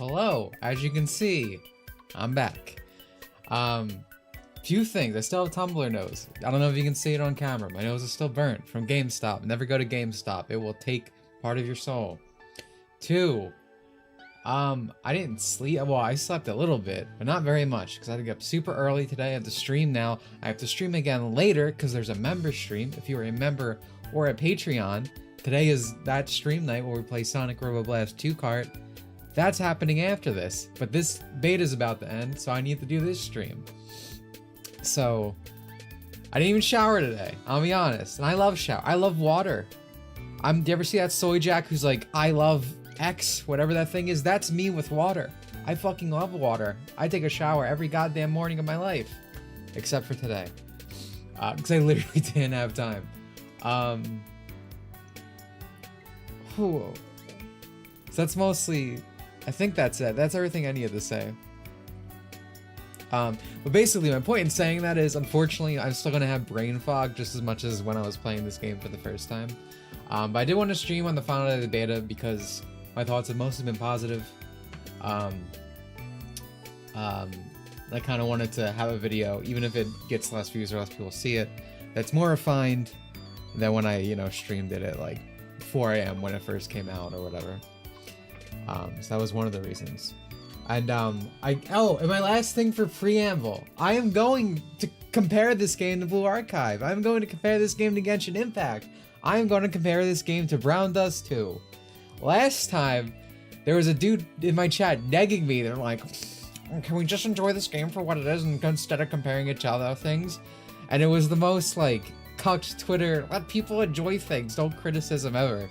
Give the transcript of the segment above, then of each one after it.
Hello, as you can see, I'm back. Few things. I still have Tumblr nose. I don't know if you can see it on camera. My nose is still burnt from GameStop. Never go to GameStop. It will take part of your soul. 2, I didn't sleep. Well, I slept a little bit, but not very much because I had to get up super early today. I have to stream now. I have to stream again later because there's a member stream. If you're a member or a Patreon, today is that stream night where we play Sonic Robo Blast 2 Kart. That's happening after this, but this beta is about to end, so I need to do this stream. So, I didn't even shower today, I'll be honest. And I love shower. I love water. Do you ever see that soy jack who's like, I love X, whatever that thing is? That's me with water. I fucking love water. I take a shower every goddamn morning of my life. Except for today. Because I literally didn't have time. So that's mostly, I think that's it. That's everything I needed to say. But basically my point in saying that is, unfortunately, I'm still gonna have brain fog just as much as when I was playing this game for the first time. But I did want to stream on the final day of the beta because my thoughts have mostly been positive. I kind of wanted to have a video, even if it gets less views or less people see it, that's more refined than when I, streamed it at like 4 AM when it first came out or whatever. So that was one of the reasons. And and my last thing for Preamble, I am going to compare this game to Blue Archive. I'm going to compare this game to Genshin Impact. I am going to compare this game to Brown Dust 2. Last time, there was a dude in my chat negging me. They're like, can we just enjoy this game for what it is and instead of comparing it to other things? And it was the most like cucked Twitter, let people enjoy things, don't criticism ever.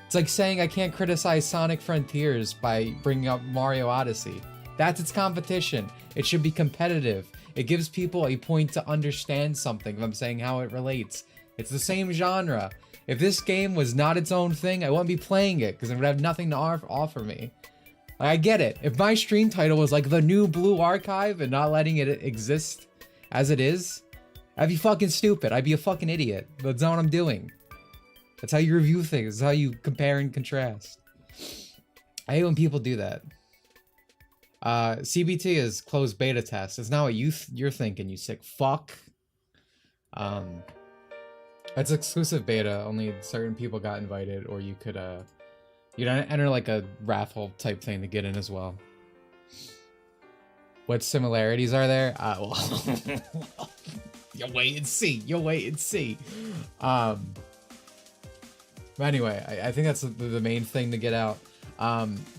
It's like saying I can't criticize Sonic Frontiers by bringing up Mario Odyssey. That's its competition. It should be competitive. It gives people a point to understand something if I'm saying how it relates. It's the same genre. If this game was not its own thing, I wouldn't be playing it because it would have nothing to offer me. Like, I get it. If my stream title was like the new Blue Archive and not letting it exist as it is, I'd be fucking stupid. I'd be a fucking idiot. That's not what I'm doing. That's how you review things. That's how you compare and contrast. I hate when people do that. CBT is closed beta test. It's not what you're thinking, you sick fuck. It's exclusive beta. Only certain people got invited, or you could you'd enter like a raffle type thing to get in as well. What similarities are there? Well, you'll wait and see. You'll wait and see. But anyway, I think that's the main thing to get out.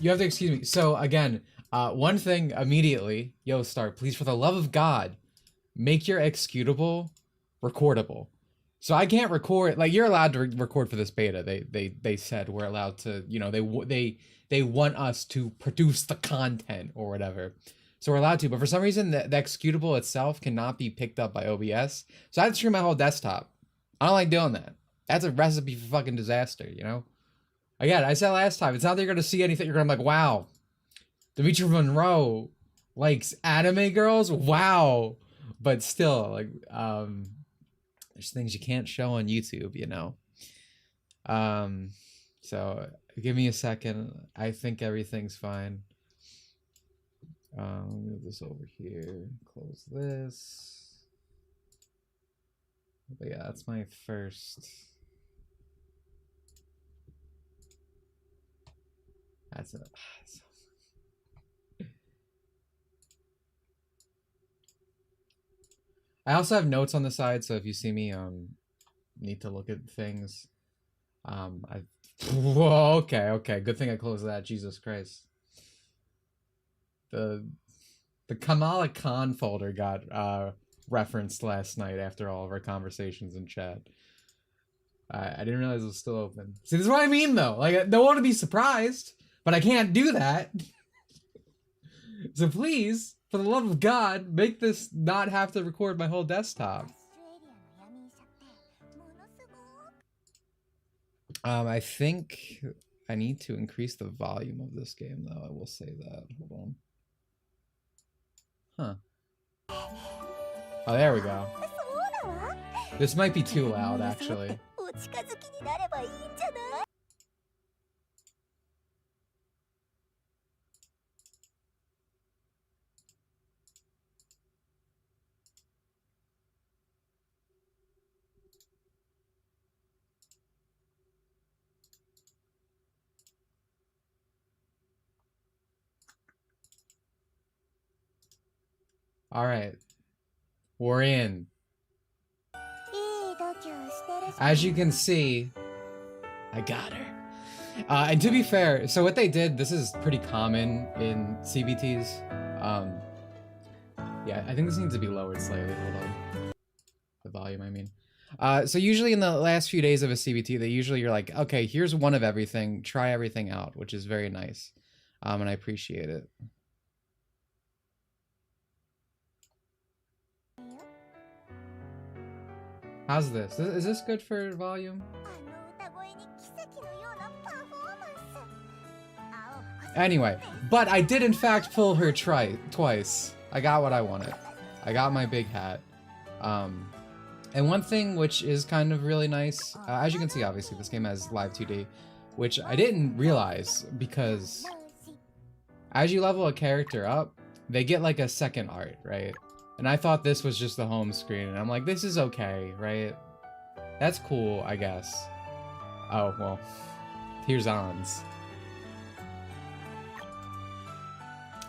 You have to excuse me. So again, one thing immediately, yo, Star, please, for the love of God, make your executable recordable. So I can't record, like, you're allowed to record for this beta. They said we're allowed to, they want us to produce the content or whatever. So we're allowed to, but for some reason the executable itself cannot be picked up by OBS. So I have to stream my whole desktop. I don't like doing that. That's a recipe for fucking disaster, Again, I said last time, it's not that you're going to see anything. You're going to be like, wow, Dimitri Monroe likes anime girls? Wow. But still, like, there's things you can't show on YouTube, So give me a second. I think everything's fine. Let me move this over here. Close this. But yeah, that's my first. That's it. I also have notes on the side, so if you see me need to look at things, whoa, okay, good thing I closed that. Jesus Christ. The Kamala Khan folder got referenced last night after all of our conversations in chat. I didn't realize it was still open. See, this is what I mean, though. Like, I don't want to be surprised, but I can't do that. So please, for the love of God, make this not have to record my whole desktop. I think I need to increase the volume of this game, though. I will say that. Hold on. Huh. Oh, there we go. This might be too loud, actually. All right, we're in. As you can see, I got her. And to be fair, so what they did, this is pretty common in CBTs. Yeah, I think this needs to be lowered slightly. Hold on. The volume, I mean. So usually in the last few days of a CBT, you're like, okay, here's one of everything, try everything out, which is very nice. And I appreciate it. How's this? Is this good for volume? Anyway, but I did in fact pull her twice. I got what I wanted. I got my big hat. And one thing which is kind of really nice, as you can see, obviously this game has live 2D, which I didn't realize because as you level a character up, they get like a second art, right? And I thought this was just the home screen, and I'm like, this is okay, right? That's cool, I guess. Oh, well, here's Ans.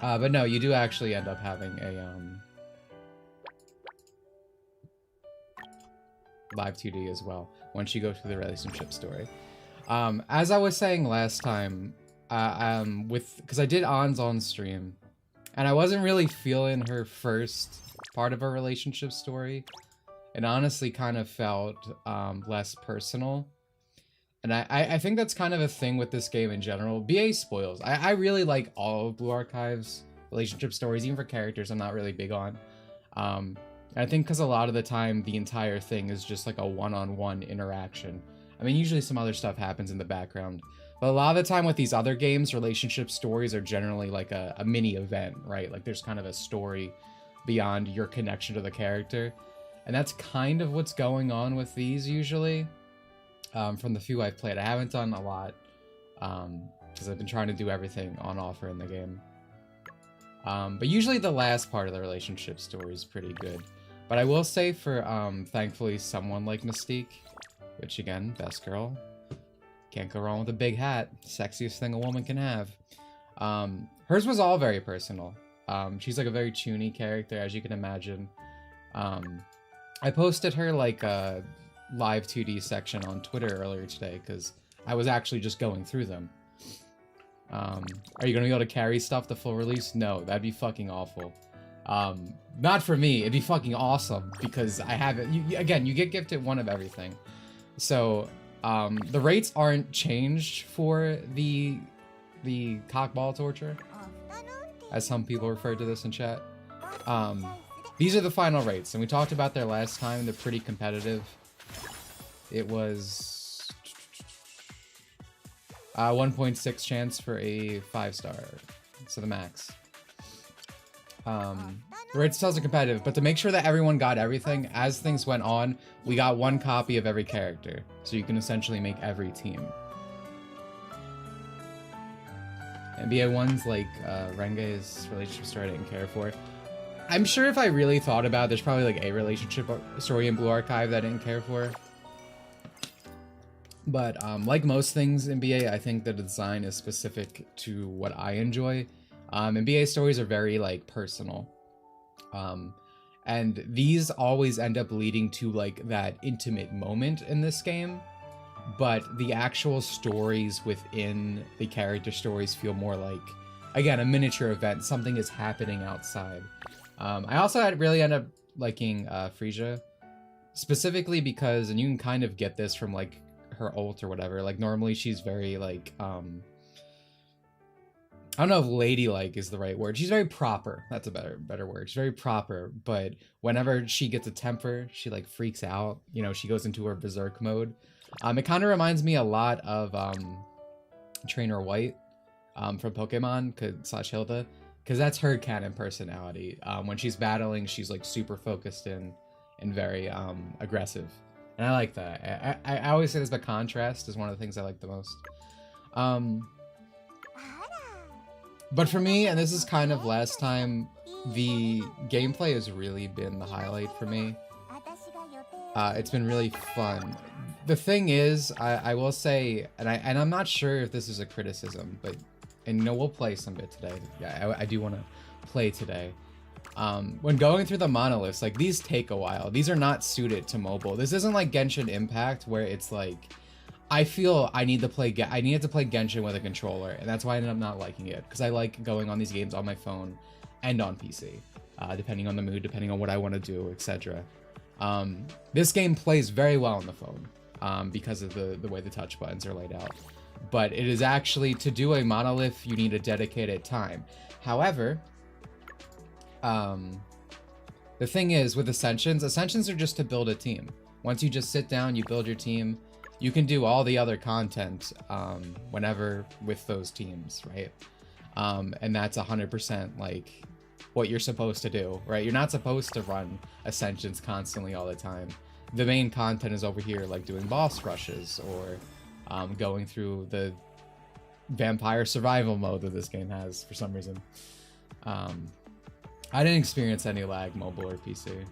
But no, you do actually end up having a live 2D as well once you go through the relationship story. As I was saying last time, because I did Ans on stream, and I wasn't really feeling her first part of her relationship story. It honestly kind of felt less personal. And I think that's kind of a thing with this game in general. BA spoils. I really like all of Blue Archive's relationship stories, even for characters I'm not really big on. I think because a lot of the time the entire thing is just like a one-on-one interaction. I mean, usually some other stuff happens in the background, but a lot of the time with these other games, relationship stories are generally like a mini event, right? Like there's kind of a story beyond your connection to the character. And that's kind of what's going on with these usually. From the few I've played. I haven't done a lot because I've been trying to do everything on offer in the game. But usually the last part of the relationship story is pretty good. But I will say for, thankfully, someone like Mystique, which again, best girl, can't go wrong with a big hat, sexiest thing a woman can have. Hers was all very personal. She's like a very toony character, as you can imagine. I posted her like a live 2D section on Twitter earlier today because I was actually just going through them. Are you gonna be able to carry stuff to full release? No, that'd be fucking awful. Not for me, it'd be fucking awesome because I have it. Again, you get gifted one of everything. So, the rates aren't changed for the cockball torture, as some people refer to this in chat. These are the final rates, and we talked about their last time. They're pretty competitive. It was 1.6 chance for a 5-star, so the max. The rates tells are competitive, but to make sure that everyone got everything, as things went on, we got one copy of every character, so you can essentially make every team. NBA ones like Renge's relationship story I didn't care for. I'm sure if I really thought about it, there's probably like a relationship story in Blue Archive that I didn't care for. But like most things in BA, I think the design is specific to what I enjoy. And BA stories are very like personal. And these always end up leading to like that intimate moment in this game. But the actual stories within the character stories feel more like, again, a miniature event. Something is happening outside. I also really end up liking Frisia, specifically because, and you can kind of get this from like her ult or whatever, like normally she's very like, I don't know if ladylike is the right word. She's very proper. That's a better word. She's very proper, but whenever she gets a temper, she like freaks out. You know, she goes into her berserk mode. It kind of reminds me a lot of Trainer White from Pokemon slash Hilda, because that's her canon personality. When she's battling, she's like super focused and very aggressive, and I like that. I always say this, but contrast is one of the things I like the most. But for me, and this is kind of last time, the gameplay has really been the highlight for me. It's been really fun. The thing is, I will say, and I'm not sure if this is a criticism, but, and you know, we'll play some bit today. Yeah, I do want to play today. When going through the monoliths, like these take a while. These are not suited to mobile. This isn't like Genshin Impact where it's like, I feel I needed to play Genshin with a controller, and that's why I ended up not liking it, because I like going on these games on my phone and on PC, depending on the mood, depending on what I want to do, etc. This game plays very well on the phone because of the way the touch buttons are laid out. But it is actually, to do a monolith, you need a dedicated time. However, the thing is with Ascensions are just to build a team. Once you just sit down, you build your team, you can do all the other content whenever with those teams, right? And that's 100% like what you're supposed to do, right? You're not supposed to run Ascensions constantly all the time. The main content is over here, like doing boss rushes or going through the vampire survival mode that this game has for some reason. I didn't experience any lag, mobile or PC.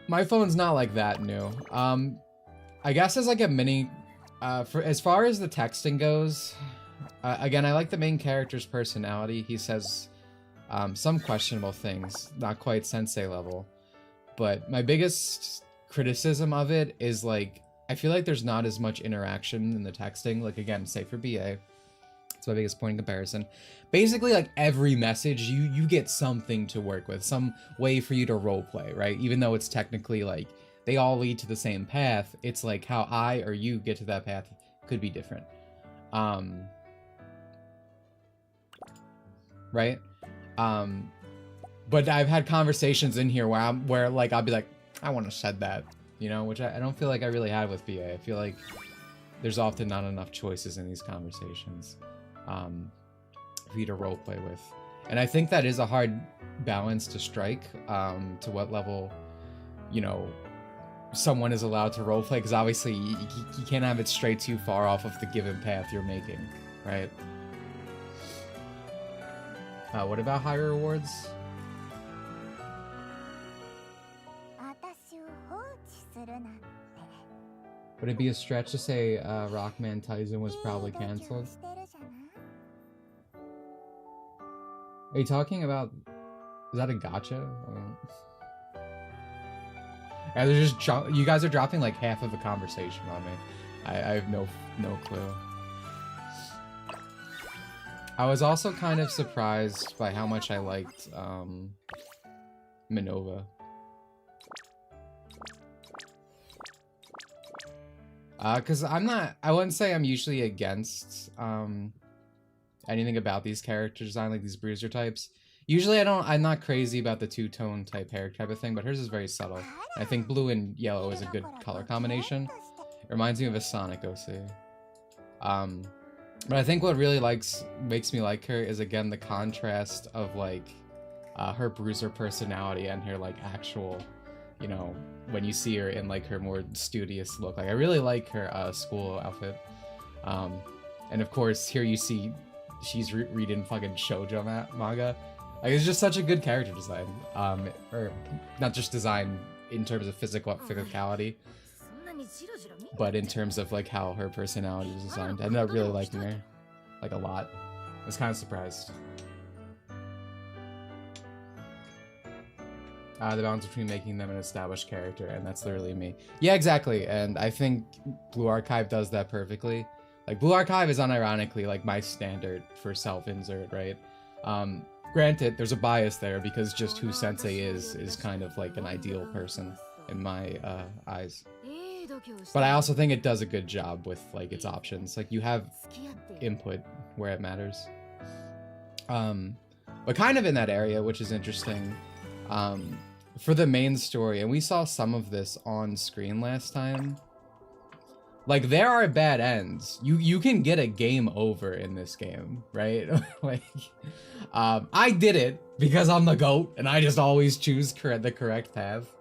My phone's not like that new. I guess as like a mini, for as far as the texting goes, again, I like the main character's personality. He says some questionable things, not quite sensei level, but my biggest criticism of it is like, I feel like there's not as much interaction in the texting. Like again, say for BA, it's my biggest point in comparison. Basically, like every message, you get something to work with, some way for you to roleplay, right? Even though it's technically like they all lead to the same path, it's like how I or you get to that path could be different. Right? But I've had conversations in here where like I'll be like, I want to said that, you know, which I don't feel like I really had with BA. I feel like there's often not enough choices in these conversations for you to roleplay with. And I think that is a hard balance to strike, to what level, you know, someone is allowed to roleplay, because obviously you can't have it stray too far off of the given path you're making, right? What about higher rewards? Would it be a stretch to say Rockman Tyson was probably cancelled? Are you talking about... Is that a gacha? Yeah, they're just you guys are dropping like half of a conversation on me. I have no clue. I was also kind of surprised by how much I liked Minova. Cause I wouldn't say I'm usually against anything about these character design, like these bruiser types. Usually I'm not crazy about the two-tone type hair type of thing, but hers is very subtle. I think blue and yellow is a good color combination. It reminds me of a Sonic OC. But I think what really makes me like her is, again, the contrast of like her bruiser personality and her like actual, you know, when you see her in like her more studious look. Like I really like her school outfit. And of course here you see she's reading fucking shoujo manga. Like it's just such a good character design. Or not just design in terms of physicality, but in terms of like how her personality is designed. I ended up really liking her, like a lot. I was kind of surprised. The balance between making them an established character, and that's literally me. Yeah, exactly, and I think Blue Archive does that perfectly. Like, Blue Archive is unironically, like, my standard for self-insert, right? Granted, there's a bias there, because just who Sensei is kind of, like, an ideal person in my eyes. But I also think it does a good job with, like, its options. Like, you have input where it matters. But kind of in that area, which is interesting, for the main story, and we saw some of this on screen last time, like, there are bad ends. You can get a game over in this game, right? Like, I did it because I'm the GOAT, and I just always choose the correct path.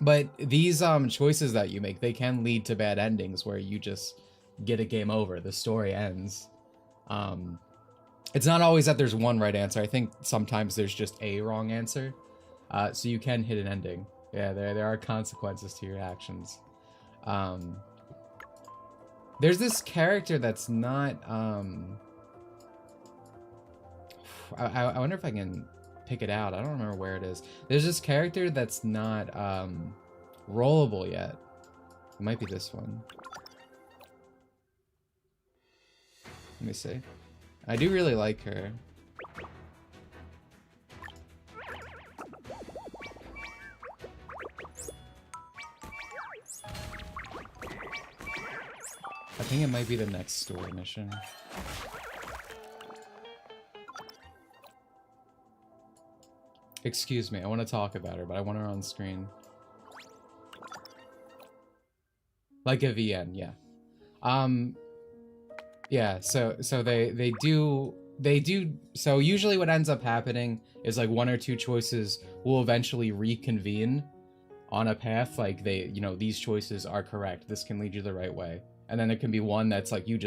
But these choices that you make, they can lead to bad endings where you just get a game over. The story ends. It's not always that there's one right answer. I think sometimes there's just a wrong answer. So you can hit an ending. Yeah, there are consequences to your actions. There's this character that's not I wonder if I can pick it out. I don't remember where it is. There's this character that's not rollable yet. It might be this one. Let me see. I do really like her. I think it might be the next story mission. Excuse me, I want to talk about her, but I want her on screen. Like a VN, yeah. Yeah, so they do, so usually what ends up happening is like one or two choices will eventually reconvene on a path, like they, you know, these choices are correct, this can lead you the right way. And then there can be one that's like, you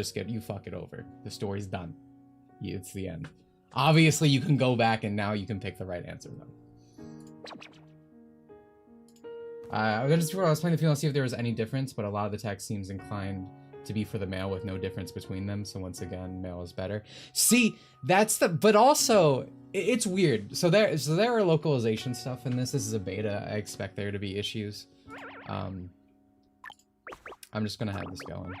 fuck it over. The story's done. It's the end. Obviously, you can go back and now you can pick the right answer though. I was playing the field to see if there was any difference, but a lot of the text seems inclined to be for the male with no difference between them. So once again, male is better. See, that's the, but also it's weird. So there are localization stuff in this. This is a beta. I expect there to be issues. I'm just gonna have this going.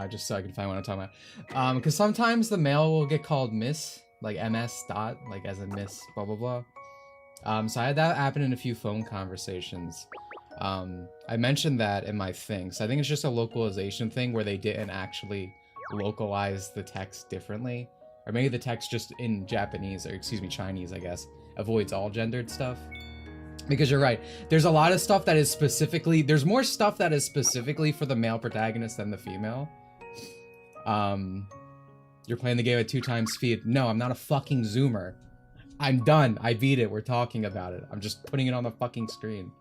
Just so I can find what I'm talking about. Because sometimes the male will get called miss, like MS dot, like as in miss, blah, blah, blah. So I had that happen in a few phone conversations. I mentioned that in my thing. So I think it's just a localization thing where they didn't actually localize the text differently. Or maybe the text just in Japanese, or excuse me, Chinese, I guess, avoids all gendered stuff. Because you're right, there's a lot of stuff that is specifically, there's more stuff that is specifically for the male protagonist than the female. You're playing the game at 2 times speed. No, I'm not a fucking zoomer. I'm done. I beat it. We're talking about it. I'm just putting it on the fucking screen.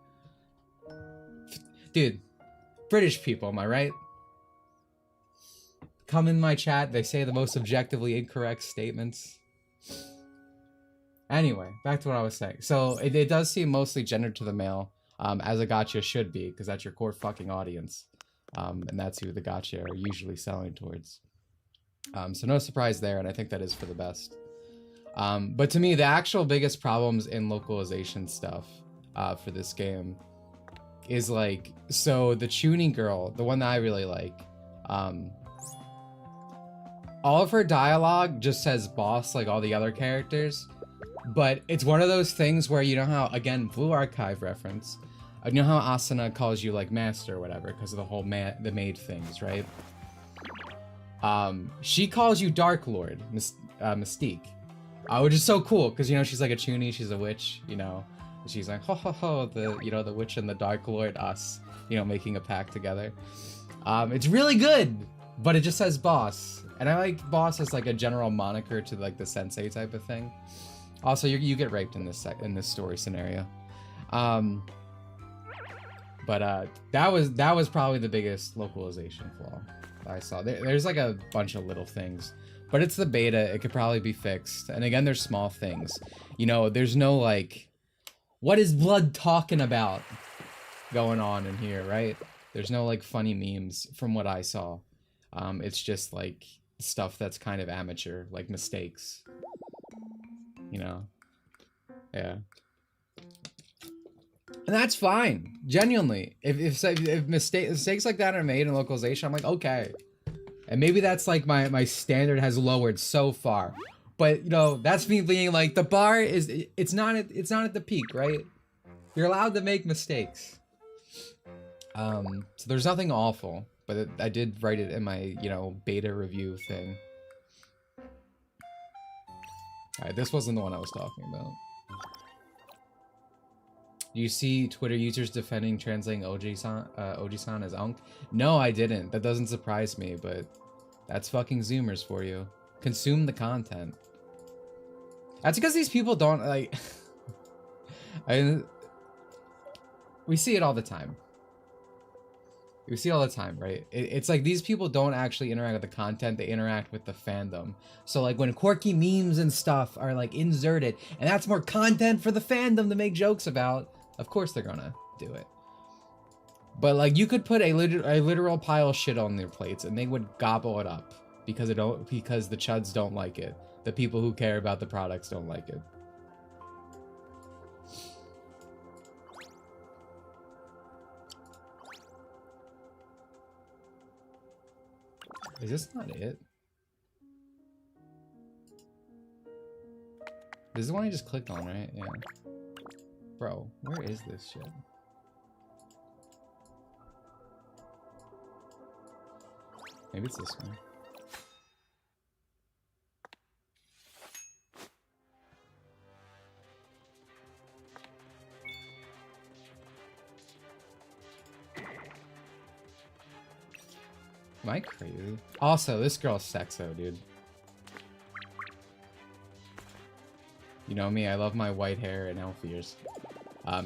Dude, British people, am I right? Come in my chat, they say the most objectively incorrect statements. Anyway, back to what I was saying. So it does seem mostly gendered to the male, as a gacha should be, because that's your core fucking audience. And that's who the gacha are usually selling towards. So no surprise there, and I think that is for the best. But to me, the actual biggest problems in localization stuff for this game is like, so the tuning girl, the one that I really like, all of her dialogue just says boss like all the other characters. But it's one of those things where, you know how, again, Blue Archive reference, you know how Asuna calls you like master or whatever because of the whole the maid things, right? She calls you Dark Lord, Mystique, which is so cool because, you know, she's like a chunie, she's a witch, you know, and she's like, ho ho ho, the, you know, the witch and the Dark Lord, us, you know, making a pact together. It's really good, but it just says boss, and I like boss as like a general moniker to like the sensei type of thing. Also, you get raped in this story scenario, but that was probably the biggest localization flaw I saw. There's like a bunch of little things, but it's the beta. It could probably be fixed. And again, there's small things. You know, there's no like, what is blood talking about going on in here, right? There's no like funny memes from what I saw. It's just like stuff that's kind of amateur, like mistakes. You know, yeah, and that's fine. Genuinely, if mistakes like that are made in localization, I'm like, okay, and maybe that's like my standard has lowered so far, but you know, that's me being like, the bar is it's not at the peak, right? You're allowed to make mistakes. So there's nothing awful, but I did write it in my, you know, beta review thing. Alright, this wasn't the one I was talking about. Do you see Twitter users defending translating Oji-san as Unk? No, I didn't. That doesn't surprise me, but that's fucking Zoomers for you. Consume the content. That's because these people don't, like... we see it all the time. We see it all the time, right? It's like these people don't actually interact with the content, they interact with the fandom. So like when quirky memes and stuff are like inserted, and that's more content for the fandom to make jokes about, of course they're gonna do it. But like you could put a literal pile of shit on their plates and they would gobble it up. because the chuds don't like it. The people who care about the products don't like it. Is this not it? This is the one I just clicked on, right? Yeah. Bro, where is this shit? Maybe it's this one. Am I crazy? Also, this girl's sexo, dude. You know me, I love my white hair and elf ears.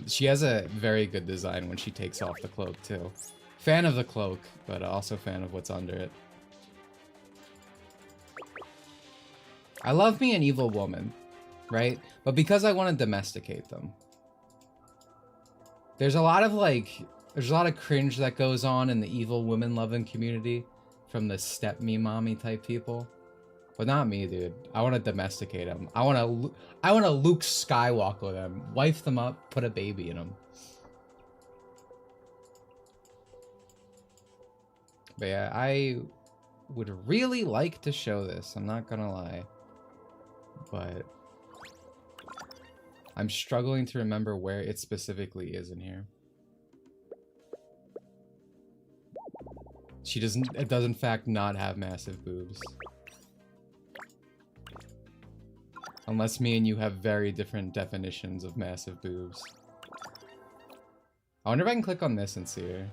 She has a very good design when she takes off the cloak, too. Fan of the cloak, but also fan of what's under it. I love me an evil woman, right? But because I want to domesticate them. There's a lot of cringe that goes on in the evil women loving community from the step me mommy type people. But not me, dude. I want to domesticate them. I want to Luke Skywalker them, wife them up, put a baby in them. But yeah, I would really like to show this. I'm not gonna lie, but I'm struggling to remember where it specifically is in here. It does in fact not have massive boobs. Unless me and you have very different definitions of massive boobs. I wonder if I can click on this and see her.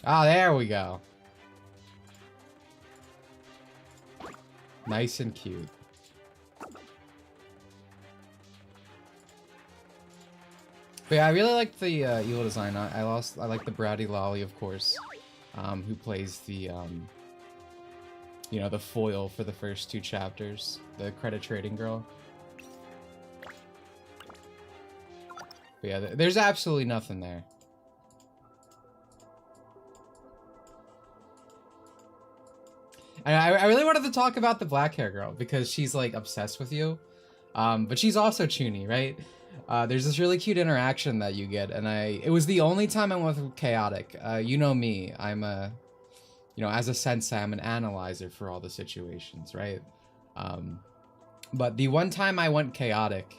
Ah, there we go. Nice and cute. But yeah, I really like the evil design. I like the bratty lolly, of course, who plays the you know, the foil for the first 2 chapters, the credit trading girl. But yeah, there's absolutely nothing there. And I really wanted to talk about the black hair girl because she's like obsessed with you, but she's also Chuny, right? There's this really cute interaction that you get, and it was the only time I went with chaotic. You know me, I'm you know, as a sensei, I'm an analyzer for all the situations, right? But the one time I went chaotic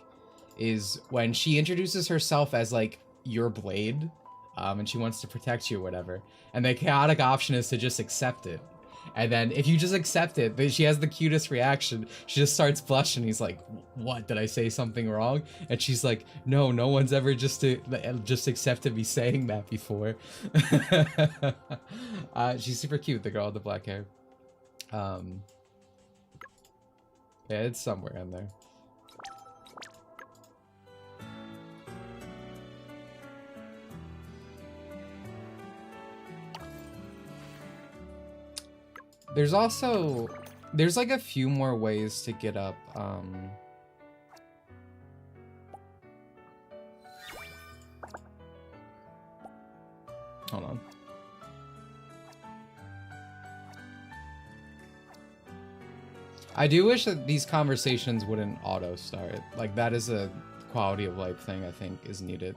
is when she introduces herself as like your blade, and she wants to protect you or whatever, and the chaotic option is to just accept it. And then if you just accept it, she has the cutest reaction. She just starts blushing. He's like, what, did I say something wrong? And she's like, no one's ever just accepted me saying that before. She's super cute, the girl with the black hair. Yeah, it's somewhere in there. There's like a few more ways to get up, hold on. I do wish that these conversations wouldn't auto start. Like, that is a quality of life thing I think is needed.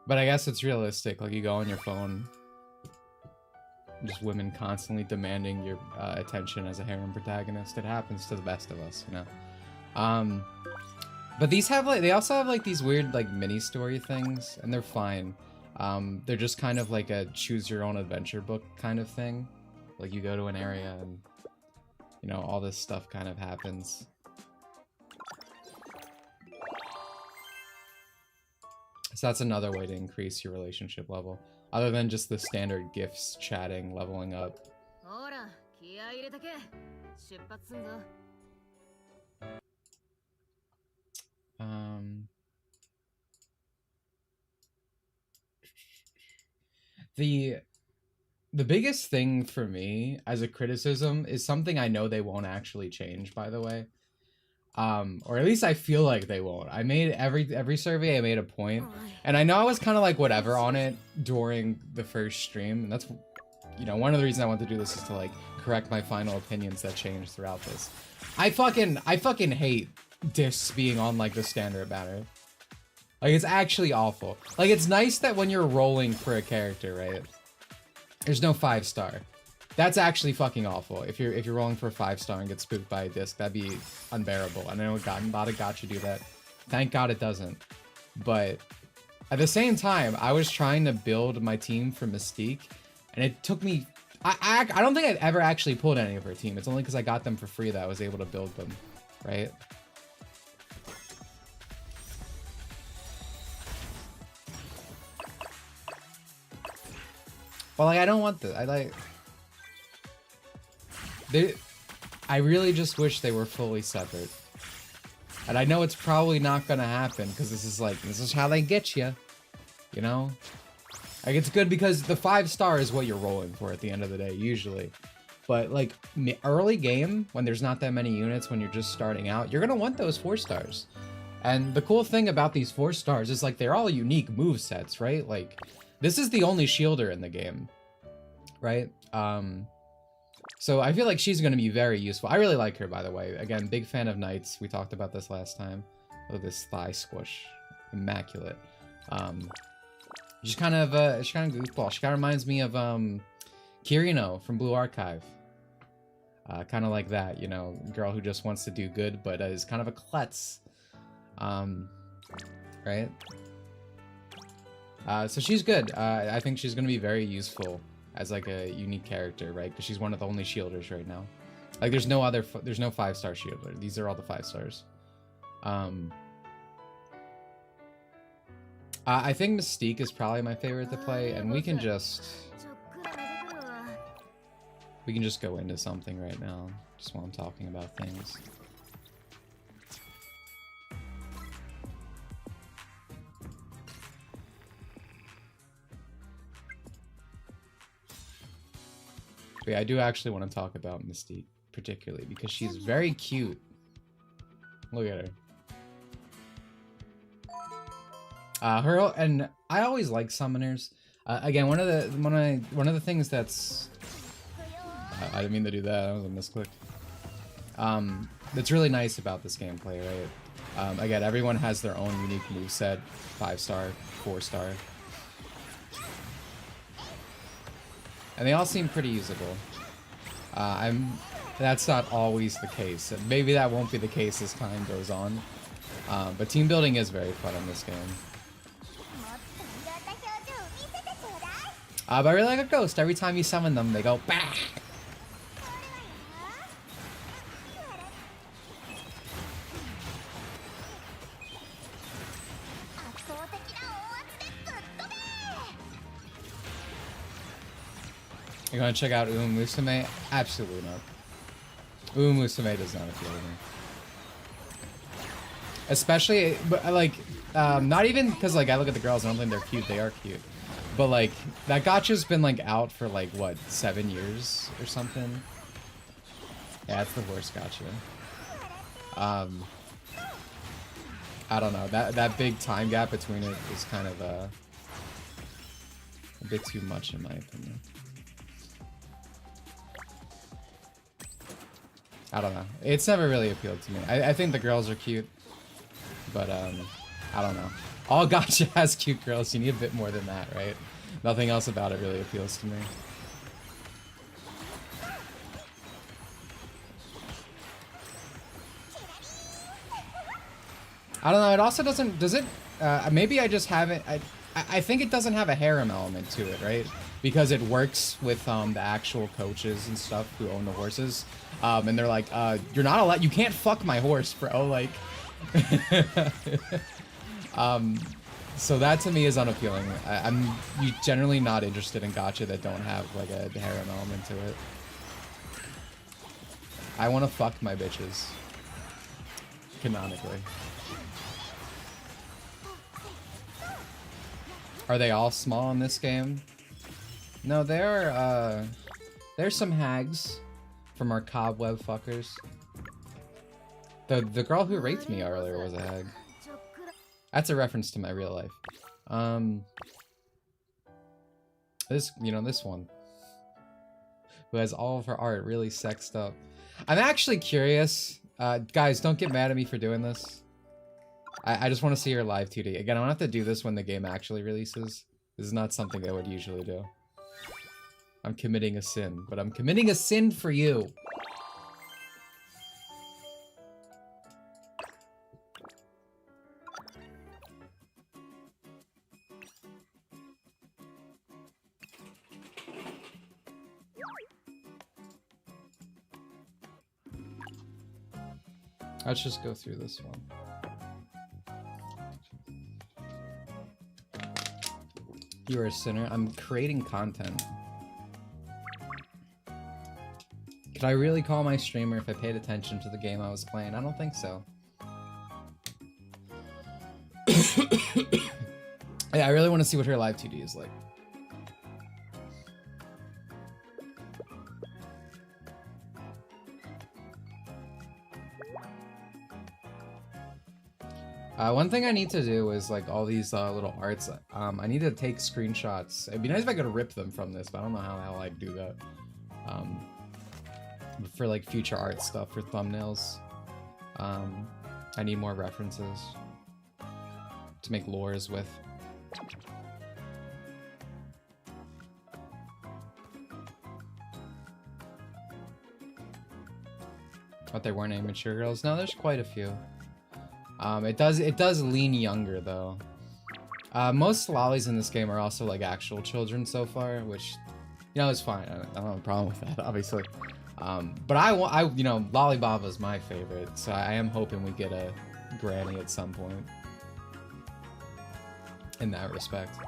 But I guess it's realistic. Like, you go on your phone, just women constantly demanding your attention as a harem protagonist. It happens to the best of us, you know. But these have they also have like these weird like mini story things, and they're fine. They're just kind of like a choose your own adventure book kind of thing. Like, you go to an area and, you know, all this stuff kind of happens. So that's another way to increase your relationship level, other than just the standard gifts, chatting, leveling up. The biggest thing for me as a criticism is something I know they won't actually change, by the way. Or at least I feel like they won't. I made every survey I made a point, and I know I was kind of like whatever on it during the first stream, and that's, you know, one of the reasons I want to do this is to like correct my final opinions that changed throughout this. I fucking hate discs being on like the standard banner. Like, it's actually awful. Like, it's nice that when you're rolling for a character, right, there's no 5-star. That's actually fucking awful. If you're rolling for a 5-star and get spooked by a disc, that'd be unbearable. I know a lot of Gacha do that. Thank God it doesn't. But at the same time, I was trying to build my team for Mystique, and it took me... I don't think I've ever actually pulled any of her team. It's only because I got them for free that I was able to build them, right? Well, like, I don't want this. I really just wish they were fully separate. And I know it's probably not gonna happen, because this is how they get you. You know? Like, it's good because the 5-star is what you're rolling for at the end of the day, usually. But, like, early game, when there's not that many units, when you're just starting out, you're gonna want those 4-stars. And the cool thing about these 4-stars is, like, they're all unique movesets, right? Like, this is the only shielder in the game, right? So I feel like she's going to be very useful. I really like her, by the way. Again, big fan of Knights. We talked about this last time. Oh, this thigh squish. Immaculate. She's kind of goofball. She kind of reminds me of Kirino from Blue Archive. Kind of like that, you know, girl who just wants to do good, but is kind of a klutz. Right? So she's good. I think she's going to be very useful as like a unique character, right? Because she's one of the only shielders right now. Like, there's no 5-star shielder. These are all the 5-stars. I think Mystique is probably my favorite to play, and we can just go into something right now, just while I'm talking about things. But yeah, I do actually want to talk about Mystique, particularly, because she's very cute. Look at her. And I always like summoners. Again, one of the things that's... I didn't mean to do that, that was a misclick. That's really nice about this gameplay, right? Again, everyone has their own unique moveset, 5-star, 4-star. And they all seem pretty usable. That's not always the case. And maybe that won't be the case as time goes on. But team building is very fun in this game. But I really like a ghost. Every time you summon them, they go bah! You're gonna check out Musume? Absolutely not. Musume does not appeal to me. Especially, but like, not even because like I look at the girls and I don't think they're cute. They are cute, but like that gacha's been like out for like what, 7 years or something. Yeah, it's the worst gacha. I don't know. That big time gap between it is kind of a bit too much in my opinion. I don't know. It's never really appealed to me. I think the girls are cute, but I don't know. All gacha has cute girls. You need a bit more than that, right? Nothing else about it really appeals to me. I don't know. It also doesn't. Does it? Maybe I just haven't. I think it doesn't have a harem element to it, right? Because it works with the actual coaches and stuff who own the horses. And they're like, you're not allowed, you can't fuck my horse, bro, like... so that to me is unappealing. I'm generally not interested in gacha that don't have, like, a harem element to it. I want to fuck my bitches. Canonically. Are they all small in this game? No, there's some hags from our cobweb fuckers. The girl who raped me earlier was a hag. That's a reference to my real life. This one, who has all of her art really sexed up. I'm actually curious. Guys, don't get mad at me for doing this. I just want to see her live 2D. Again, I don't have to do this when the game actually releases. This is not something I would usually do. I'm committing a sin, but I'm committing a sin for you. Let's just go through this one. You're a sinner. I'm creating content. Could I really call my streamer if I paid attention to the game I was playing? I don't think so. Yeah, I really want to see what her live 2D is like. One thing I need to do is like all these little arts. I need to take screenshots. It'd be nice if I could rip them from this, but I don't know how the hell I'd do that. For like future art stuff for thumbnails, I need more references to make lures with. But there weren't any mature girls. No, there's quite a few. It does lean younger though. Most lollies in this game are also like actual children so far, which, you know, is fine. I don't have a problem with that, obviously. But you know, Lollibaba's my favorite, so I am hoping we get a granny at some point. In that respect.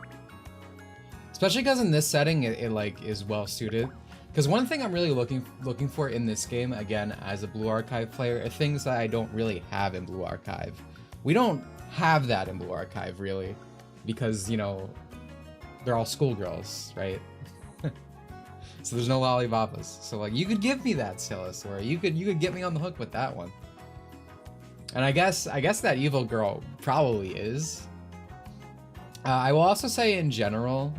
Especially because in this setting, it like is well suited. Because one thing I'm really looking for in this game, again, as a Blue Archive player, are things that I don't really have in Blue Archive. We don't have that in Blue Archive, really. Because, you know, they're all schoolgirls, right? So there's no Lollibabas. So, like, you could give me that, STELLA SORA. You could get me on the hook with that one. And I guess that evil girl probably is. I will also say in general,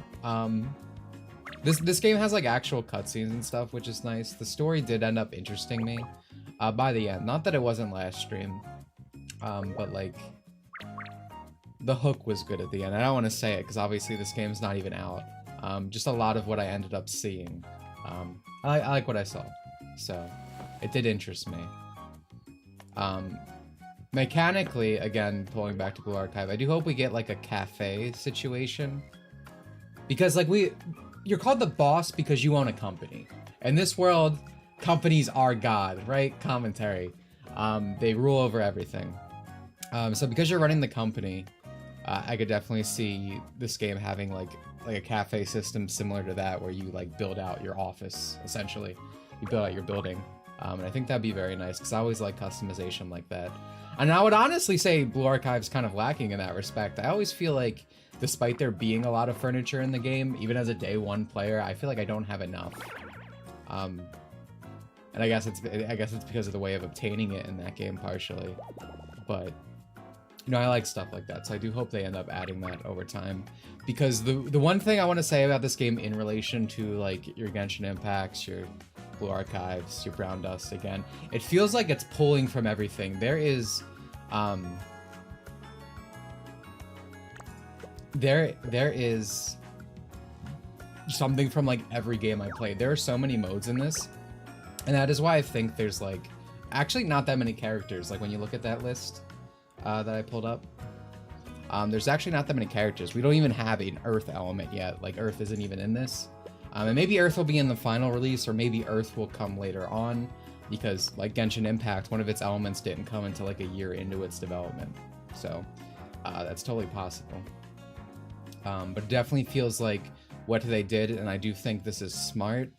this game has like actual cutscenes and stuff, which is nice. The story did end up interesting me by the end. Not that it wasn't last stream, but like the hook was good at the end. I don't want to say it because obviously this game's not even out. Just a lot of what I ended up seeing. I like what I saw, so it did interest me. Mechanically, again, pulling back to Blue Archive, I do hope we get like a cafe situation. Because like you're called the boss because you own a company. In this world, companies are God, right? Commentary. They rule over everything. So because you're running the company, I could definitely see this game having like a cafe system similar to that, where you like build out your office, essentially. You build out your building. And I think that'd be very nice, because I always like customization like that. And I would honestly say Blue Archive's kind of lacking in that respect. I always feel like, despite there being a lot of furniture in the game, even as a day one player, I feel like I don't have enough. And I guess it's because of the way of obtaining it in that game partially. But you know, I like stuff like that, so I do hope they end up adding that over time. Because the one thing I want to say about this game in relation to like your Genshin Impacts, your Blue Archives, your Brown Dust, again, it feels like it's pulling from everything. There is there is something from like every game I played. There are so many modes in this, and that is why I think there's like actually not that many characters. Like when you look at that list that I pulled up, there's actually not that many characters. We don't even have an Earth element yet. Like Earth isn't even in this. And maybe Earth will be in the final release, or maybe Earth will come later on, because like Genshin Impact, one of its elements didn't come until like a year into its development. So that's totally possible. But it definitely feels like what they did, and I do think this is smart,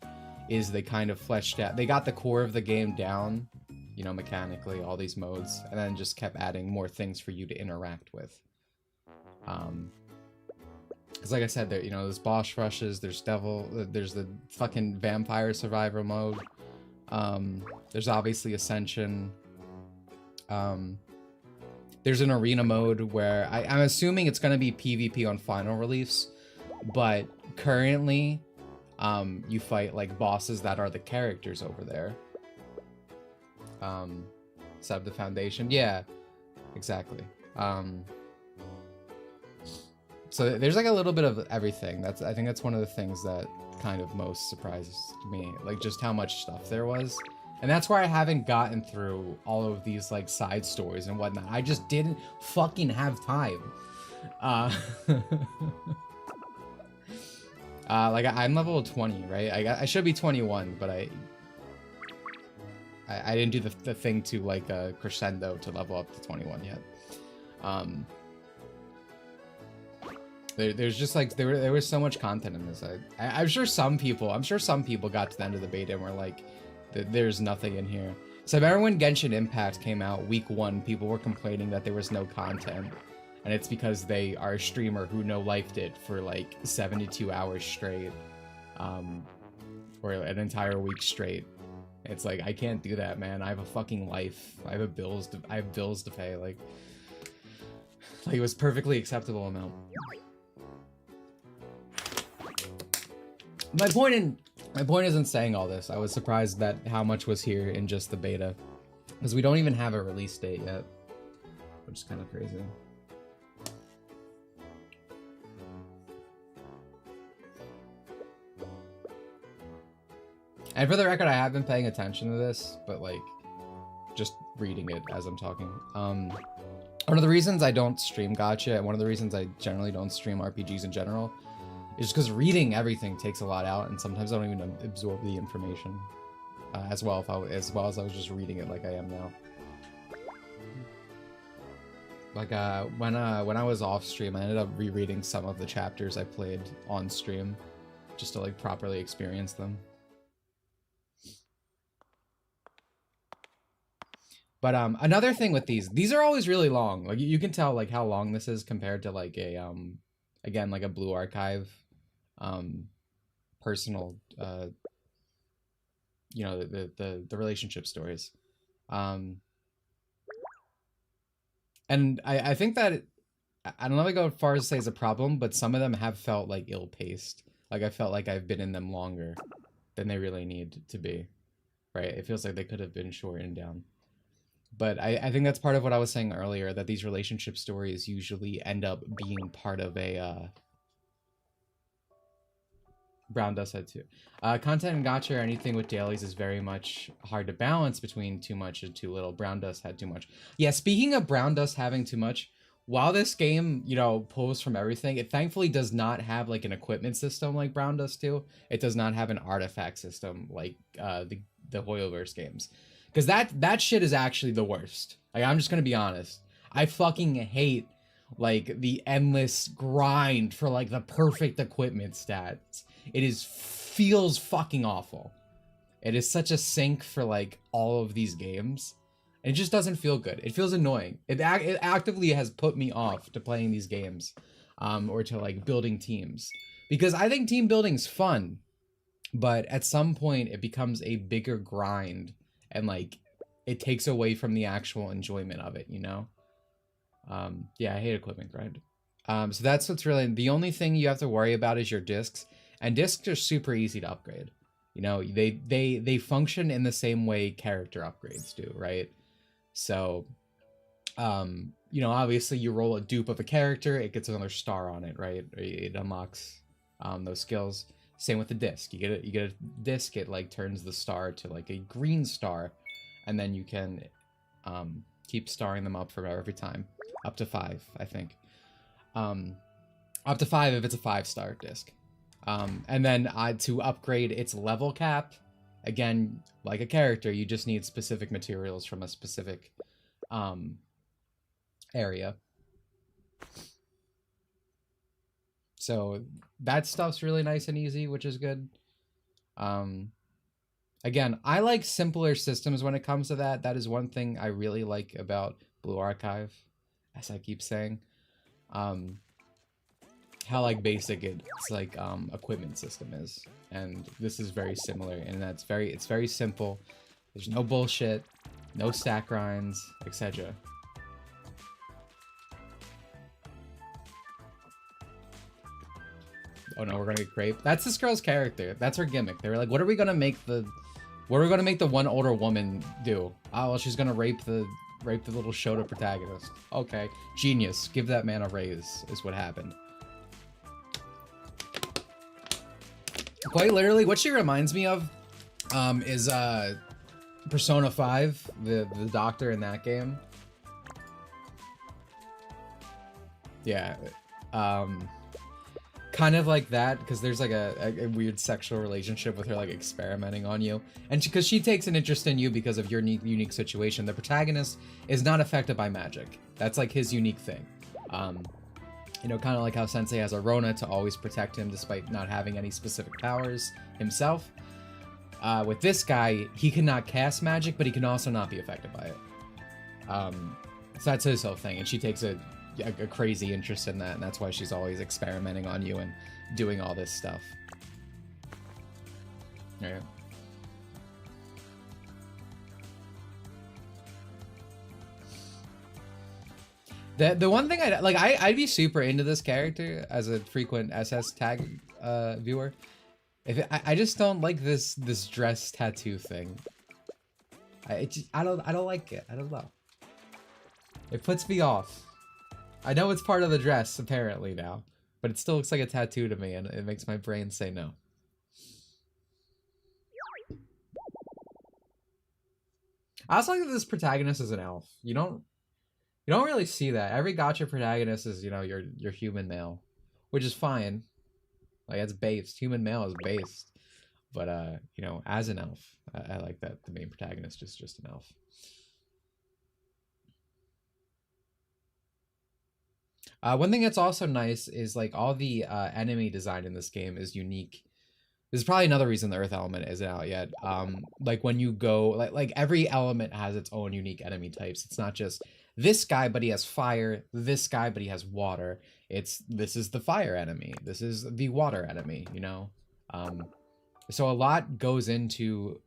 is they kind of fleshed out, they got the core of the game down, you know, mechanically, all these modes, and then just kept adding more things for you to interact with. Because like I said, there, you know, there's boss rushes, there's there's the fucking vampire survivor mode. There's obviously Ascension. There's an arena mode where I'm assuming it's going to be PvP on final release, but currently you fight like bosses that are the characters over there. Sub the Foundation. Yeah, exactly. So there's like a little bit of everything. I think that's one of the things that kind of most surprises me, like just how much stuff there was. And that's why I haven't gotten through all of these like side stories and whatnot. I just didn't fucking have time. Like I'm level 20, right? I should be 21, but I didn't do the thing to like crescendo to level up to 21 yet. There's just like there was so much content in this. I'm sure some people got to the end of the beta and were like, there's nothing in here. So I remember when Genshin Impact came out week 1, people were complaining that there was no content, and it's because they are a streamer who no-lifed it for like 72 hours straight, or an entire week straight. It's like, I can't do that, man. I have a fucking life. I have bills to pay. Like it was perfectly acceptable amount. My point isn't saying all this. I was surprised that how much was here in just the beta, because we don't even have a release date yet, which is kind of crazy. And for the record, I have been paying attention to this, but like just reading it as I'm talking. One of the reasons I don't stream Gacha, and one of the reasons I generally don't stream RPGs in general, is just because reading everything takes a lot out, and sometimes I don't even absorb the information as well as I was just reading it like I am now. Like when I was off stream, I ended up rereading some of the chapters I played on stream, just to like properly experience them. But another thing with these are always really long. Like you can tell like how long this is compared to like a again like a Blue Archive personal you know, the relationship stories. And I think that I don't know if I go as far as to say it's a problem, but some of them have felt like ill-paced. Like I felt like I've been in them longer than they really need to be. Right? It feels like they could have been shortened down. But I think that's part of what I was saying earlier, that these relationship stories usually end up being part of a Brown Dust had too. Content in Gacha or anything with dailies is very much hard to balance between too much and too little. Brown Dust had too much. Yeah, speaking of Brown Dust having too much, while this game, you know, pulls from everything, it thankfully does not have like an equipment system like Brown Dust do. It does not have an artifact system like the Hoyoverse games. Because that shit is actually the worst. Like, I'm just gonna be honest. I fucking hate, like, the endless grind for, like, the perfect equipment stats. It feels fucking awful. It is such a sink for, like, all of these games. It just doesn't feel good. It feels annoying. It actively has put me off to playing these games. Or to, like, building teams. Because I think team building's fun. But at some point, it becomes a bigger grind. And like, it takes away from the actual enjoyment of it, you know? Yeah, I hate equipment grind. So that's what's really, the only thing you have to worry about is your discs. And discs are super easy to upgrade. You know, they function in the same way character upgrades do, right? So, you know, obviously you roll a dupe of a character, it gets another star on it, right? It unlocks those skills. Same with the disc. You get a disc, it like turns the star to like a green star, and then you can keep starring them up for every time. Up to 5, I think. Up to 5 if it's a 5-star disc. And then to upgrade its level cap, again, like a character, you just need specific materials from a specific area. So that stuff's really nice and easy, which is good. Again, I like simpler systems when it comes to that. That is one thing I really like about Blue Archive, as I keep saying. how like basic its like equipment system is, and this is very similar, and it's very simple. There's no bullshit, no stack grinds, etc. Oh no, we're gonna get grape. That's this girl's character. That's her gimmick. They were like, what are we gonna make the one older woman do? Oh well, she's gonna rape the little Shota protagonist. Okay, genius. Give that man a raise is what happened. Quite literally, what she reminds me of is Persona 5, the doctor in that game. Yeah, kind of like that, because there's like a weird sexual relationship with her like experimenting on you, and because she takes an interest in you because of your unique situation. The protagonist is not affected by magic. That's like his unique thing. You know, kind of like how Sensei has a Rona to always protect him despite not having any specific powers himself. With this guy, he cannot cast magic, but he can also not be affected by it. So that's his whole thing, and she takes a crazy interest in that, and that's why she's always experimenting on you and doing all this stuff. Alright. The one thing I'd be super into this character as a frequent SS tag viewer. I just don't like this dress tattoo thing. I don't like it. I don't know. It puts me off. I know it's part of the dress apparently now, but it still looks like a tattoo to me, and it makes my brain say no. I also like that this protagonist is an elf. You don't really see that. Every gacha protagonist is, you know, your human male, which is fine. Like, it's based. Human male is based. But you know, as an elf, I like that the main protagonist is just an elf. One thing that's also nice is like all the enemy design in this game is unique. This is probably another reason the Earth element isn't out yet. Like when you go, like every element has its own unique enemy types. It's not just this guy, but he has fire. This guy, but he has water. This is the fire enemy. This is the water enemy. You know, so a lot goes into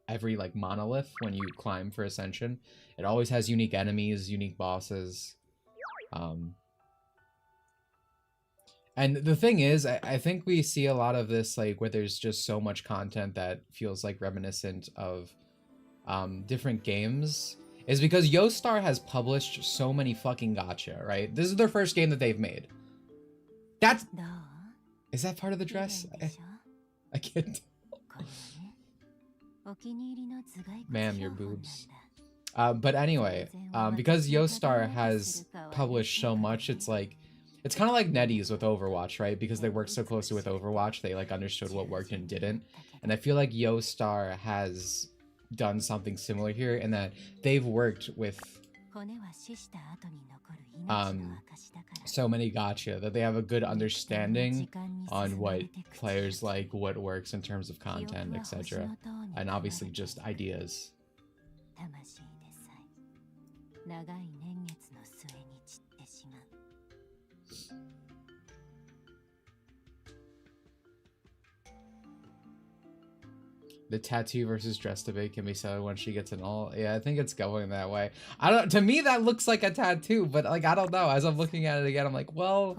every like monolith when you climb for Ascension. It always has unique enemies, unique bosses. And the thing is, I think we see a lot of this, like, where there's just so much content that feels, like, reminiscent of different games, is because Yoastar has published so many fucking gacha, right? This is their first game that they've made. Is that part of the dress? I can't tell. Ma'am, your boobs. But anyway, because Yoastar has published so much, it's like, it's kind of like NetEase with Overwatch, right? Because they worked so closely with Overwatch, they like understood what worked and didn't. And I feel like Yoastar has done something similar here in that they've worked with so many gacha that they have a good understanding on what players like, what works in terms of content, etc. And obviously just ideas. The tattoo versus dress debate can be settled when she gets an all. Yeah, I think it's going that way. I don't. To me, that looks like a tattoo, but like I don't know. As I'm looking at it again, I'm like, well,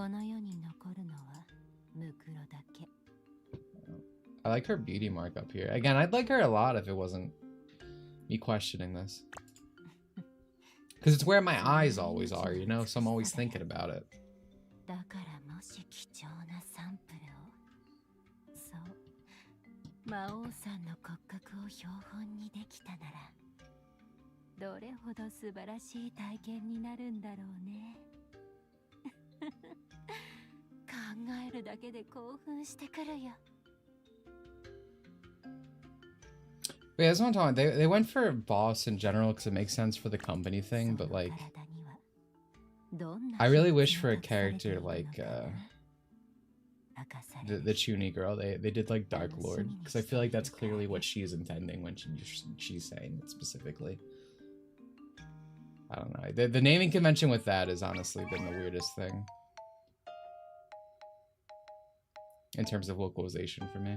I like her beauty mark up here. Again, I'd like her a lot if it wasn't me questioning this, because it's where my eyes always are, you know. So I'm always thinking about it. Wait, I just want to talk. They went for boss in general because it makes sense for the company thing, but like, I really wish for a character like the Chuni girl. They did like Dark Lord, because I feel like that's clearly what she's intending when she's saying it specifically. I don't know. The naming convention with that has honestly been the weirdest thing. in terms of localization for me.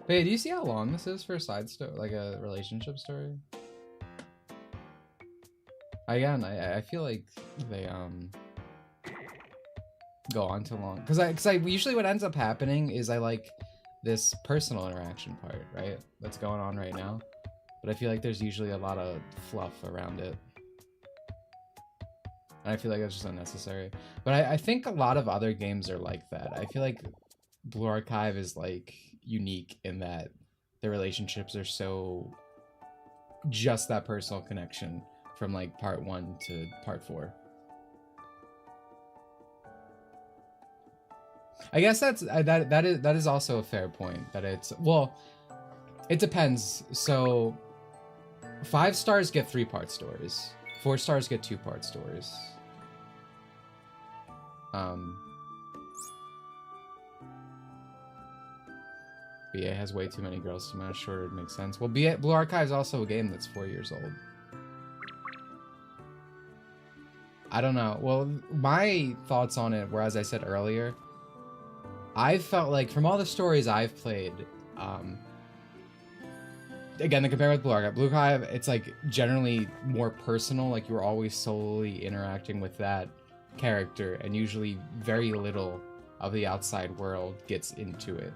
Hey, do you see how long this is for a side story, like a relationship story? Again, I feel like they go on too long, because I usually what ends up happening is I like this personal interaction part, right? That's going on right now, but I feel like there's usually a lot of fluff around it, and I feel like that's just unnecessary. But I think a lot of other games are like that. I feel like Blue Archive is like unique in that the relationships are so just that personal connection from like part 1 to part 4. I guess that is also a fair point, that it's, well, it depends. So 5 stars get 3-part stories, 4 stars get 2-part stories. BA has way too many girls to match. Shorter makes sense. Well, Blue Archive is also a game that's 4 years old. I don't know. Well, my thoughts on it were, as I said earlier, I felt like from all the stories I've played, again, to compare with Blue Archive, it's like generally more personal. Like you're always solely interacting with that character, and usually very little of the outside world gets into it.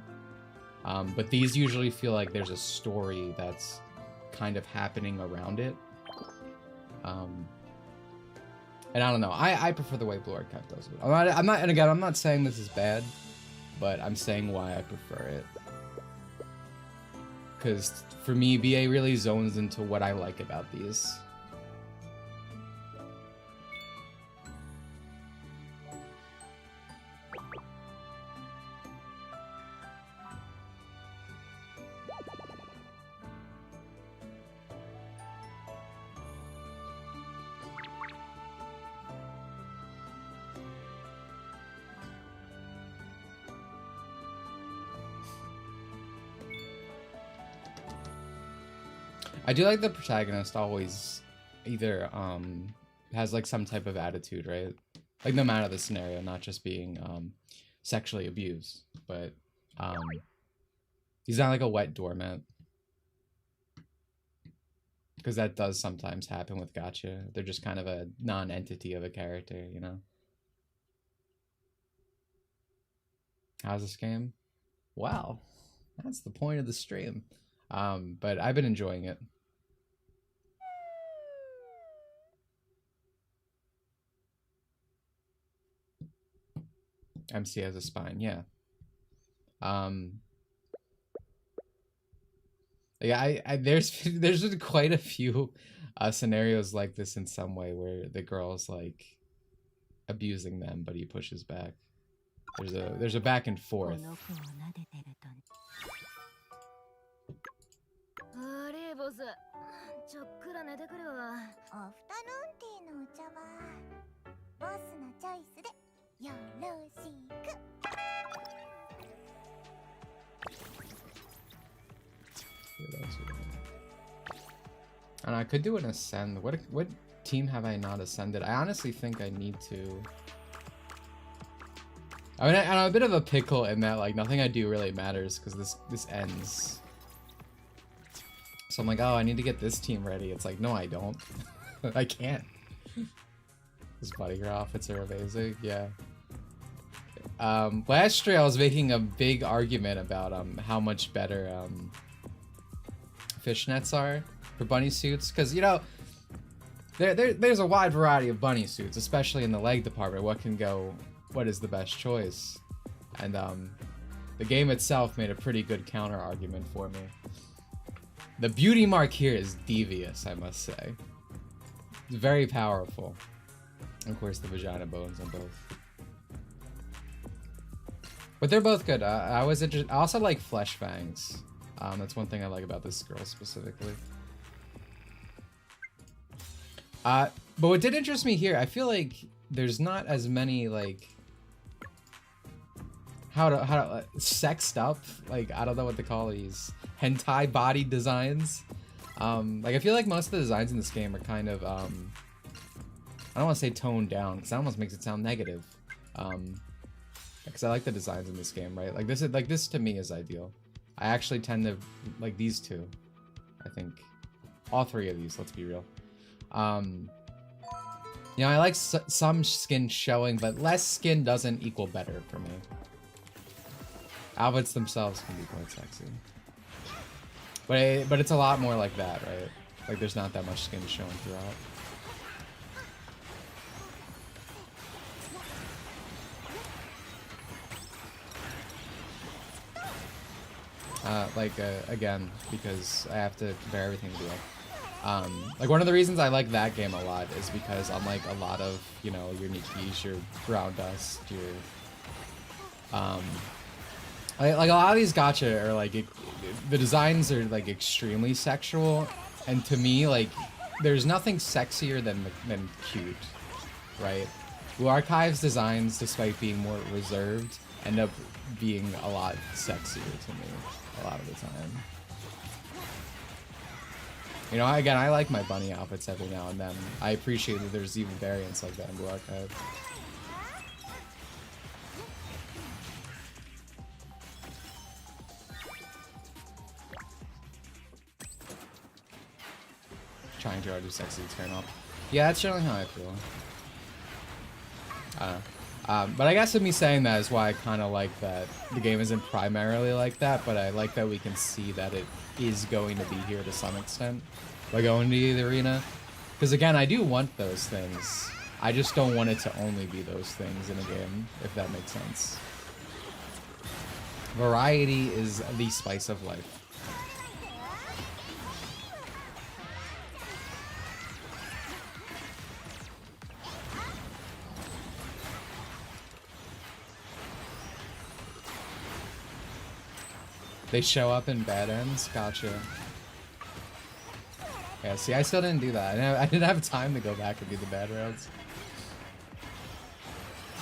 But these usually feel like there's a story that's kind of happening around it. And I don't know. I prefer the way Blue Archive does it. I'm not, and again, I'm not saying this is bad, but I'm saying why I prefer it. Because for me, BA really zones into what I like about these. I do like the protagonist always either has like some type of attitude, right? Like no matter the scenario, not just being sexually abused, but he's not like a wet doormat. Because that does sometimes happen with Gacha. They're just kind of a non-entity of a character, you know? How's this game? Wow, that's the point of the stream. But I've been enjoying it. MC has a spine, yeah. Yeah, there's been quite a few scenarios like this in some way where the girl's like abusing them, but he pushes back. There's a back and forth. And I could do an ascend. What team have I not ascended? I honestly think I need to. I mean, I'm a bit of a pickle in that like nothing I do really matters because this ends. So I'm like, oh, I need to get this team ready. It's like, no, I don't. I can't. This buddy girl outfits are amazing. Yeah. Last year I was making a big argument about how much better fishnets are for bunny suits, because you know there's a wide variety of bunny suits, especially in the leg department. What is the best choice? And the game itself made a pretty good counter argument for me. The beauty mark here is devious, I must say. It's very powerful. Of course, the vagina bones on both. But they're both good. I was interested. I also like flesh fangs. That's one thing I like about this girl specifically. But what did interest me here, I feel like there's not as many like how to sexed up, like I don't know what to call these hentai body designs. Like I feel like most of the designs in this game are kind of I don't want to say toned down because that almost makes it sound negative. Because I like the designs in this game, right? Like this to me is ideal. I actually tend to like these two. I think all three of these. Let's be real. You know, I like some skin showing, but less skin doesn't equal better for me. Outfits themselves can be quite sexy, but it's a lot more like that, right? Like there's not that much skin showing throughout. Again, because I have to compare everything to real. Like one of the reasons I like that game a lot is because unlike a lot of, you know, your Nikis, your Brown Dust, your like a lot of these gacha are like the designs are like extremely sexual, and to me like there's nothing sexier than cute, right? Blue Archive's designs, despite being more reserved, end up being a lot sexier to me a lot of the time. You know, again, I like my bunny outfits every now and then. I appreciate that there's even variants like that in Blue Archive. Trying too hard to sexy to turn off. Yeah, that's generally how I feel. But I guess with me saying that is why I kind of like that the game isn't primarily like that, but I like that we can see that it is going to be here to some extent by going to the arena. Because again, I do want those things. I just don't want it to only be those things in a game, if that makes sense. Variety is the spice of life. They show up in bad ends? Gotcha. Yeah, see, I still didn't do that. I didn't have time to go back and do the bad rounds.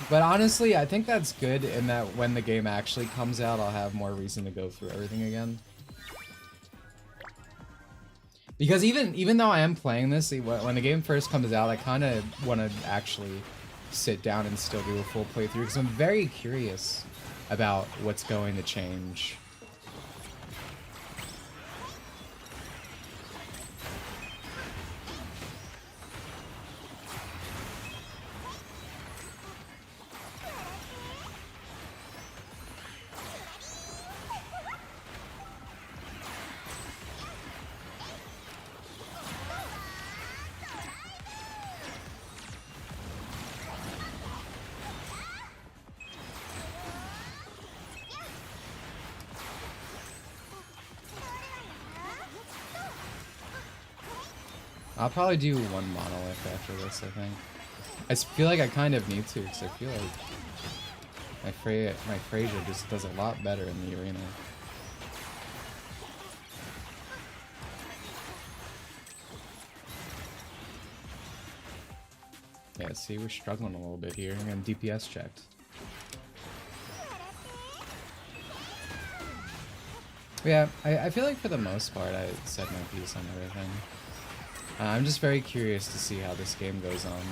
But honestly, I think that's good in that when the game actually comes out, I'll have more reason to go through everything again. Because even though I am playing this, when the game first comes out, I kind of want to actually sit down and still do a full playthrough because I'm very curious about what's going to change. I'll probably do one monolith after this, I think. I feel like I kind of need to, because I feel like my Fraser just does a lot better in the arena. Yeah, see, we're struggling a little bit here. I'm getting DPS checked. But yeah, I feel like for the most part I said my piece on everything. I'm just very curious to see how this game goes on.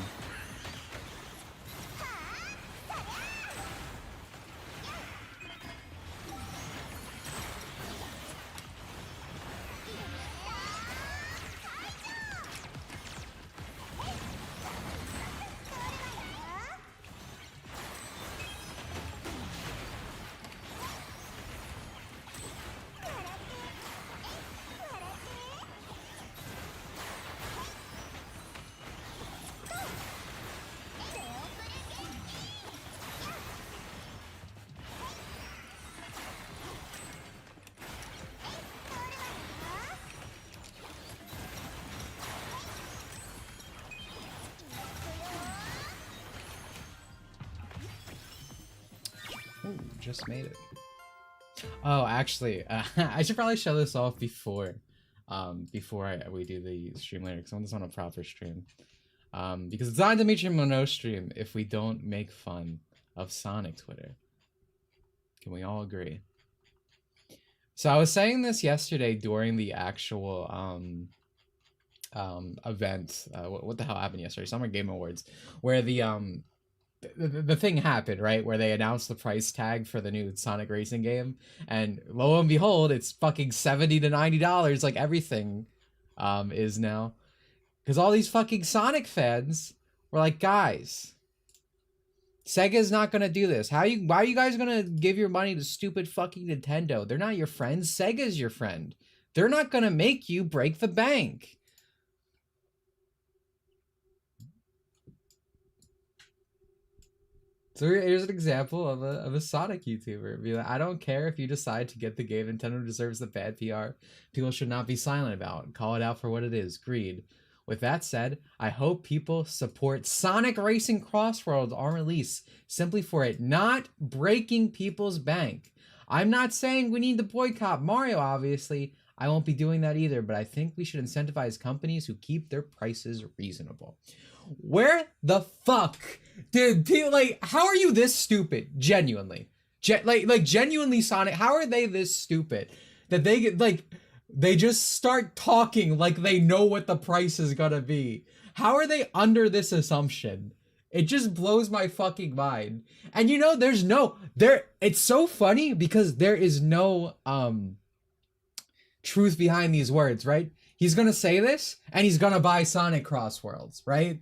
just made it. Oh, actually, I should probably show this off before we do the stream later, because I want this on a proper stream. Because it's not a Dimitri and Monroe stream if we don't make fun of Sonic Twitter. Can we all agree? So I was saying this yesterday during the actual event. What the hell happened yesterday? Summer Game Awards, where the thing happened, right? Where they announced the price tag for the new Sonic racing game, and lo and behold, it's fucking $70 to $90, like everything is now. Because all these fucking Sonic fans were like, guys, Sega's not gonna do this. Why are you guys gonna give your money to stupid fucking Nintendo? They're not your friends. Sega's your friend. They're not gonna make you break the bank. So here's an example of a Sonic YouTuber. Be like, I don't care if you decide to get the game. Nintendo deserves the bad PR. People should not be silent about it. Call it out for what it is. Greed. With that said, I hope people support Sonic Racing Crossroads on release simply for it not breaking people's bank. I'm not saying we need to boycott Mario, obviously. I won't be doing that either, but I think we should incentivize companies who keep their prices reasonable. Where the fuck did people, like, how are you this stupid? Genuinely. Like genuinely, Sonic, how are they this stupid that they get, like, they just start talking like they know what the price is gonna be? How are they under this assumption? It just blows my fucking mind. And you know, it's so funny because there is no truth behind these words, right? He's gonna say this and he's gonna buy Sonic Crossworlds, right?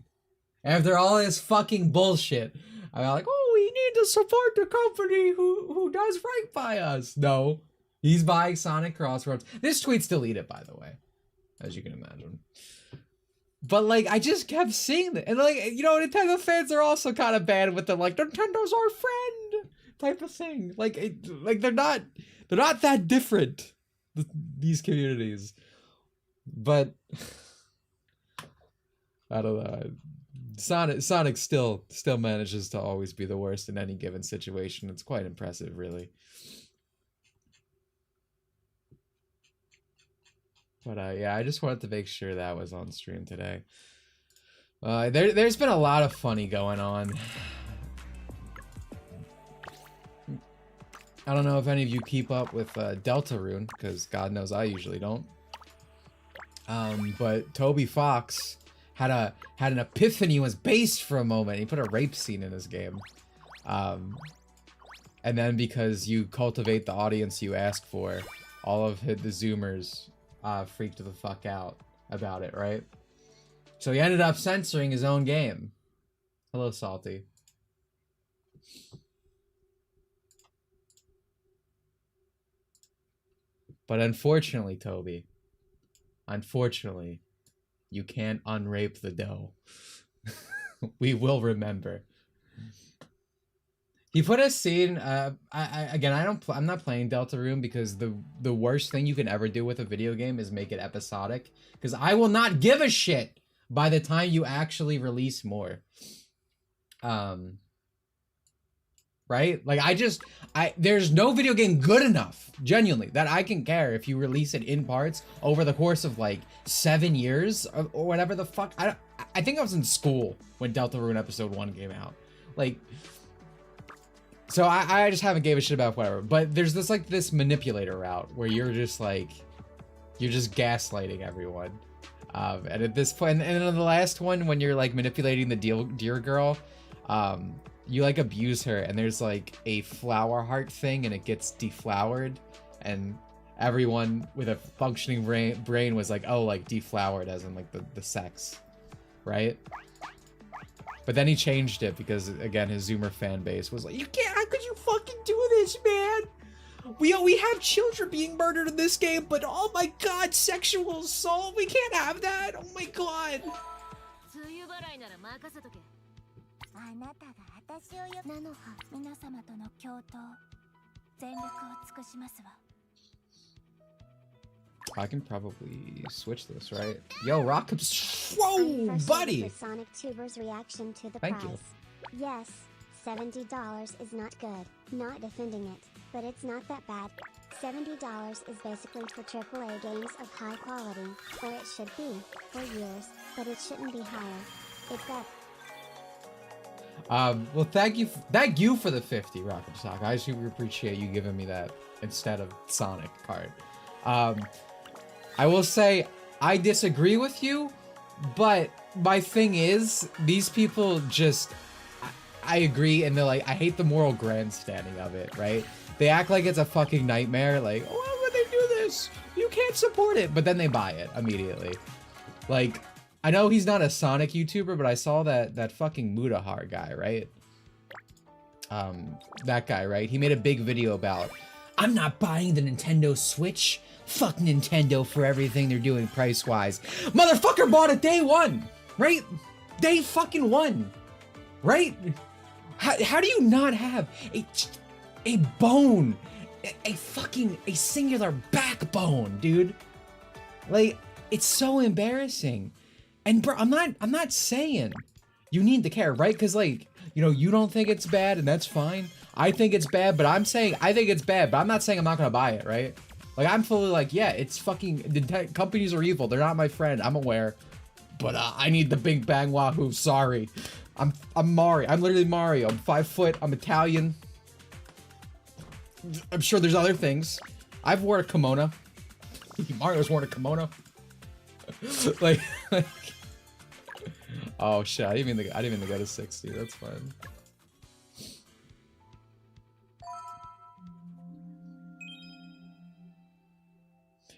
After all this fucking bullshit, I'm like, oh, we need to support the company who does right by us. No. He's buying Sonic Crossroads. This tweet's deleted, by the way, as you can imagine. But, like, I just kept seeing that. And, like, you know, Nintendo fans are also kind of bad with the, like, Nintendo's our friend type of thing. Like, they're not that different, these communities. But, I don't know. Sonic still manages to always be the worst in any given situation. It's quite impressive, really. But yeah, I just wanted to make sure that was on stream today. There's been a lot of funny going on. I don't know if any of you keep up with Deltarune, because God knows I usually don't. But Toby Fox had an epiphany, was based for a moment. He put a rape scene in his game. And then because you cultivate the audience you ask for, all of the Zoomers freaked the fuck out about it, right? So he ended up censoring his own game. Hello, Salty. But unfortunately, Toby, you can't unrape the dough. We will remember. He put a scene. I'm not playing Deltarune because the worst thing you can ever do with a video game is make it episodic. Because I will not give a shit by the time you actually release more. Right? Like there's no video game good enough, genuinely, that I can care if you release it in parts over the course of like 7 years or whatever the fuck. I think I was in school when Deltarune Episode 1 came out. Like. So I just haven't gave a shit about whatever, but there's this manipulator route where you're just gaslighting everyone, and at this point, and in the last one, when you're like manipulating the deer girl, you like abuse her, and there's like a flower heart thing, and it gets deflowered, and everyone with a functioning brain was like, oh, like deflowered as in like the sex, right? But then he changed it because, again, his Zoomer fan base was like, you can't, how could you fucking do this, man? We have children being murdered in this game, but oh my god, sexual assault, we can't have that, oh my god. I can probably switch this, right? Yo, Rockham's. Whoa, buddy! Sonic Tuber's reaction to the Thank prize. you. Yes, $70 is not good. Not defending it, but it's not that bad. $70 is basically for AAA games of high quality, or it should be, for years, but it shouldn't be higher. It's up. Well, thank you for the 50, Rocket Sock. I super appreciate you giving me that instead of Sonic card. I will say, I disagree with you, but my thing is, these people just, I agree, and they're like, I hate the moral grandstanding of it, right? They act like it's a fucking nightmare, like, oh, why would they do this? You can't support it, but then they buy it immediately. Like, I know he's not a Sonic YouTuber, but I saw that fucking Mudahar guy, right? That guy, right? He made a big video about, I'm not buying the Nintendo Switch. Fuck Nintendo for everything they're doing price-wise. Motherfucker bought it day one, right? Day fucking one, right? How do you not have a bone, a singular backbone, dude? Like, it's so embarrassing. And bro, I'm not saying you need to care, right? Because like, you know, you don't think it's bad, and that's fine. I think it's bad, but I'm saying I think it's bad, but I'm not saying I'm not gonna buy it, right? Like, I'm fully like, yeah, it's fucking, the companies are evil. They're not my friend. I'm aware, but I need the Big Bang Wahoo. Sorry, I'm Mario. I'm literally Mario. I'm 5 foot. I'm Italian. I'm sure there's other things. I've worn a kimono. Mario's worn a kimono. like, oh shit! I didn't even go to 60. That's fine.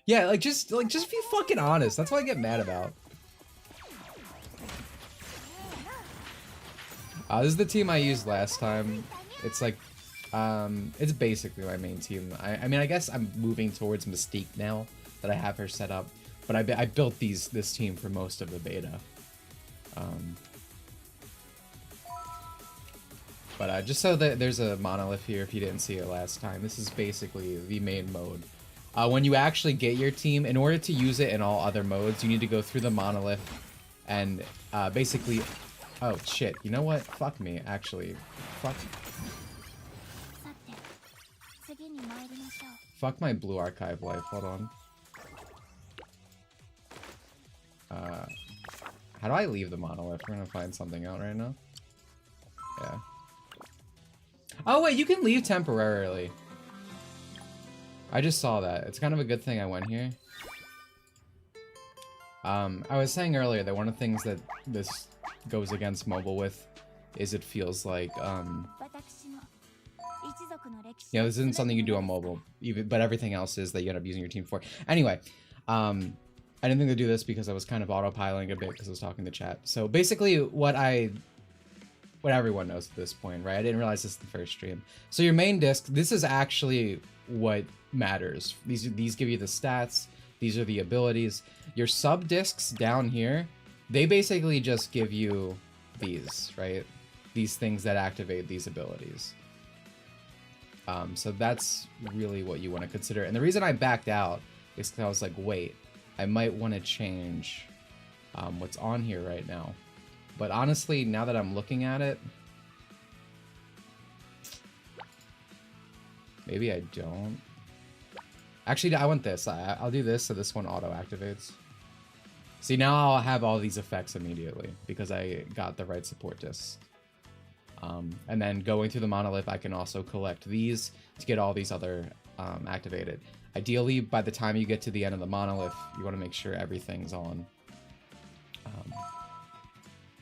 Yeah, like just be fucking honest. That's what I get mad about. This is the team I used last time. It's like, it's basically my main team. I mean, I guess I'm moving towards Mystique now that I have her set up. But I built this team for most of the beta. But just so that there's a monolith here, if you didn't see it last time, this is basically the main mode. When you actually get your team, in order to use it in all other modes, you need to go through the monolith and basically... Oh, shit. You know what? Fuck me, actually. Fuck my blue archive life. Hold on. How do I leave the monolith? We're gonna find something out right now. Yeah. Oh, wait, you can leave temporarily. I just saw that. It's kind of a good thing I went here. I was saying earlier that one of the things that this goes against mobile with is it feels like, you know, this isn't something you do on mobile, but everything else is that you end up using your team for. Anyway, I didn't think to do this because I was kind of autopiloting a bit because I was talking to chat. So basically what everyone knows at this point, right? I didn't realize this in the first stream. So your main disc, this is actually what matters. These give you the stats. These are the abilities. Your sub discs down here, they basically just give you these, right? These things that activate these abilities. So that's really what you want to consider. And the reason I backed out is because I was like, wait, I might want to change what's on here right now. But honestly, now that I'm looking at it, maybe I don't. Actually, I want this. I'll do this so this one auto-activates. See, now I'll have all these effects immediately because I got the right support discs. And then going through the monolith, I can also collect these to get all these other activated. Ideally, by the time you get to the end of the monolith, you want to make sure everything's on.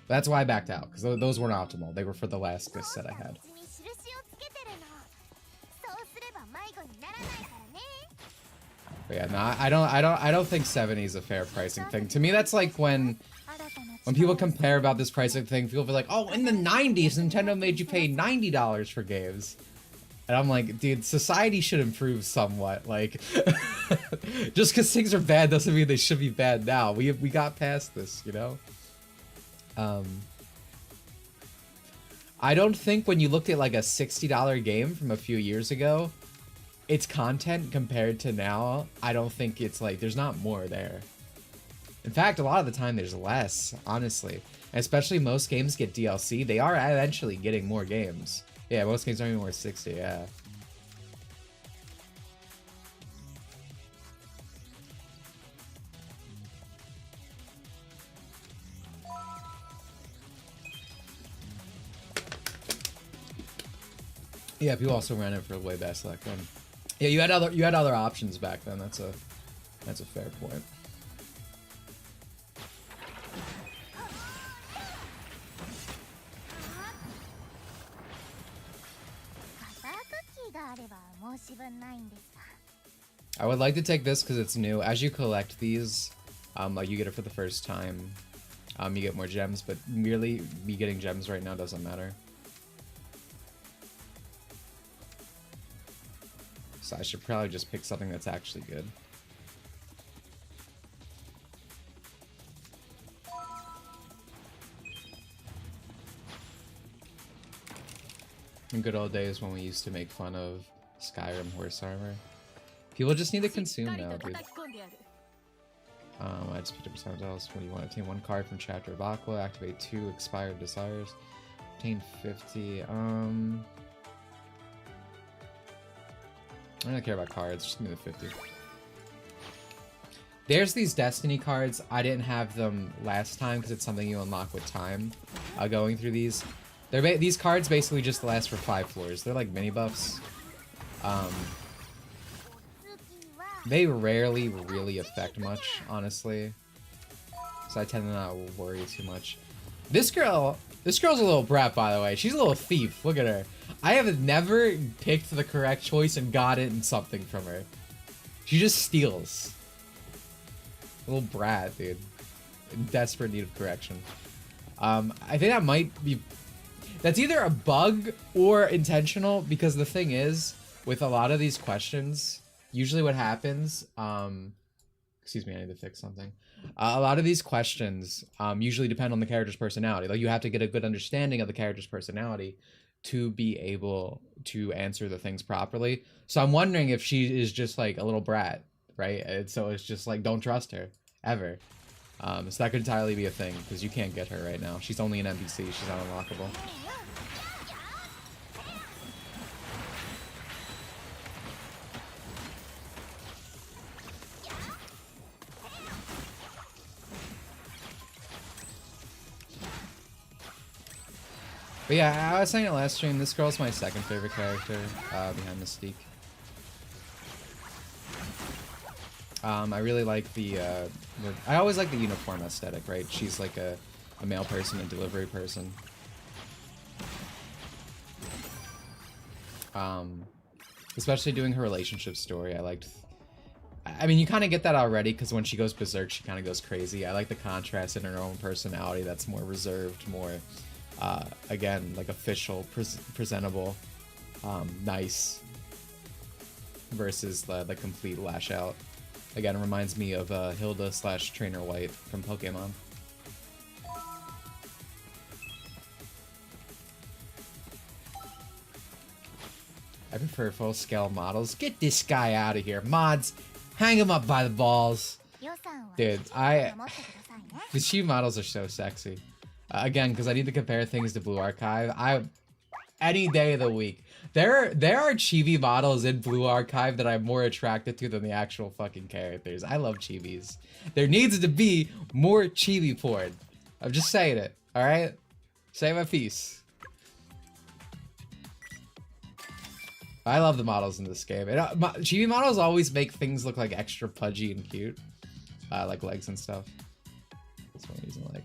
That's why I backed out, because those weren't optimal. They were for the last disc set I had. But yeah, no, I don't think 70 is a fair pricing thing. To me, that's like when people compare about this pricing thing, people feel like, oh, in the 90s, Nintendo made you pay $90 for games. And I'm like, dude, society should improve somewhat. Like, just because things are bad doesn't mean they should be bad now. We got past this, you know? I don't think when you looked at like a $60 game from a few years ago, its content compared to now, I don't think it's like, there's not more there. In fact, a lot of the time there's less, honestly. And especially most games get DLC. They are eventually getting more games. Yeah, most games are even worth 60, yeah. Yeah, people also ran it for way best back then. Yeah, you had other options back then. That's a fair point. I would like to take this because it's new. As you collect these, like you get it for the first time, you get more gems. But merely me getting gems right now doesn't matter. So I should probably just pick something that's actually good. In good old days when we used to make fun of Skyrim horse armor. People just need to consume now, dude. I just picked up something else. What do you want? Obtain 1 card from Chapter of Aqua, activate 2 expired desires, obtain 50. I don't care about cards, just give me the 50. There's these Destiny cards. I didn't have them last time because it's something you unlock with time. Going through these. These cards basically just last for 5 floors. They're like mini buffs. They rarely really affect much, honestly. So I tend to not worry too much. This girl's a little brat, by the way. She's a little thief. Look at her. I have never picked the correct choice and gotten something from her. She just steals. Little brat, dude. In desperate need of correction. I think that might be... That's either a bug or intentional, because the thing is, with a lot of these questions, usually what happens... excuse me, I need to fix something. A lot of these questions usually depend on the character's personality. Like, you have to get a good understanding of the character's personality to be able to answer the things properly. So I'm wondering if she is just like a little brat, right? And so it's just like, don't trust her, ever. So that could entirely be a thing, because you can't get her right now. She's only an NPC, she's not unlockable. But yeah, I was saying it last stream, this girl's my second favorite character, behind Mystique. I really like I always like the uniform aesthetic, right? She's like a mail person, a delivery person. Especially doing her relationship story, I mean, you kind of get that already, because when she goes berserk, she kind of goes crazy. I like the contrast in her own personality that's more reserved, more... again, like official, presentable, nice, versus the complete lash out. Again, it reminds me of Hilda / Trainer White from Pokemon. I prefer full-scale models. Get this guy out of here. Mods, hang him up by the balls. Dude, the Chibi models are so sexy. Again, because I need to compare things to Blue Archive. Any day of the week. There are chibi models in Blue Archive that I'm more attracted to than the actual fucking characters. I love chibis. There needs to be more chibi porn. I'm just saying it, alright? Say my piece. I love the models in this game. Chibi models always make things look like extra pudgy and cute. Like legs and stuff. That's one reason I like.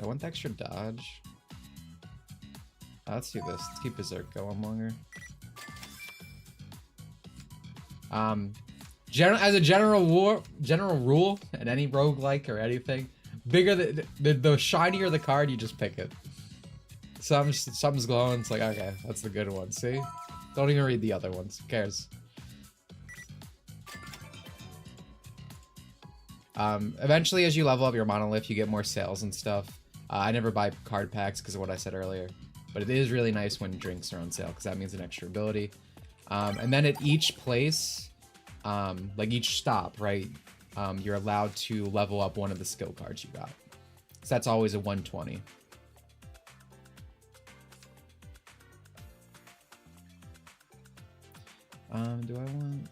I want the extra dodge. Let's do this. Let's keep Berserk going longer. As a general rule, in any roguelike or anything, the shinier the card, you just pick it. Something's glowing. It's like, okay, that's the good one. See? Don't even read the other ones. Who cares? Eventually, as you level up your monolith, you get more sales and stuff. I never buy card packs because of what I said earlier, but it is really nice when drinks are on sale because that means an extra ability. And then at each place, like each stop, right? You're allowed to level up one of the skill cards you got. So that's always a 120. Do I want...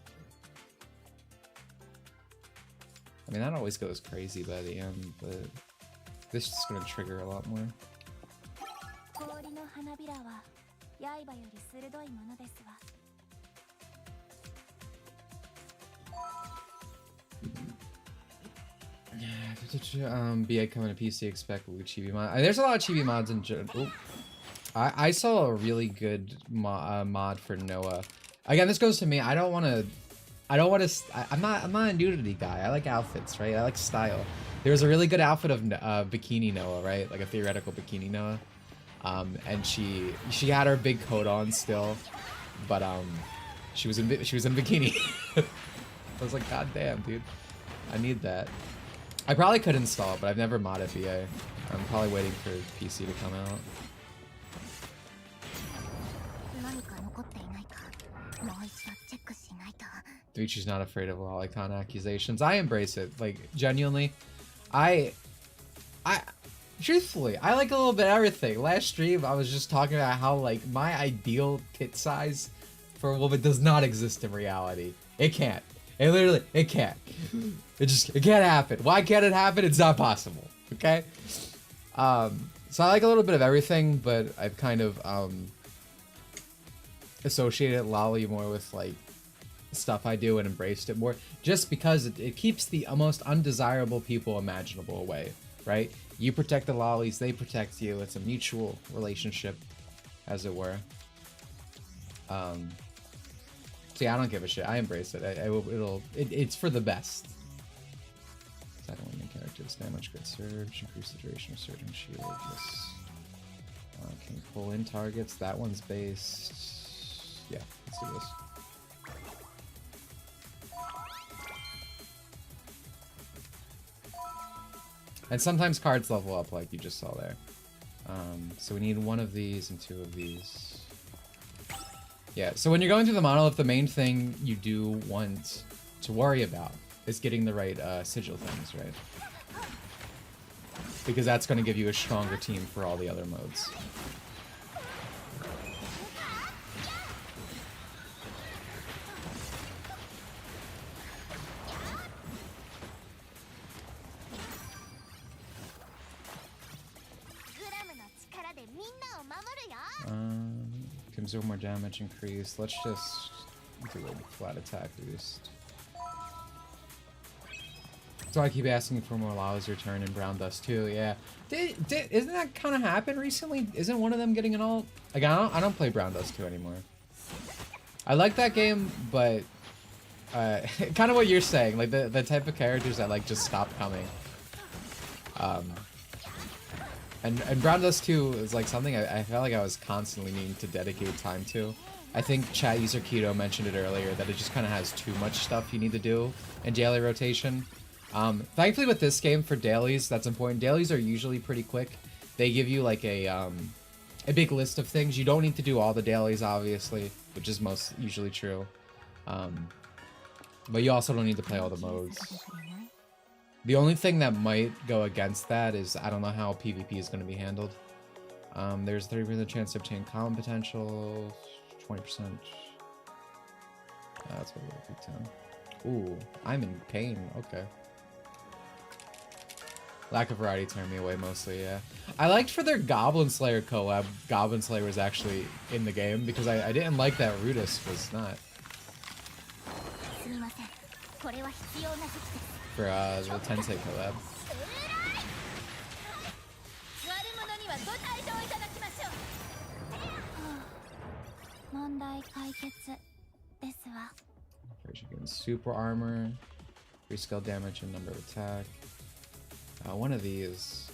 I mean, that always goes crazy by the end, but this is going to trigger a lot more. BA coming to PC, expect chibi mod. There's a lot of chibi mods in general. I saw a really good mod for Noah. Again, this goes to me. I'm not a nudity guy. I like outfits, right? I like style. There was a really good outfit of bikini Noah, right? Like a theoretical bikini Noah. And she had her big coat on still, but she was in bikini. I was like, God damn, dude, I need that. I probably could install it, but I've never modded BA. I'm probably waiting for PC to come out. Dimitri's not afraid of lolicon accusations. I embrace it. Like, genuinely. Truthfully, I like a little bit of everything. Last stream, I was just talking about how, like, my ideal tit size for a woman does not exist in reality. It can't. It literally, it can't. It can't happen. Why can't it happen? It's not possible. Okay? So I like a little bit of everything, but I've kind of, associated lolly more with, like, stuff I do and embraced it more, just because it keeps the most undesirable people imaginable away, right? You protect the lollies, they protect you. It's a mutual relationship, as it were. So yeah, I don't give a shit. I embrace it. It's for the best. Second one, main characters, damage, crit surge, increase the duration of surge and shield. Yes. Can pull in targets. That one's based. Yeah, let's do this. And sometimes cards level up, like you just saw there. So we need one of these and two of these. Yeah, so when you're going through the monolith, the main thing you do want to worry about is getting the right sigil things, right? Because that's going to give you a stronger team for all the other modes. Consume more damage increase. Let's just do a flat attack boost. So I keep asking for more Law's return in Brown Dust too. Yeah, isn't that kind of happened recently? Isn't one of them getting an ult? Like I don't play Brown Dust 2 anymore. I like that game, but kind of what you're saying, like the type of characters that like just stop coming. And Brown Dust 2 is like something I felt like I was constantly needing to dedicate time to. I think chat user Keto mentioned it earlier that it just kind of has too much stuff you need to do in daily rotation. Thankfully with this game for dailies, that's important. Dailies are usually pretty quick. They give you like a big list of things. You don't need to do all the dailies, obviously, which is most usually true. But you also don't need to play all the modes. The only thing that might go against that is I don't know how PvP is going to be handled. There's 30% chance to obtain common potential, 20%. That's what we'll do. Ooh, I'm in pain. Okay. Lack of variety turned me away mostly, yeah. I liked for their Goblin Slayer collab, Goblin Slayer was actually in the game because I didn't like that Rudis was not. For the Tensei collab. Super armor, rescale damage and number of attack. One of these.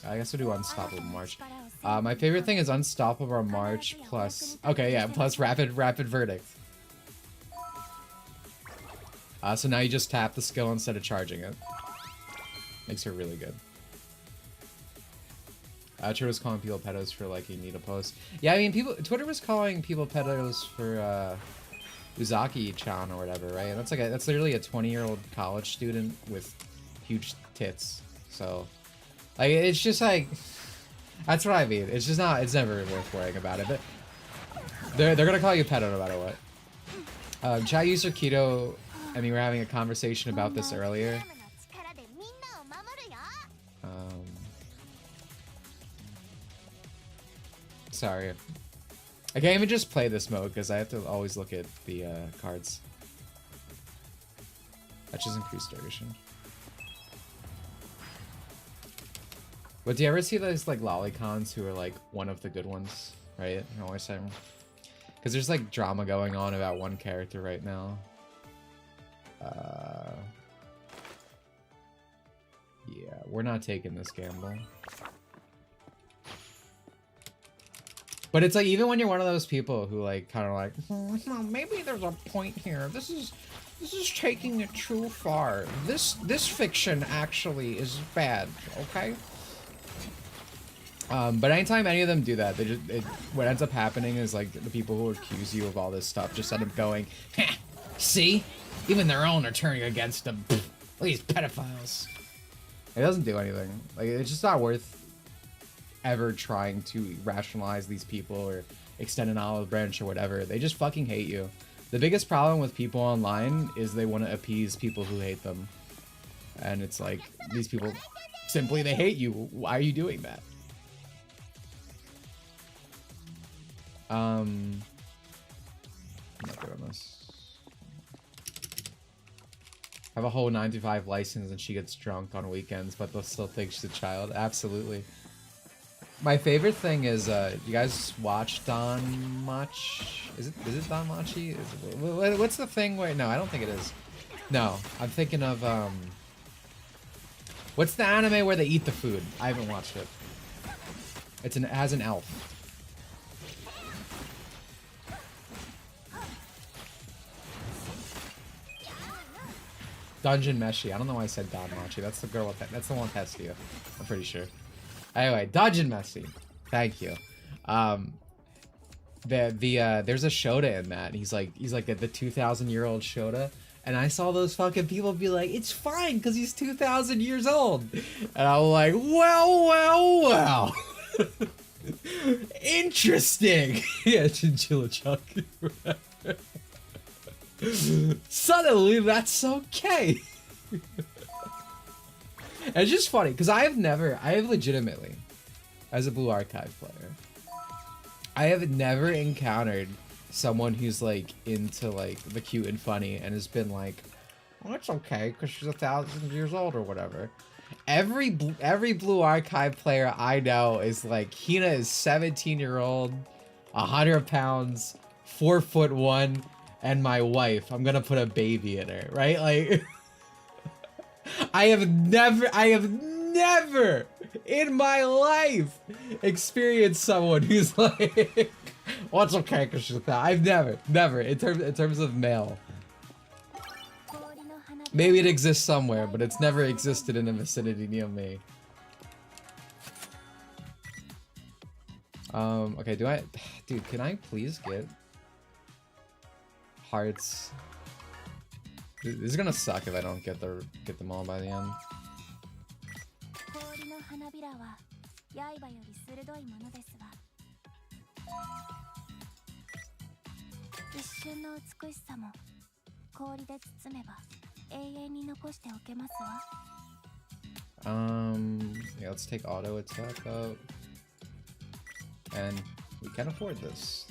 I guess we'll do Unstoppable March. My favorite thing is Unstoppable March plus. Okay, yeah, plus Rapid Verdict. So now you just tap the skill instead of charging it. Makes her really good. Twitter was calling people pedos for liking needle posts. Yeah, I mean, Twitter was calling people pedos for Uzaki-chan or whatever, right? And that's literally a 20-year-old college student with huge tits. So, like, it's just like, that's what I mean. It's just not. It's never worth worrying about it. But they're gonna call you pedo no matter what. Chat user Keto and me were having a conversation about this earlier. Sorry. I can't even just play this mode because I have to always look at the cards. That just increased duration. But do you ever see those like lolicons who are like one of the good ones, right? I'm always saying. Because there's like drama going on about one character right now. Yeah, we're not taking this gamble. But it's like, even when you're one of those people who like kind of like, well, maybe there's a point here. This is taking it too far. This fiction actually is bad, okay? But anytime any of them do that, what ends up happening is like the people who accuse you of all this stuff just end up going, see? Even their own are turning against them. Look at these pedophiles. It doesn't do anything. Like, it's just not worth ever trying to rationalize these people or extend an olive branch or whatever. They just fucking hate you. The biggest problem with people online is they want to appease people who hate them. And it's like, these people simply, they hate you. Why are you doing that? I'm not good on this. I have a whole 9 to 5 license and she gets drunk on weekends, but they'll still think she's a child. Absolutely. My favorite thing is, you guys watch Don Mach? Is it Don Machi? What's the thing where, no, I don't think it is. No, I'm thinking of, what's the anime where they eat the food? I haven't watched it. It has an elf. Dungeon Meshi. I don't know why I said Don Machi. That's the girl with that. That's the one with Hestia. I'm pretty sure. Anyway, Dungeon Meshi. Thank you. There's a Shota in that. He's like the 2,000-year-old Shota. And I saw those fucking people be like, it's fine because he's 2,000 years old. And I was like, well. Interesting. Yeah, Chinchilla Chuck. Suddenly, that's okay. And it's just funny because I have legitimately, as a Blue Archive player, I have never encountered someone who's like into like the cute and funny and has been like, well, it's okay because she's 1,000 years old or whatever. Every Blue Archive player I know is like, Hina is 17-year-old, 100 pounds, 4'1", and my wife. I'm gonna put a baby in her, right? Like, I have never in my life experienced someone who's like, well, it's okay because she's that. I've never in terms of male. Maybe it exists somewhere, but it's never existed in the vicinity near me. Okay, dude, can I please get hearts? This is gonna suck if I don't get them all by the end. Yeah, let's take auto attack out. And we can afford this.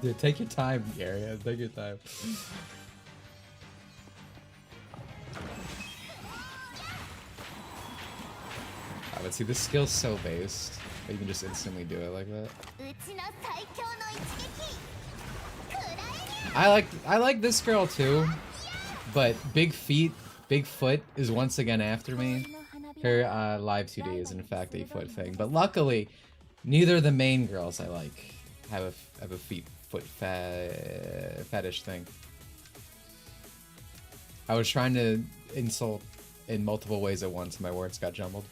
Dude, take your time, Gary. Take your time. But see, this skill's so based that you can just instantly do it like that. I like this girl too, but Big Foot is once again after me. Her live 2D is in fact a foot thing, but luckily, neither of the main girls I like have a foot fetish thing. I was trying to insult in multiple ways at once, and my words got jumbled.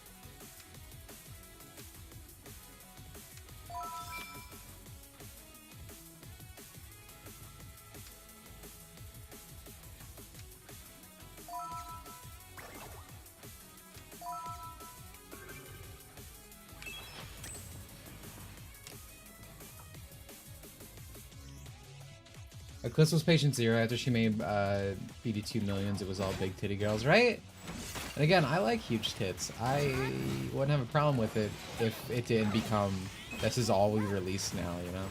Eclipse was patient zero after she made BD2 millions. It was all big titty girls, right? And again, I like huge tits. I wouldn't have a problem with it if it didn't become, this is all we release now, you know?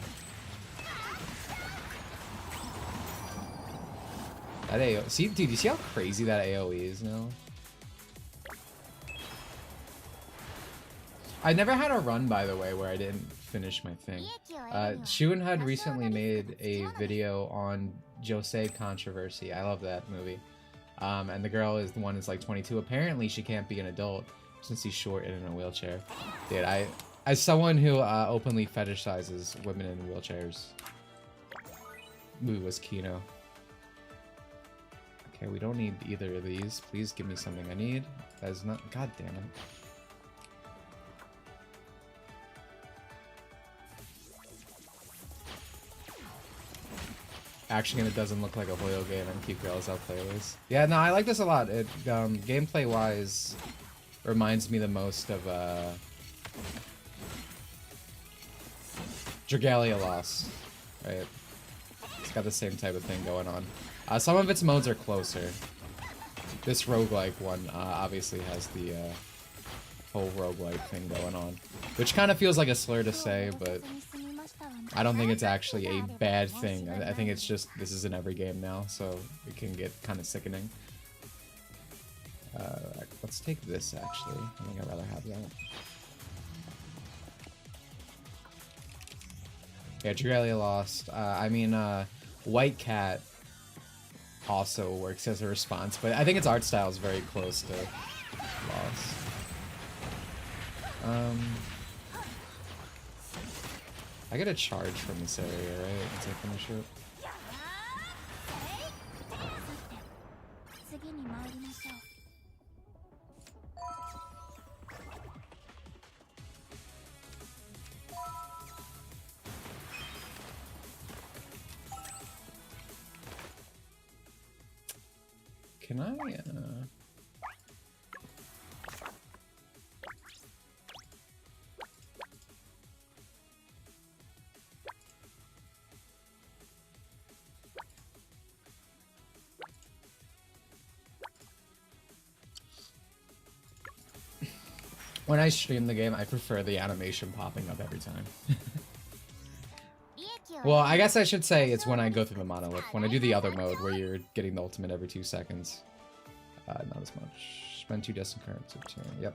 That AO, see, dude, you see how crazy that AoE is now? I never had a run, by the way, where I didn't finish my thing. Shun had recently made a video on Josei Controversy. I love that movie. And the girl is the one that's like 22. Apparently, she can't be an adult since he's short and in a wheelchair. Dude, as someone who openly fetishizes women in wheelchairs, movie was Kino. Okay, we don't need either of these. Please give me something I need. That is not. God damn it. Action game, it doesn't look like a Hoyo game, and keep girls out playlist. Yeah, no, I like this a lot. It gameplay wise reminds me the most of Dragalia Lost, right? It's got the same type of thing going on. Some of its modes are closer. This roguelike one obviously has the whole roguelike thing going on, which kind of feels like a slur to say, but I don't think it's actually a bad thing. I think it's just, this is in every game now, so it can get kind of sickening. Let's take this, actually. I think I'd rather have that. Yeah, Dragalia Lost. I mean, White Cat also works as a response, but I think its art style is very close to Lost. I get a charge from this area, right? Once I finish it. Can I, when I stream the game, I prefer the animation popping up every time. Well, I guess I should say it's when I go through the monolith. When I do the other mode where you're getting the ultimate every 2 seconds. Not as much. Spend 2 distant currents. Yep.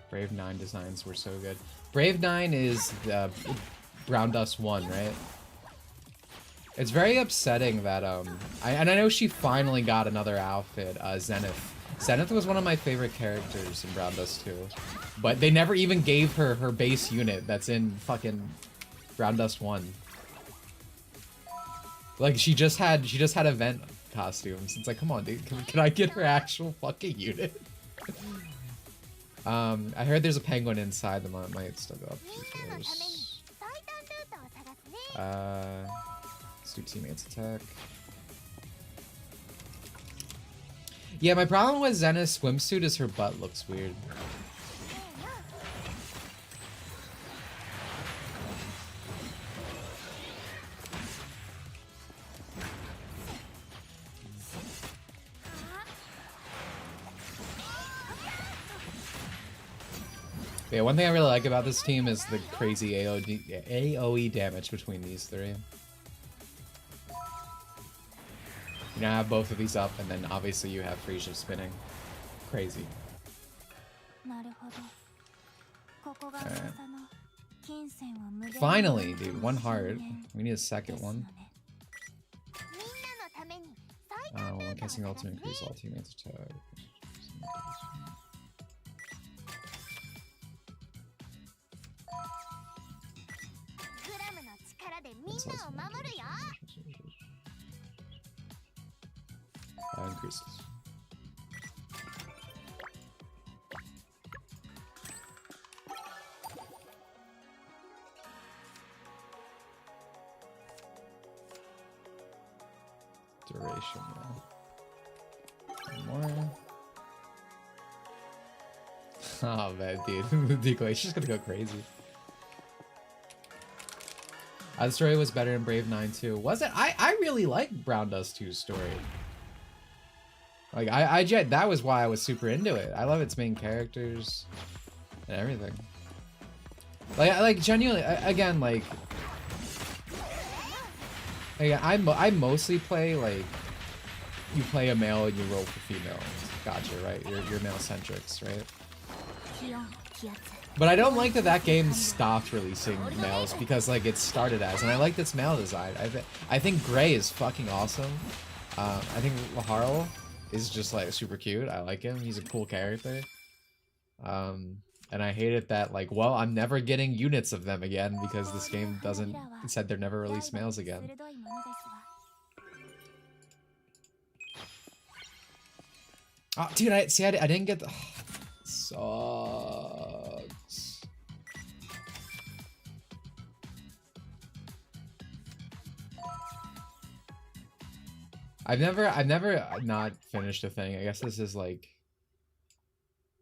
Brave 9 designs were so good. Brave 9 is the Brown Dust 1, right? It's very upsetting that, and I know she finally got another outfit, Zenith. Zenith was one of my favorite characters in Brown Dust 2. But they never even gave her her base unit that's in fucking Brown Dust 1. Like, she just had event costumes. It's like, come on, dude, can I get her actual fucking unit? I heard there's a penguin inside them. I might still go up first. Let's do teammates attack. Yeah, my problem with Zenith's swimsuit is her butt looks weird. Yeah, one thing I really like about this team is the crazy AoE damage between these three. You now have both of these up, and then obviously you have Frisia spinning. Crazy. Alright. Finally, dude, 1 heart. We need a second one. When casting ultimate, increase all teammates attack. Increases. Duration now. More. Oh man, dude, the decoy, she's gonna go crazy. The story was better in Brave 9 too. Was it? I really like Brown Dust 2's story. Like that was why I was super into it. I love its main characters and everything. Like genuinely, again, like I mostly play like you play a male and you roll for female. Gotcha, right? You're male centrics, right? But I don't like that game stopped releasing males because like it started as, and I liked its male design. I think Gray is fucking awesome. I think Laharl is just like super cute. I like him. He's a cool character. And I hate it that like, well, I'm never getting units of them again because this game doesn't, it said they're never release males again. Oh, dude, I didn't get the... Oh, sucks. I've never not finished a thing. I guess this is like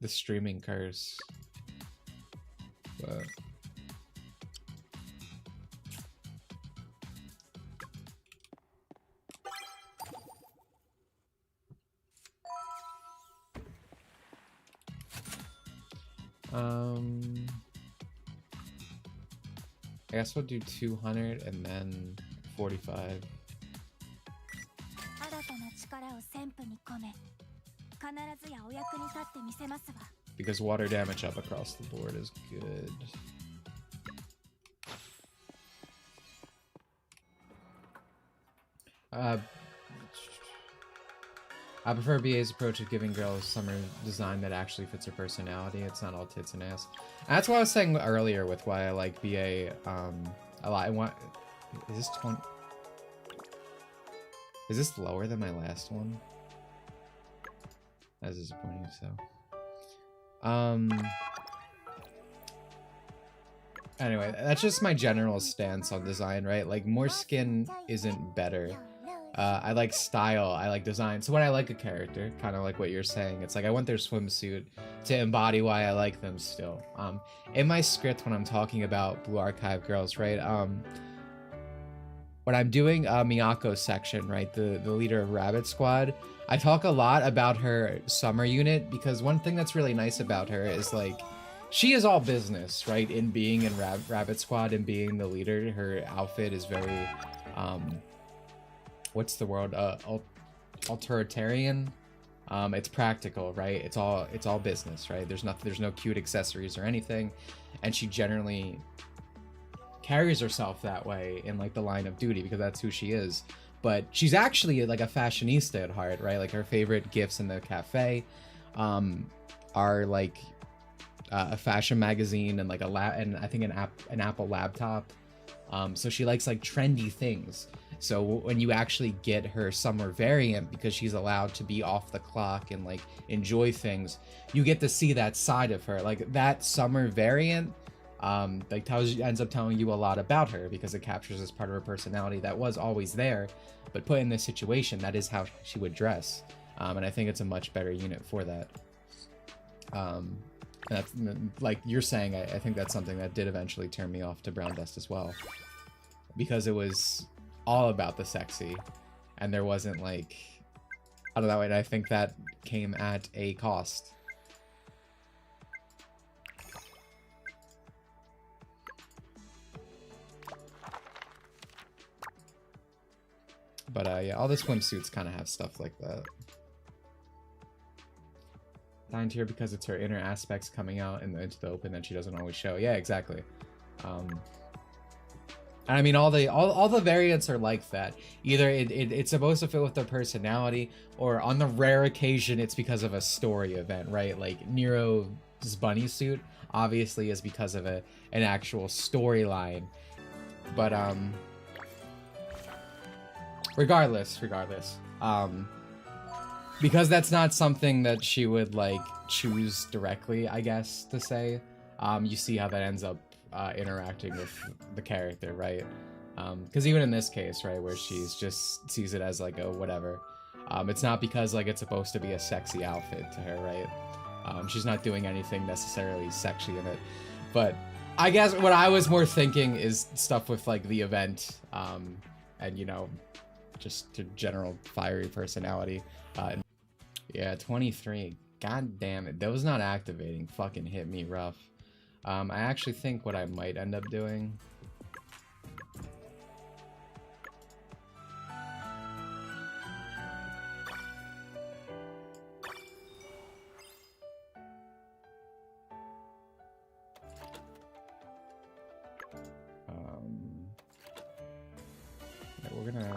the streaming curse. But... I guess we'll do 200 and then 45. Because water damage up across the board is good. I prefer BA's approach of giving girls summer design that actually fits her personality. It's not all tits and ass. And that's what I was saying earlier with why I like BA a lot. I want... Is this 20... Is this lower than my last one? That's disappointing, so... Anyway, that's just my general stance on design, right? Like, more skin isn't better. I like style, I like design. So when I like a character, kind of like what you're saying, it's like I want their swimsuit to embody why I like them still. In my script when I'm talking about Blue Archive girls, right? When I'm doing Miyako's section, right, the leader of Rabbit Squad, I talk a lot about her summer unit because one thing that's really nice about her is like she is all business, right? In being in Rabbit Squad and being the leader, her outfit is very what's the word? Authoritarian. It's practical, right? It's all business, right? There's no cute accessories or anything, and she generally carries herself that way in like the line of duty because that's who she is. But she's actually like a fashionista at heart, right? Like her favorite gifts in the cafe are like a fashion magazine and like and I think an Apple laptop. So she likes like trendy things. So when you actually get her summer variant, because she's allowed to be off the clock and like enjoy things, you get to see that side of her. Like that summer variant like ends up telling you a lot about her because it captures this part of her personality that was always there, but put in this situation, that is how she would dress. And I think it's a much better unit for that. And that's, like you're saying, I think that's something that did eventually turn me off to Brown Dust as well, because it was all about the sexy and there wasn't like, I don't know, and I think that came at a cost. But yeah, all the swimsuits kind of have stuff like that. Dying to her because it's her inner aspects coming out into the open that she doesn't always show. Yeah, exactly. And I mean, all the variants are like that. Either it's supposed to fit with their personality, or on the rare occasion, it's because of a story event, right? Like Nero's bunny suit obviously is because of an actual storyline. But regardless, because that's not something that she would like choose directly, I guess to say. You see how that ends up interacting with the character, right? Because even in this case, right, where she's just sees it as like a whatever, it's not because like it's supposed to be a sexy outfit to her, right? She's not doing anything necessarily sexy in it, but I guess what I was more thinking is stuff with like the event, and you know, just to general fiery personality. Yeah, 23. God damn it, those not activating fucking hit me rough. I actually think what I might end up doing. Yeah, we're gonna.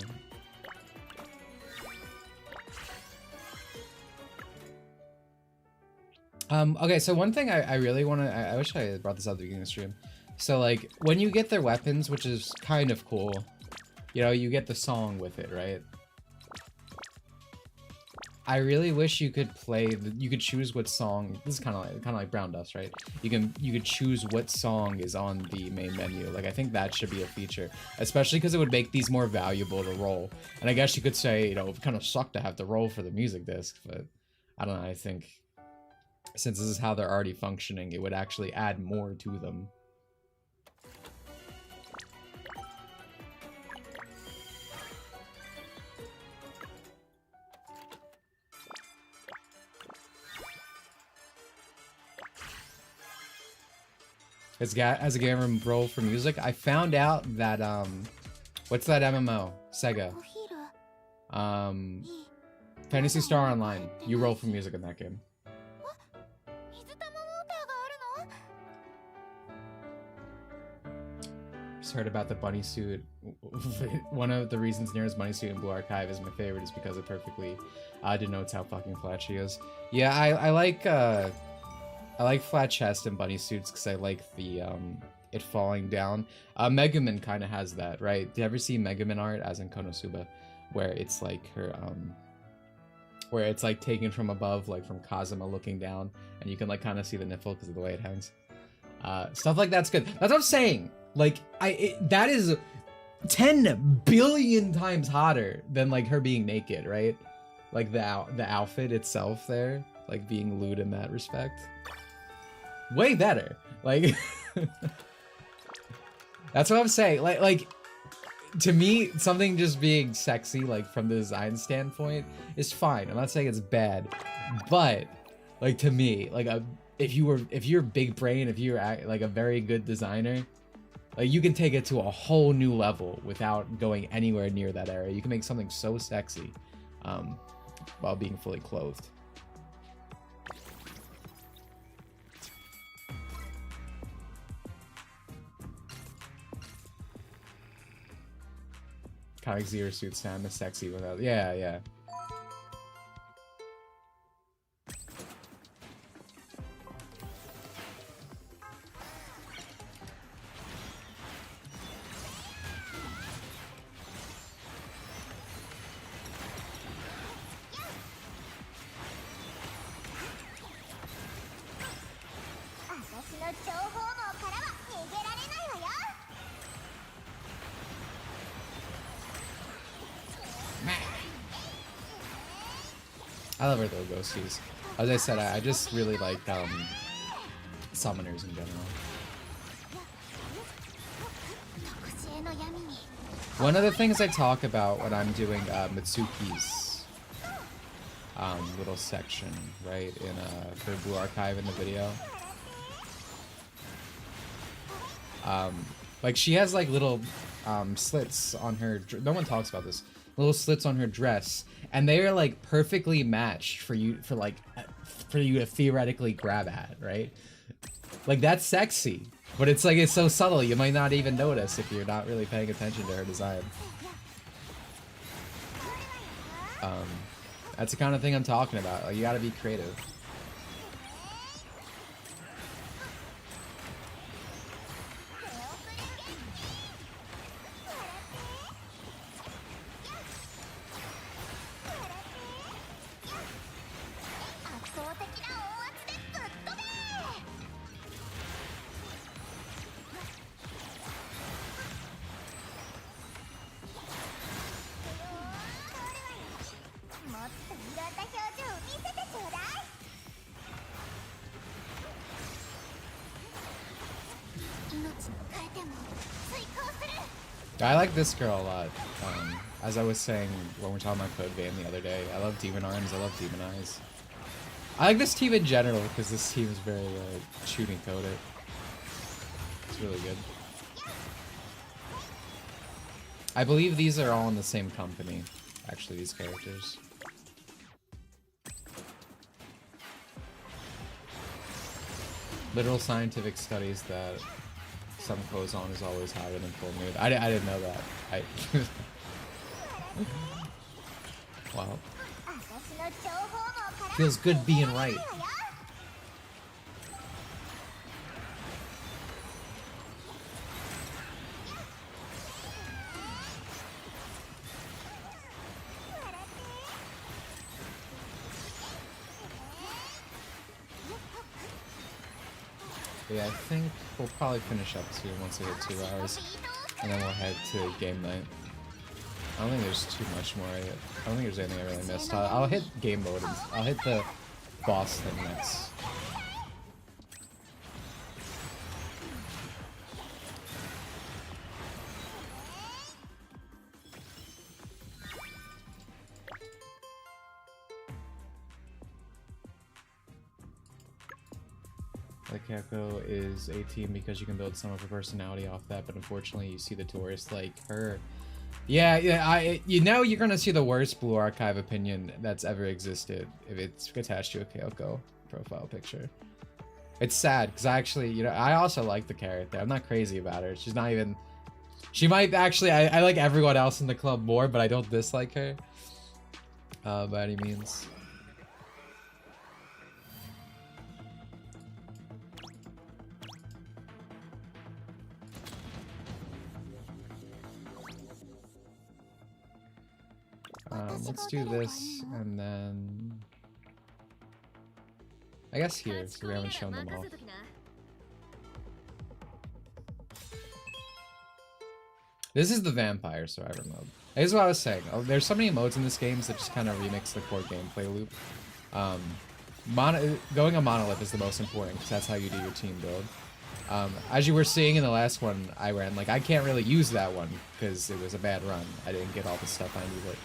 Okay, so one thing I really want to, I wish I brought this up at the beginning of the stream. So like, when you get their weapons, which is kind of cool, you know, you get the song with it, right? I really wish you could play, you could choose what song, this is kind of like Brown Dust, right? You could choose what song is on the main menu. Like, I think that should be a feature, especially because it would make these more valuable to roll. And I guess you could say, you know, it kind of sucked to have to roll for the music disc, but I don't know, I think since this is how they're already functioning, it would actually add more to them. As a gamer roll for music, I found out that what's that MMO? Sega. Fantasy Star Online. You roll for music in that game. Just heard about the bunny suit. One of the reasons Nira's bunny suit in Blue Archive is my favorite is because it perfectly denotes how fucking flat she is. Yeah, I like flat chest and bunny suits because I like the it falling down. Megumin kind of has that, right? Do you ever see Megumin art, as in Konosuba, where it's like her where it's like taken from above, like from Kazuma looking down, and you can like kind of see the nipple because of the way it hangs. Stuff like that's good. That's what I'm saying. Like that is 10 billion times hotter than like her being naked, right? Like the outfit itself there, like being lewd in that respect. Way better. Like that's what I'm saying. Like to me, something just being sexy, like from the design standpoint, is fine. I'm not saying it's bad, but like to me, like if you're big brain, if you're like a very good designer, like you can take it to a whole new level without going anywhere near that area. You can make something so sexy while being fully clothed. Kind of like Zero Suit Sam is sexy without. Yeah, yeah. I love her little ghosties. As I said, I just really like summoners in general. One of the things I talk about when I'm doing Mitsuki's little section, right, in for Blue Archive in the video. Like she has like little slits on her. No one talks about this. Little slits on her dress, and they are like perfectly matched for you to theoretically grab at, right? Like that's sexy, but it's like it's so subtle you might not even notice if you're not really paying attention to her design. That's the kind of thing I'm talking about. Like you gotta be creative. I like this girl a lot. As I was saying when we were talking about Code Vein the other day, I love Demon Arms, I love Demon Eyes. I like this team in general because this team is very shooting coded. It's really good. I believe these are all in the same company, actually, these characters. Literal scientific studies that some Kozon is always higher than full mood. I didn't know that. Wow. Feels good being right. Yeah, I think we'll probably finish up soon once we hit 2 hours, and then we'll head to game night. I don't think there's too much more. I don't think there's anything I really missed. I'll hit game mode. And I'll hit the boss thing next. The Kako is 18 because you can build some of her personality off that, but unfortunately you see the tourist like her. Yeah, you know you're gonna see the worst Blue Archive opinion that's ever existed if it's attached to a Kyoko profile picture. It's sad because I actually, you know, I also like the character. I'm not crazy about her. She's not even. She might actually. I like everyone else in the club more, but I don't dislike her by any means. Let's do this, and then I guess here, so we haven't shown them all. This is the Vampire Survivor mode. This is what I was saying. Oh, there's so many modes in this game that just kind of remix the core gameplay loop. Going a monolith is the most important because that's how you do your team build. As you were seeing in the last one I ran, like I can't really use that one because it was a bad run. I didn't get all the stuff I needed.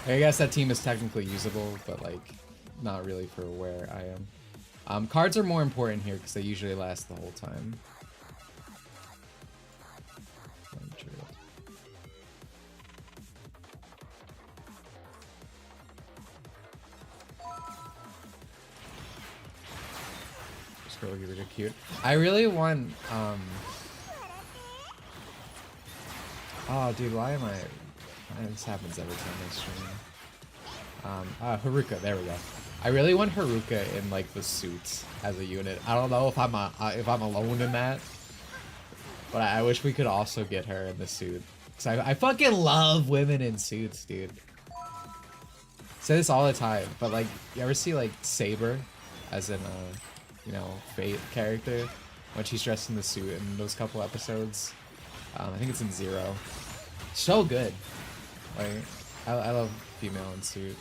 I guess that team is technically usable, but like not really for where I am. Cards are more important here because they usually last the whole time. This girl would be really cute. I really want oh, dude, why am I... This happens every time I stream. Haruka, there we go. I really want Haruka in, like, the suits as a unit. I don't know if I'm alone in that. But I wish we could also get her in the suit. Because I fucking love women in suits, dude. I say this all the time, but, like, you ever see, like, Saber as in, you know, Fate character? When she's dressed in the suit in those couple episodes? I think it's in Zero. So good. Like, I love female in suit.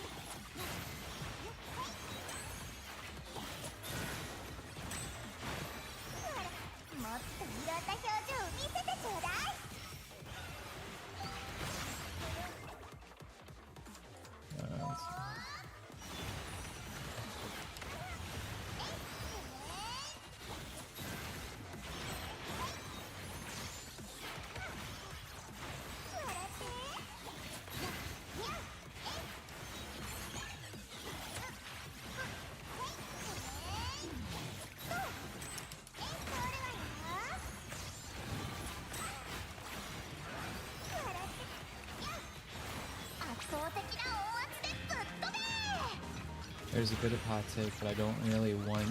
There's a bit of hot take, but I don't really want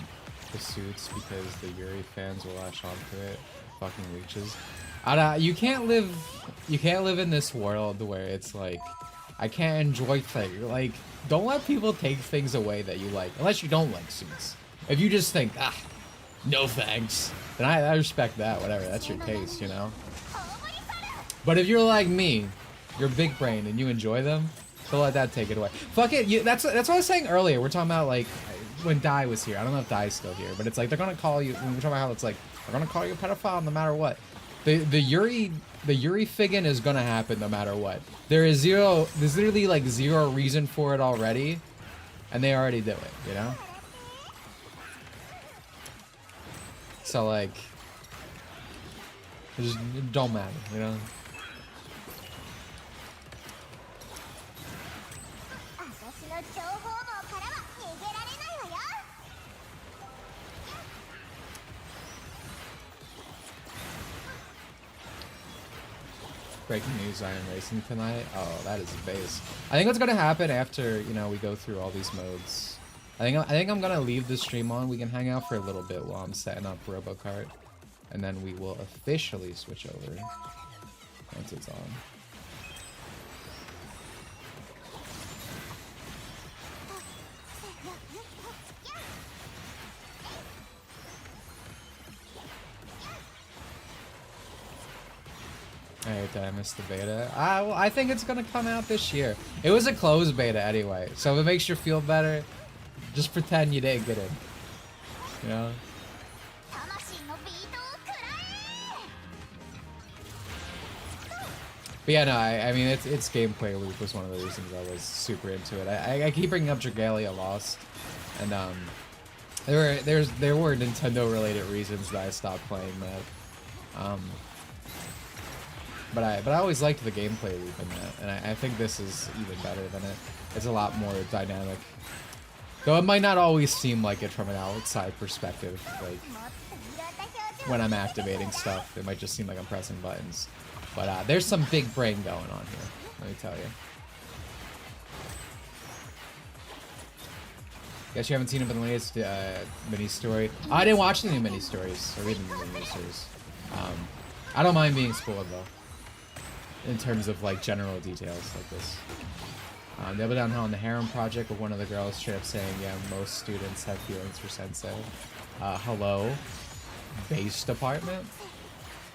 the suits because the Yuri fans will latch onto it. Fucking leeches. You can't live in this world where it's like, I can't enjoy things. Like, don't let people take things away that you like, unless you don't like suits. If you just think, no thanks, then I respect that, whatever, that's your taste, you know? But if you're like me, you're big brain and you enjoy them, don't let that take it away. Fuck it, that's what I was saying earlier. We're talking about, like, when Dai was here. I don't know if Dai's still here, but it's like they're gonna call you. When we're talking about how it's like they're gonna call you a pedophile no matter what. The Yuri figgin is gonna happen no matter what. There's literally like zero reason for it already, and they already do it, you know? So like, it just don't matter, you know? Breaking news, I am racing tonight. Oh, that is a base. I think what's gonna happen after, you know, we go through all these modes. I think I'm gonna leave the stream on. We can hang out for a little bit while I'm setting up RoboCart, and then we will officially switch over once it's on. Alright, I missed the beta. Well, I think it's gonna come out this year. It was a closed beta anyway, so if it makes you feel better, just pretend you didn't get in. You know? But yeah, no, I mean, its gameplay loop was one of the reasons I was super into it. I keep bringing up Dragalia Lost, and there were Nintendo related reasons that I stopped playing that. But I always liked the gameplay loop in that, and I think this is even better than it. It's a lot more dynamic. Though it might not always seem like it from an outside perspective, like when I'm activating stuff, it might just seem like I'm pressing buttons. But there's some big brain going on here, let me tell you. Guess you haven't seen it in the latest mini-story. Oh, I didn't watch the new mini-stories, or read the new mini-stories. I don't mind being spoiled though, in terms of like general details like this. The other downhill on the Harem project with one of the girls straight up saying, yeah, most students have feelings for Sensei. Hello? Base department?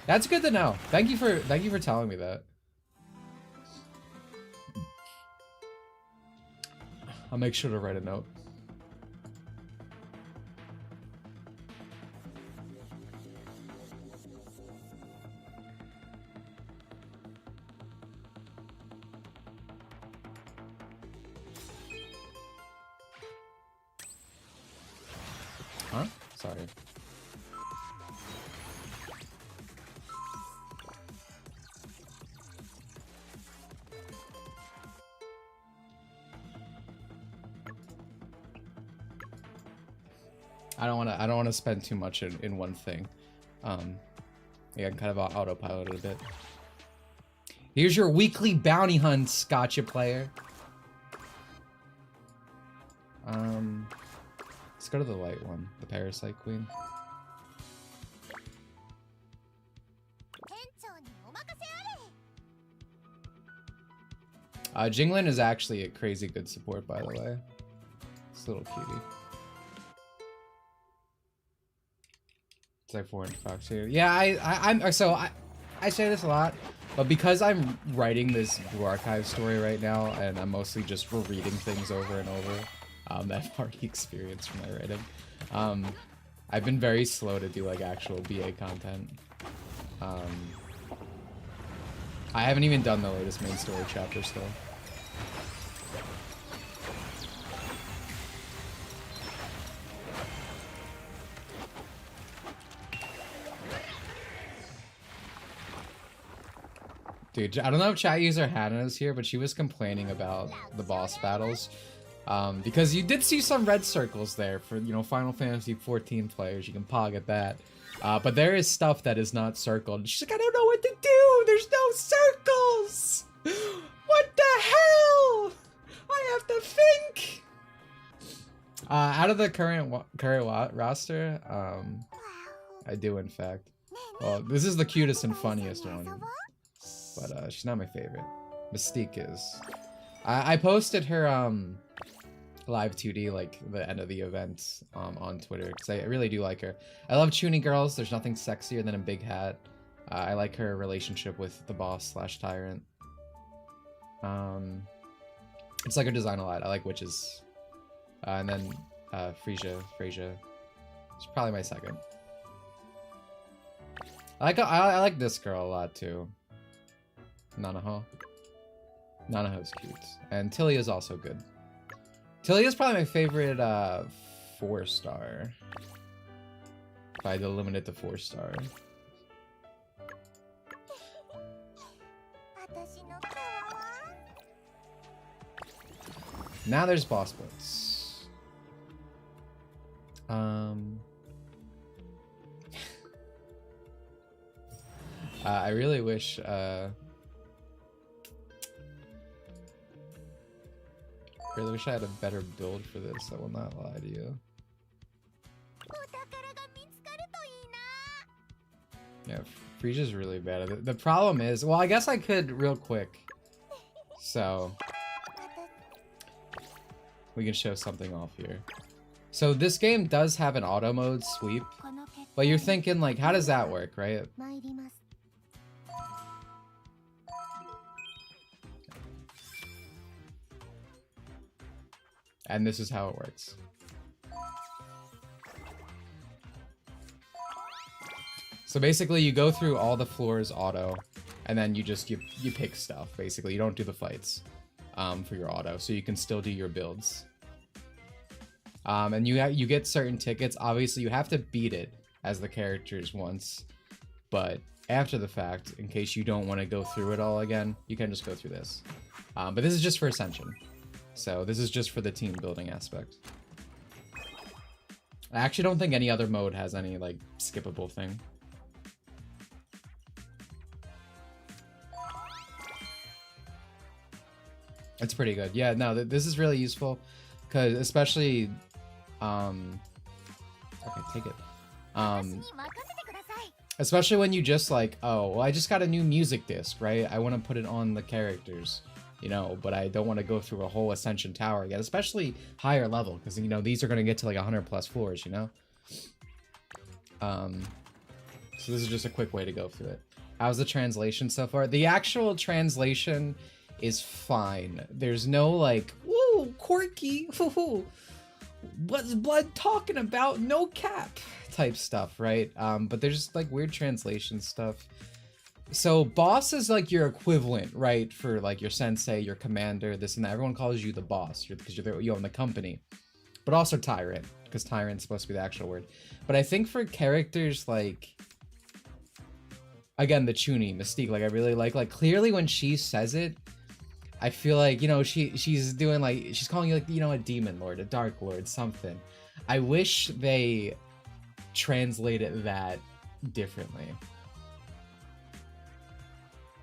That's good to know. Thank you for telling me that. I'll make sure to write a note. Huh? Sorry. I don't wanna spend too much in one thing. Yeah, I'm kind of autopilot a bit. Here's your weekly bounty hunts, gotcha player. Let's go to the light one, the Parasite Queen. Jinglin is actually a crazy good support, by the way. It's a little cutie. It's like 400 bucks here. Yeah, I say this a lot, but because I'm writing this Blue Archive story right now, and I'm mostly just reading things over and over, that I've already experienced from my writing. I've been very slow to do like actual BA content. I haven't even done the latest main story chapter still. Dude, I don't know if chat user Hannah is here, but she was complaining about the boss battles. Because you did see some red circles there for, you know, Final Fantasy 14 players. You can pog at that. But there is stuff that is not circled. She's like, I don't know what to do. There's no circles. What the hell? I have to think. Out of the current roster, I do in fact. Well, this is the cutest and funniest one, but she's not my favorite. Mystique is. I posted her live 2D like the end of the event on Twitter because I really do like her. I love Chuny girls. There's nothing sexier than a big hat. I like her relationship with the boss / tyrant. It's like her design a lot. I like witches. And then Frisia. It's probably my second. I like this girl a lot too. Nanaho. Nanaho's cute. And Tilly is also good. Tilly is probably my favorite 4-star. If I had to limit it to 4-star. Now there's boss blitz. I really wish I had a better build for this. I will not lie to you. Yeah, Frisia's really bad. The problem is, well, I guess I could real quick. So we can show something off here. So this game does have an auto mode sweep, but you're thinking like, how does that work, right? And this is how it works. So basically you go through all the floors auto, and then you pick stuff, basically. You don't do the fights for your auto, so you can still do your builds. And you get certain tickets. Obviously you have to beat it as the characters once, but after the fact, in case you don't want to go through it all again, you can just go through this. But this is just for Ascension. So this is just for the team building aspect. I actually don't think any other mode has any like skippable thing. It's pretty good. Yeah, no, this is really useful because especially okay, take it. Especially when you just like, oh, well, I just got a new music disc, right? I want to put it on the characters, you know, but I don't want to go through a whole Ascension Tower again, especially higher level, because, you know, these are going to get to like 100 plus floors, you know? So this is just a quick way to go through it. How's the translation so far? The actual translation is fine. There's no like, woo, quirky, woo, what's blood talking about? No cap type stuff, right? But there's just like weird translation stuff. So boss is like your equivalent, right? For like your sensei, your commander, this and that. Everyone calls you the boss because you own the company. But also tyrant, because tyrant's supposed to be the actual word. But I think for characters like, again, the Chuny, Mystique, like I really like clearly when she says it, I feel like, you know, she's doing like, she's calling you like, you know, a demon lord, a dark lord, something. I wish they translated that differently.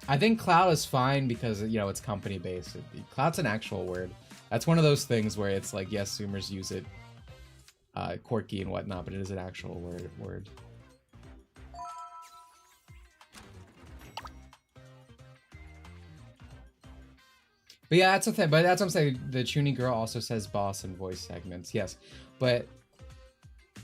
I think Cloud is fine because, you know, it's company based. Cloud's an actual word. That's one of those things where it's like, yes, Zoomers use it quirky and whatnot, but it is an actual word. But yeah, that's the thing. But that's what I'm saying. The Chuny girl also says boss in voice segments. Yes. But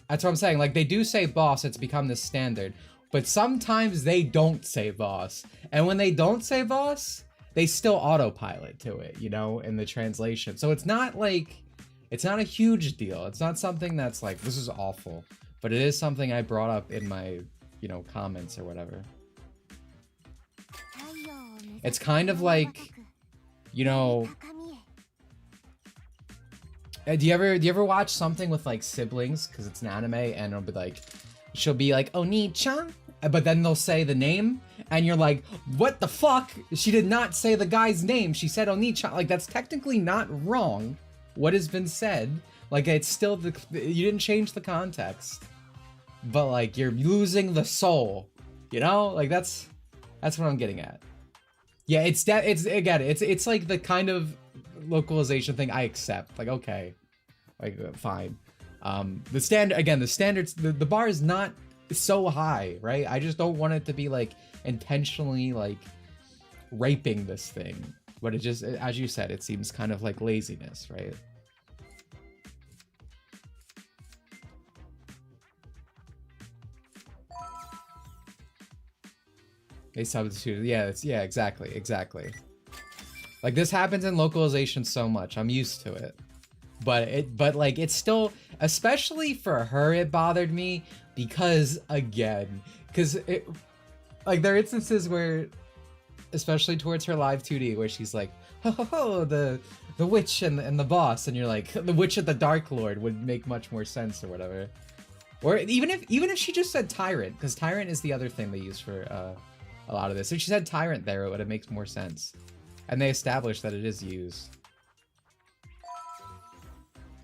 that's what I'm saying. Like, they do say boss. It's become the standard. But sometimes they don't say boss. And when they don't say boss, they still autopilot to it, you know, in the translation. So it's not like, it's not a huge deal. It's not something that's like, this is awful. But it is something I brought up in my, you know, comments or whatever. It's kind of like, you know, do you ever watch something with like siblings because it's an anime and it'll be like, she'll be like Oni-chan, but then they'll say the name and you're like, what the fuck? She did not say the guy's name. She said Oni-chan. Like, that's technically not wrong. What has been said, like, it's still you didn't change the context, but like you're losing the soul, you know? Like that's what I'm getting at. Yeah, it's like the kind of localization thing I accept. Like, okay, like fine. The standards, the bar is not so high, right? I just don't want it to be like intentionally like raping this thing. But it just, as you said, it seems kind of like laziness, right? They substituted, yeah, exactly. Like, this happens in localization so much. I'm used to it. but like it's still, especially for her, it bothered me because it, like there are instances where, especially towards her live 2D, where she's like, ho ho ho, the witch and the boss, and you're like, the witch and the Dark Lord would make much more sense or whatever. Or even if she just said tyrant, because tyrant is the other thing they use for a lot of this. If she said tyrant there, it would have makes more sense. And they established that it is used.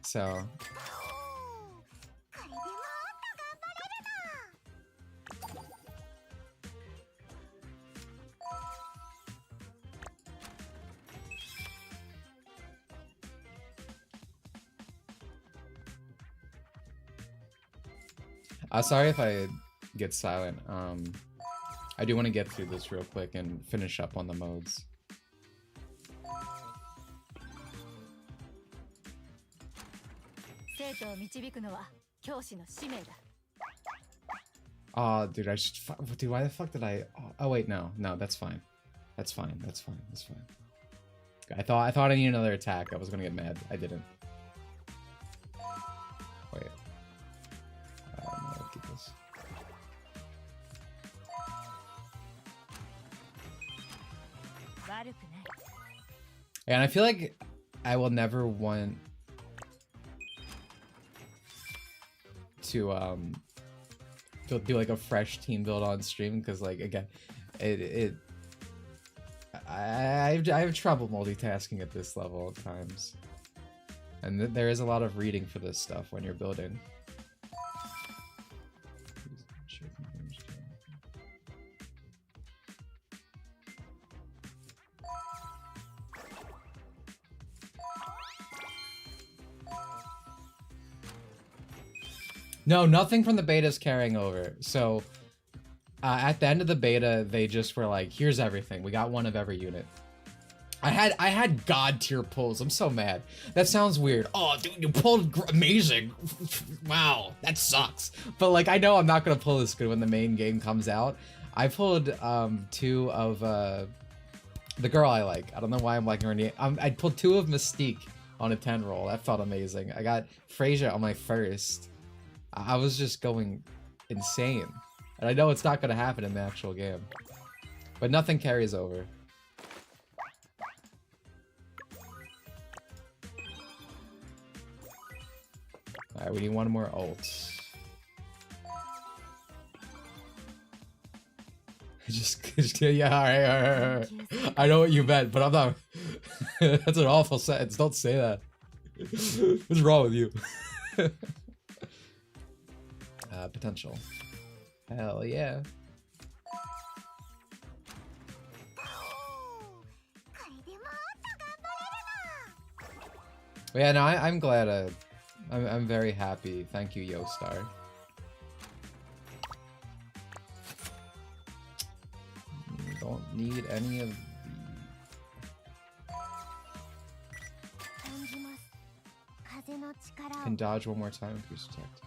So. Sorry if I get silent. I do want to get through this real quick and finish up on the modes. Oh, dude, dude, why the fuck did I? Oh, wait, no, that's fine. That's fine. I thought I needed another attack. I was gonna get mad. I didn't. Wait. No, I'll keep this. And I feel like I will never want to do like a fresh team build on stream, because like again, I have trouble multitasking at this level at times, and there is a lot of reading for this stuff when you're building. No, nothing from the beta is carrying over. So at the end of the beta, they just were like, here's everything. We got one of every unit. I had god tier pulls. I'm so mad. That sounds weird. Oh, dude, you pulled amazing. Wow, that sucks. But like, I know I'm not gonna pull this good when the main game comes out. I pulled 2 of the girl I like. I don't know why I'm liking her name. I pulled 2 of Mystique on a 10 roll. That felt amazing. I got Frasier on my first. I was just going insane. And I know it's not going to happen in the actual game. But nothing carries over. Alright, we need one more ult. Yeah, alright. I know what you meant, but I'm not... That's an awful sentence. Don't say that. What's wrong with you? Potential. Hell yeah. But yeah, no, I'm glad. I'm very happy. Thank you, Yostar. Don't need any of the... Can dodge one more time, increase attack time.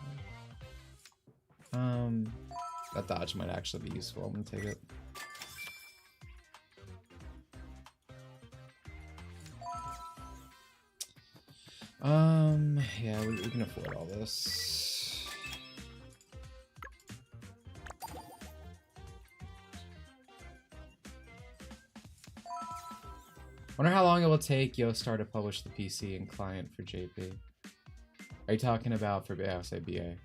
That dodge might actually be useful. I'm gonna take it. Yeah, we can afford all this. Wonder how long it will take Yostar to publish the PC and client for JP. Are you talking about for say BA?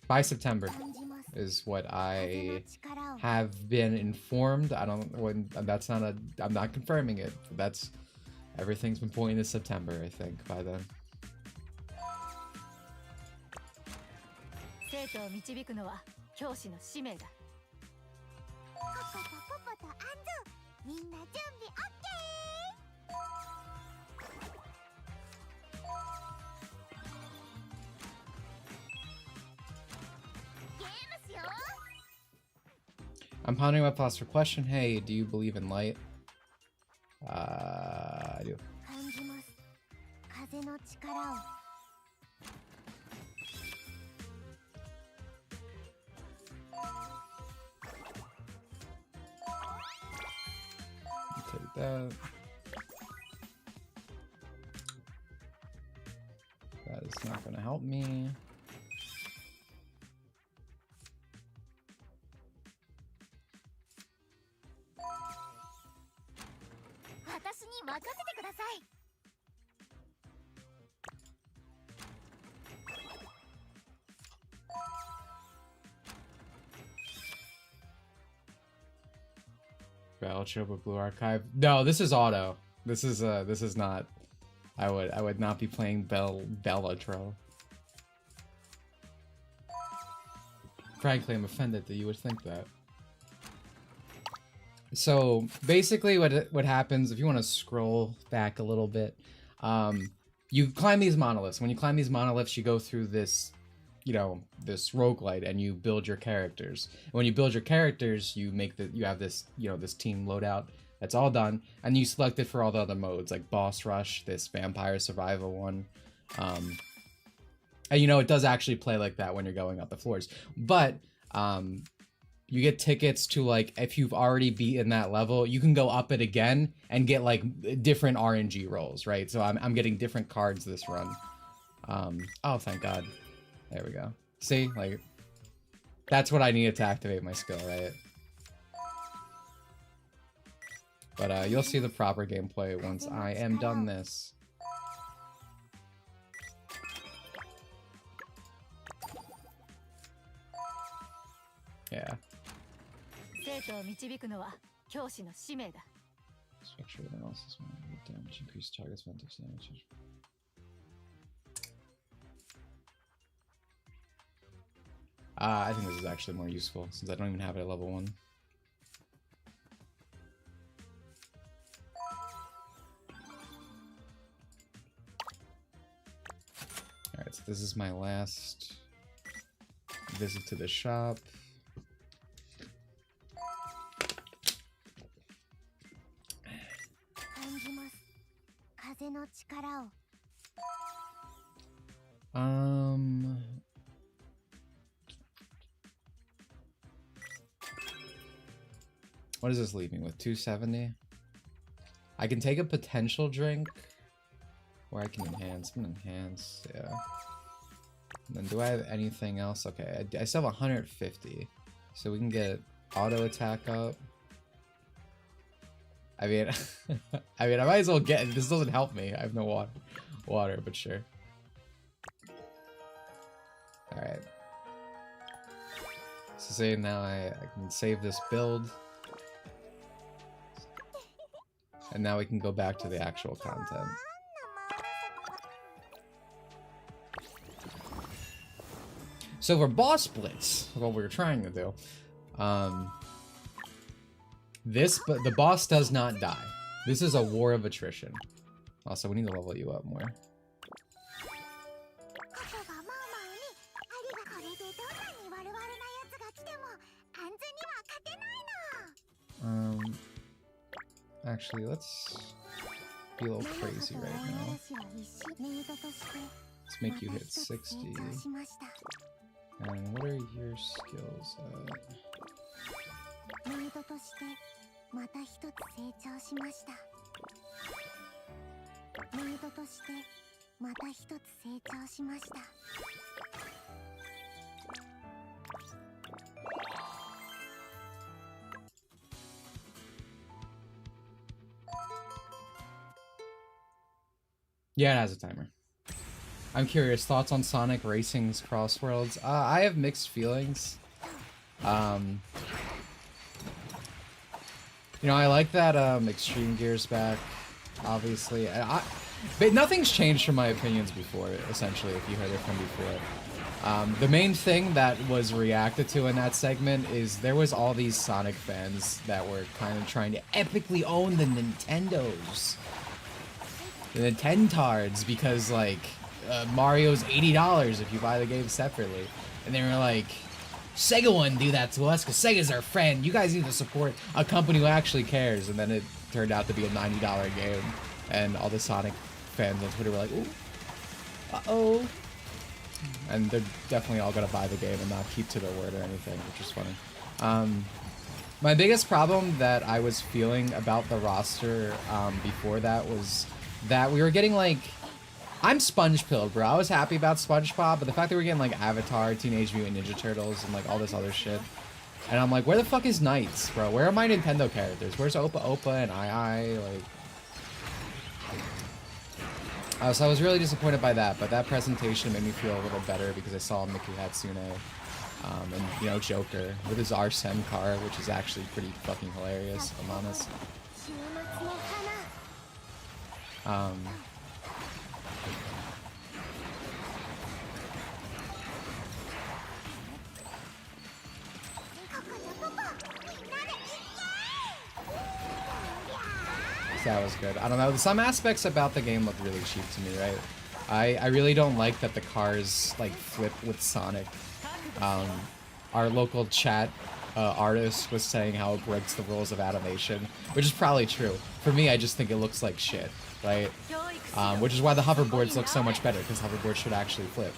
By September is what I have been informed. I don't when that's not a I'm not confirming it. That's everything's been pointing to September, I think, by then. I'm pondering my thoughts for question. Hey, do you believe in light? I do. Take that. That is not gonna help me. Battle Chopa Blue Archive. No, this is auto. This is not. I would not be playing Bellatro. Frankly, I'm offended that you would think that. So basically what happens, if you want to scroll back a little bit, you climb these monoliths. When you climb these monoliths, you go through this, you know, this roguelite, and you build your characters. And when you build your characters, you have this, you know, this team loadout. That's all done, and you select it for all the other modes, like Boss Rush, this Vampire Survival one. And you know, it does actually play like that when you're going up the floors. But you get tickets to, like, if you've already beaten that level, you can go up it again and get like different RNG rolls, right? So I'm getting different cards this run. Oh, thank God. There we go. See, like, that's what I needed to activate my skill, right? But you'll see the proper gameplay once I am done this. Yeah. Structure analysis, damage, increase target's mental damage. I think this is actually more useful since I don't even have it at level 1. Alright, so this is my last visit to the shop. What does this leave me with? 270? I can take a potential drink, or I can enhance. I'm gonna enhance, yeah. And then do I have anything else? Okay, I still have 150, so we can get auto attack up. I mean, I might as well get. This doesn't help me. I have no water, but sure. All right. So say now I can save this build. And now we can go back to the actual content. So for boss splits, what we're trying to do, the boss does not die. This is a war of attrition. Also, we need to level you up more. Actually, let's be a little crazy right now. Let's make you hit 60. And what are your skills at? Yeah, it has a timer. I'm curious, thoughts on Sonic Racing's Crossworlds? I have mixed feelings. You know, I like that Extreme Gear's back, obviously. But nothing's changed from my opinions before, essentially, if you heard it from before. The main thing that was reacted to in that segment is there was all these Sonic fans that were kind of trying to epically own the Nintendos. The Nintentards, because, like, Mario's $80 if you buy the game separately. And they were like, Sega wouldn't do that to us because Sega's our friend. You guys need to support a company who actually cares. And then it turned out to be a $90 game. And all the Sonic fans on Twitter were like, ooh, uh-oh. And they're definitely all going to buy the game and not keep to their word or anything, which is funny. My biggest problem that I was feeling about the roster before that was that we were getting, like, I'm sponge pilled, bro. I was happy about SpongeBob, but the fact that we're getting like Avatar, Teenage Mutant Ninja Turtles, and like all this other shit, and I'm like, where the fuck is Knights, bro? Where are my Nintendo characters? Where's Opa Opa and I? Like, so I was really disappointed by that, but that presentation made me feel a little better because I saw Miku Hatsune, and you know Joker with his Arsene car, which is actually pretty fucking hilarious, if I'm honest. That was good. I don't know. Some aspects about the game look really cheap to me, right? I really don't like that the cars like flip with Sonic. Our local chat artist was saying how it breaks the rules of animation, which is probably true. For me, I just think it looks like shit, right? Which is why the hoverboards look so much better, because hoverboards should actually flip.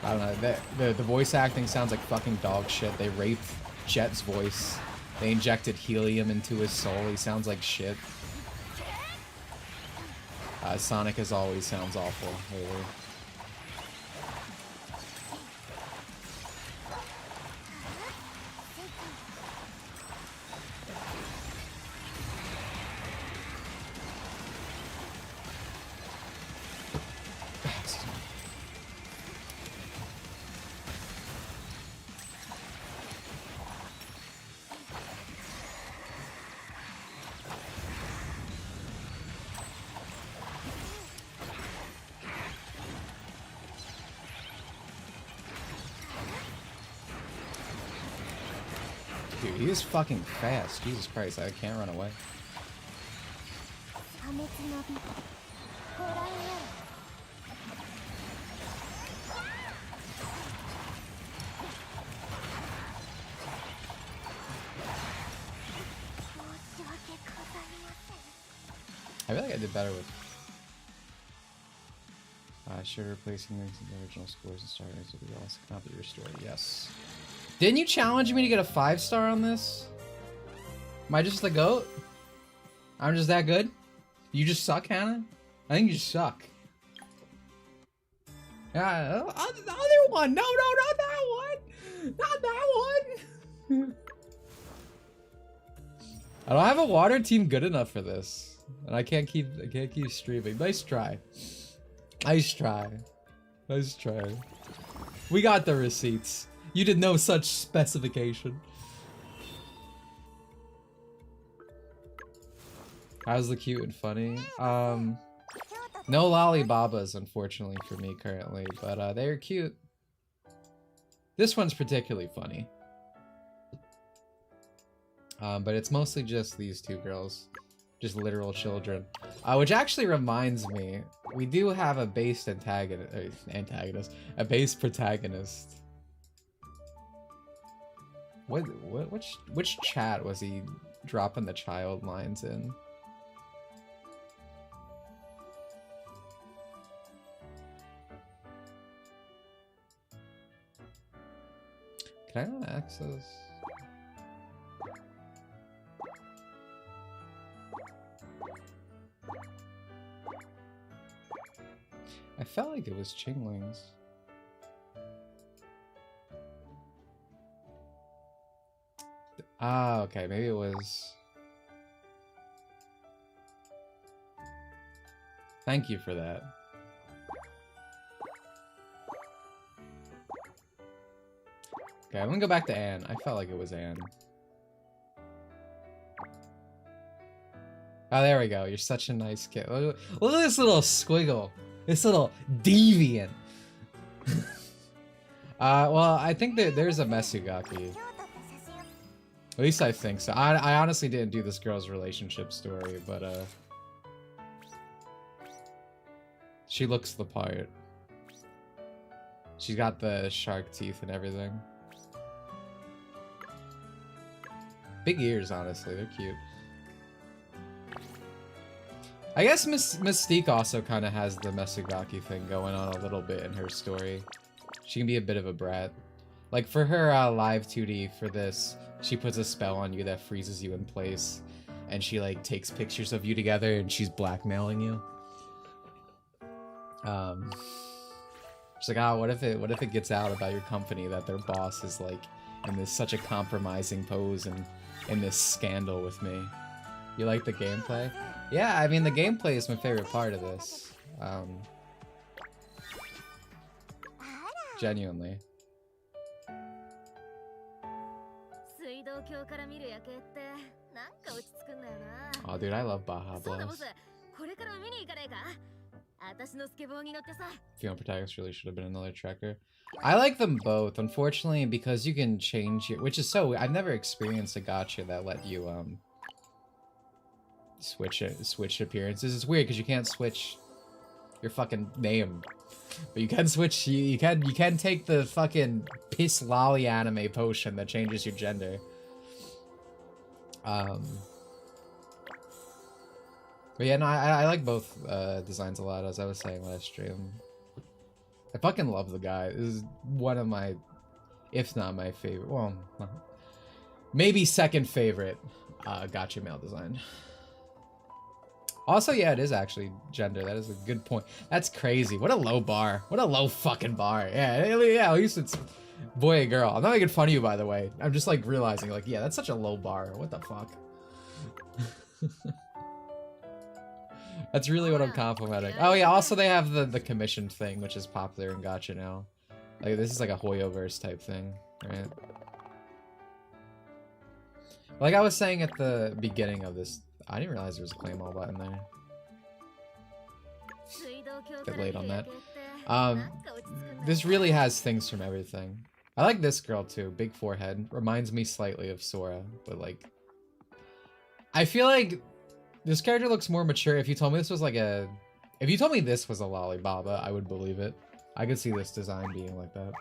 I don't know. The voice acting sounds like fucking dog shit. They raped Jet's voice. They injected helium into his soul. He sounds like shit. Sonic as always sounds awful lately. Dude, he is fucking fast. Jesus Christ, I can't run away. I feel like I did better with should replacing the original scores and starting to be else cannot be restored. Yes. Didn't you challenge me to get a 5-star on this? Am I just the GOAT? I'm just that good? You just suck, Hannah? I think you just suck. Yeah, the other one! No, not that one! Not that one! I don't have a water team good enough for this. And I can't keep streaming. Nice try. Nice try. Nice try. We got the receipts. You did no such specification. How's the cute and funny? No lollibabas, unfortunately for me currently, but they're cute. This one's particularly funny. But it's mostly just these two girls. Just literal children. Which actually reminds me, we do have a base antagonist, a base protagonist. Which chat was he dropping the child lines in? Can I not access? I felt like it was Chingling's. Ah, okay, maybe it was. Thank you for that. Okay, I'm gonna go back to Anne. I felt like it was Anne. Oh, there we go. You're such a nice kid. Look at this little squiggle. This little deviant. Well, I think that there's a Mesugaki. At least I think so. I honestly didn't do this girl's relationship story, but she looks the part. She's got the shark teeth and everything. Big ears, honestly. They're cute. I guess Mystique also kind of has the Mesugaki thing going on a little bit in her story. She can be a bit of a brat. Like, for her live 2D for this, she puts a spell on you that freezes you in place. and she like takes pictures of you together and she's blackmailing you. She's like, oh, what if it gets out about your company that their boss is like in this such a compromising pose and in this scandal with me. You like the gameplay? Yeah, I mean the gameplay is my favorite part of this. Genuinely. Oh dude, I love Baja Blast. Female protagonist really should have been another tracker. I like them both, unfortunately, because you can change your, which is so, I've never experienced a gacha that let you switch appearances. It's weird because you can't switch your fucking name, but you can switch. You can take the fucking piss lolly anime potion that changes your gender. But yeah, no, I like both designs a lot, as I was saying last stream. I fucking love the guy. This is one of my, if not my favorite, well, maybe second favorite gacha male design. Also, yeah, it is actually gender. That is a good point. That's crazy. What a low bar. What a low fucking bar. Yeah, at least it's boy and girl. I'm not making fun of you, by the way. I'm just like realizing, like, yeah, that's such a low bar. What the fuck? That's really what I'm complimenting. Oh yeah, also they have the commission thing, which is popular in gacha now. Like this is like a Hoyoverse type thing, right? Like I was saying at the beginning of this, I didn't realize there was a claim all button there. Bit late on that. This really has things from everything. I like this girl too, big forehead. Reminds me slightly of Sora, but like, I feel like this character looks more mature. If you told me this was like a... If you told me this was a Lollibaba, I would believe it. I could see this design being like that.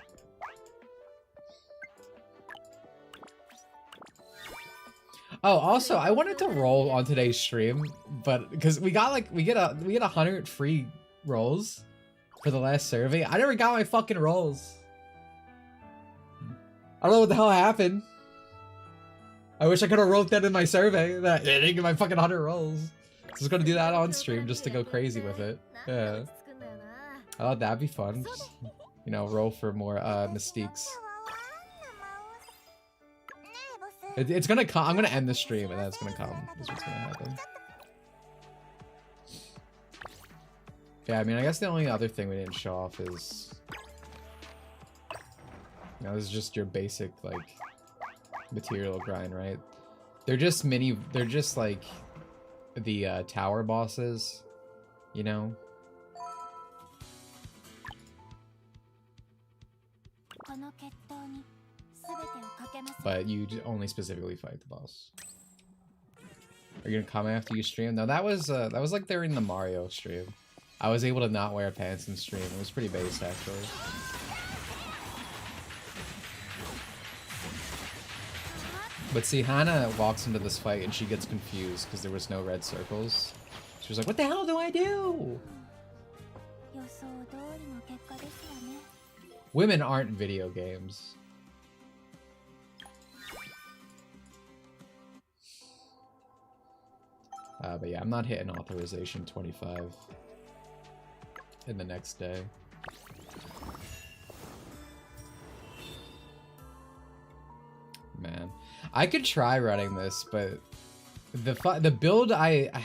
Oh, also, I wanted to roll on today's stream, but because we get 100 free rolls for the last survey. I never got my fucking rolls. I don't know what the hell happened. I wish I could have wrote that in my survey. That I didn't get my fucking 100 rolls. So I was gonna do that on stream just to go crazy with it. Yeah. I thought that'd be fun. Just, you know, roll for more mystiques. It's gonna come. I'm gonna end the stream and then it's gonna come. Is what's gonna happen. Yeah, I mean, I guess the only other thing we didn't show off is, you know, this is just your basic like material grind, right? They're just like the tower bosses, you know? But you only specifically fight the boss. Are you gonna come after you stream? No, that was like during the Mario stream. I was able to not wear pants in stream. It was pretty base actually. But see, Hannah walks into this fight and she gets confused because there was no red circles. She was like, what the hell do I do? Women aren't video games. But yeah, I'm not hitting authorization 25 in the next day. Man, I could try running this, but the build that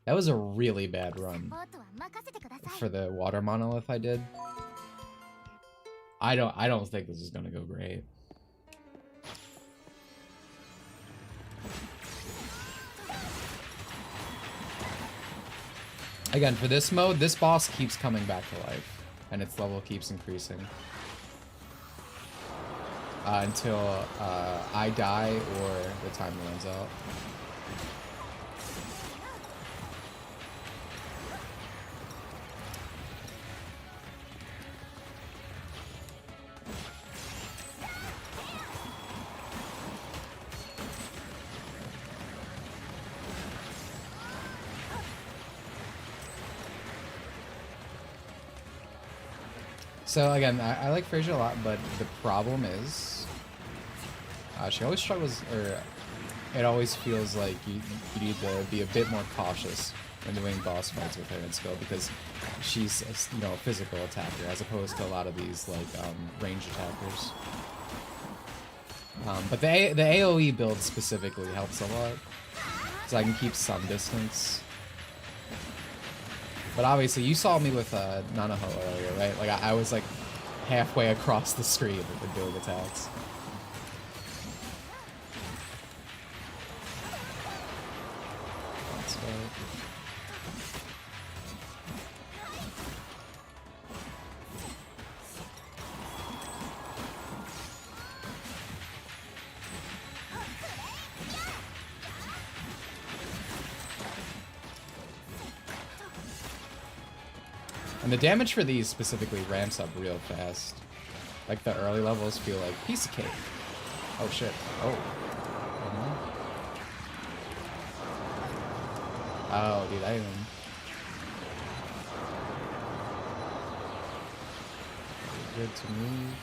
was a really bad run for the water monolith I did. I don't think this is gonna go great. Again, for this mode, this boss keeps coming back to life, and its level keeps increasing. Until I die or the time runs out. So again, I like Frasier a lot, but the problem is she always struggles, or it always feels like you need to be a bit more cautious when doing boss fights with her in skill, because she's a, you know, a physical attacker as opposed to a lot of these like range attackers. But the AoE build specifically helps a lot, so I can keep some distance. But obviously, you saw me with Nanaho earlier, right? Like I was like halfway across the screen with doing attacks. That's right. And the damage for these specifically ramps up real fast. Like the early levels feel like piece of cake. Oh shit. Oh. Oh, dude, I even... Good to move.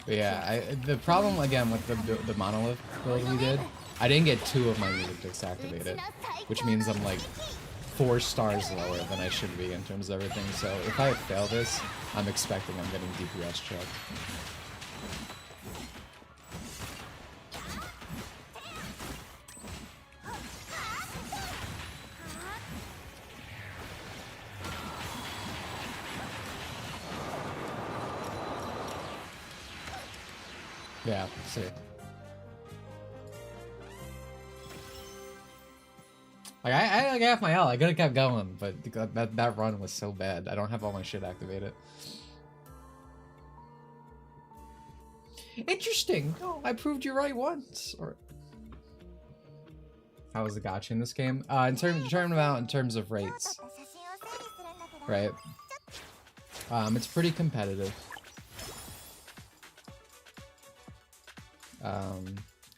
But yeah, the problem again with the monolith build we did, I didn't get 2 of my music discs activated, which means I'm like 4 stars lower than I should be in terms of everything. So if I fail this, I'm expecting I'm getting DPS checked. Yeah, see. Like I like half my health. I could have kept going, but that run was so bad. I don't have all my shit activated. Interesting. Oh, I proved you right once. Or how was the gacha in this game? In terms of rates, right? It's pretty competitive.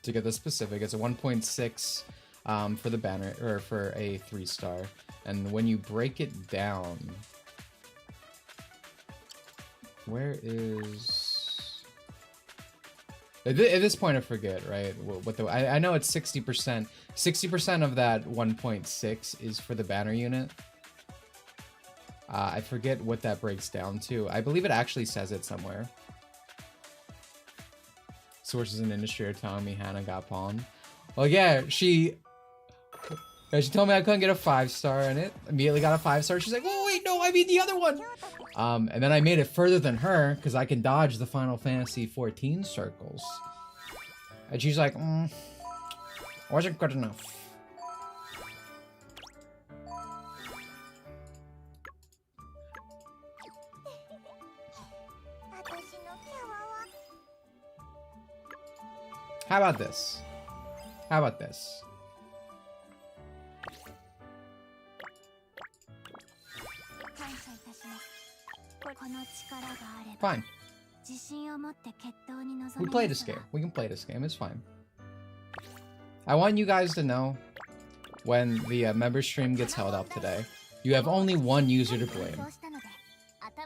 To get the specific, it's a 1.6 for the banner, or for a 3-star, and when you break it down, where is at this point I forget, right? What the I know it's 60%. 60% of that 1.6 is for the banner unit. I forget what that breaks down to. I believe it actually says it somewhere. Sources in industry are telling me Hannah got pawned. Well, yeah, she told me I couldn't get a 5-star in it. Immediately got a 5-star. She's like, oh wait, no, I mean the other one. And then I made it further than her because I can dodge the Final Fantasy 14 circles. And she's like, wasn't good enough. How about this? How about this? Fine. We play this game. We can play this game. It's fine. I want you guys to know, when the member stream gets held up today, you have only one user to blame.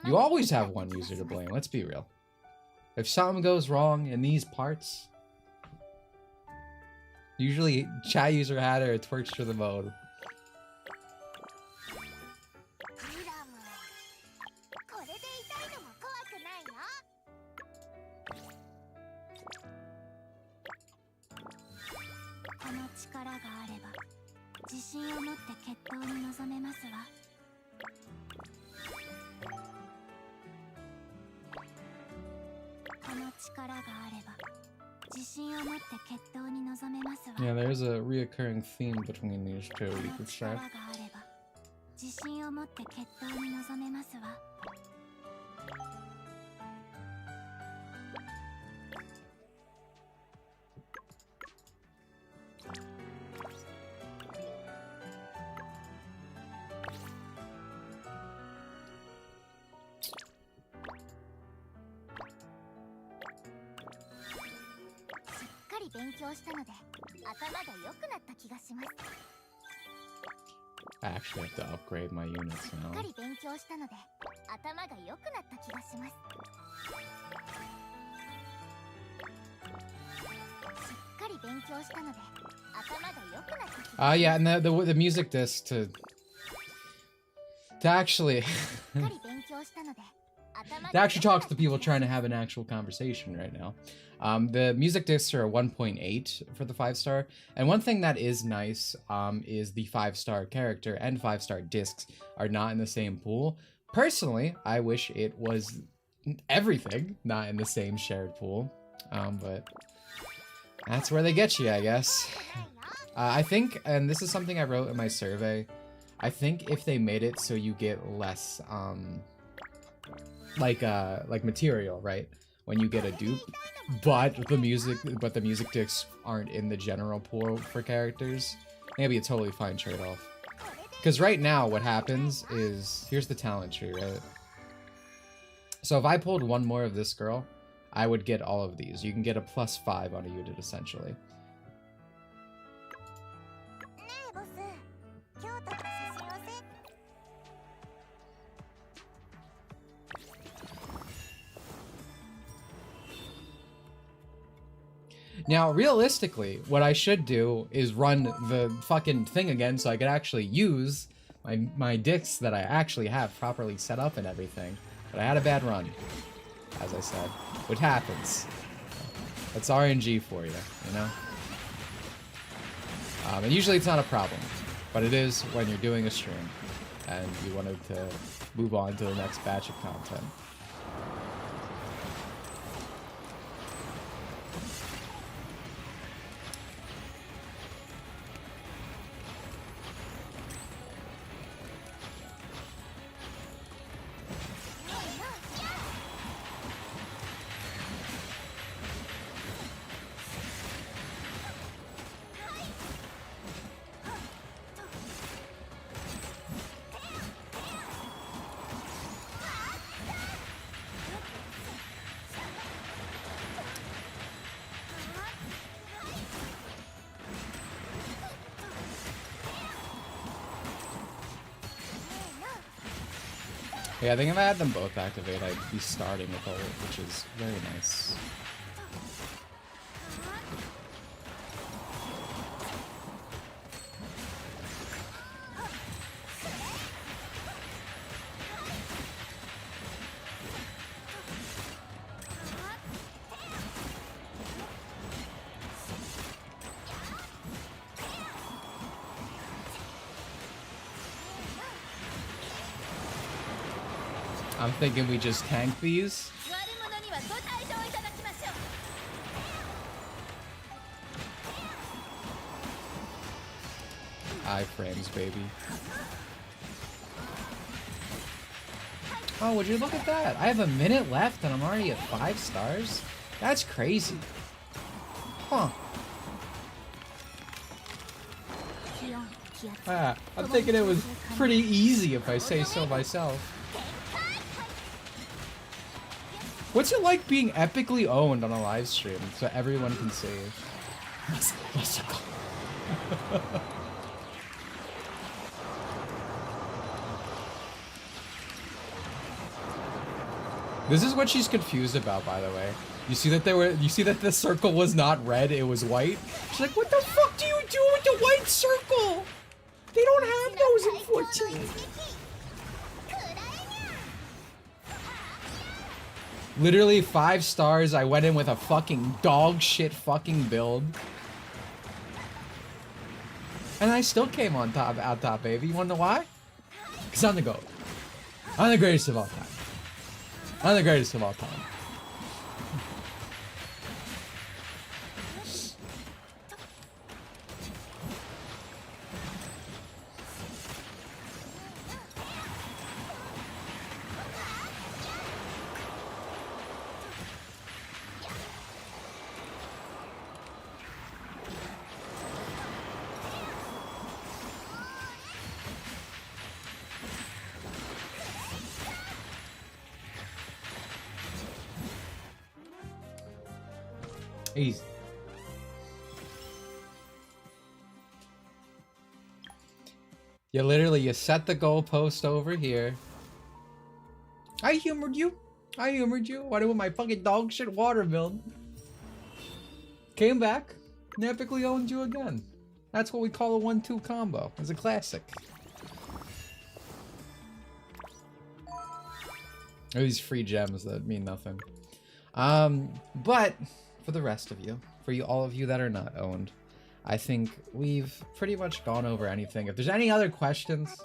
You always have one user to blame. Let's be real. If something goes wrong in these parts, usually chat user had or twerks for the mode. Yeah, there's a reoccurring theme between these two, you could say. I actually have to upgrade my units now. Yeah, and the music disc to actually to actually talk to the people trying to have an actual conversation right now. The music discs are a 1.8 for the 5-star, and one thing that is nice is the 5-star character and 5-star discs are not in the same pool. Personally, I wish it was everything not in the same shared pool, but that's where they get you, I guess. I think, and this is something I wrote in my survey, I think if they made it so you get less like material, right, when you get a dupe, but the music discs aren't in the general pool for characters, maybe a totally fine trade-off. Because right now what happens is, here's the talent tree, right? So if I pulled one more of this girl, I would get all of these. You can get a +5 on a unit essentially. Now, realistically, what I should do is run the fucking thing again so I could actually use my discs that I actually have properly set up and everything. But I had a bad run, as I said, which happens. That's RNG for you, you know? And usually it's not a problem, but it is when you're doing a stream and you wanted to move on to the next batch of content. Yeah, I think if I had them both activate, I'd be starting with ult, which is very nice. I'm thinking we just tank these. Iframes, baby. Oh, would you look at that? I have a minute left and I'm already at 5 stars? That's crazy. Huh. I'm thinking it was pretty easy if I say so myself. What's it like being epically owned on a live stream so everyone can save? This is what she's confused about, by the way. You see that the circle was not red, it was white? She's like, what the fuck do you do with the white circle? They don't have those in 14. Literally 5 stars, I went in with a fucking dog shit fucking build. And I still came on top, out top, baby. You wanna know why? Because I'm the GOAT. I'm the greatest of all time. I'm the greatest of all time. Easy. You literally, you set the goalpost over here. I humored you. I humored you. What with my fucking dog shit watermelon? Came back and epically owned you again. That's what we call a 1-2 combo. It's a classic. Or these free gems that mean nothing. But for the rest of you, all of you that are not owned, I think we've pretty much gone over anything. If there's any other questions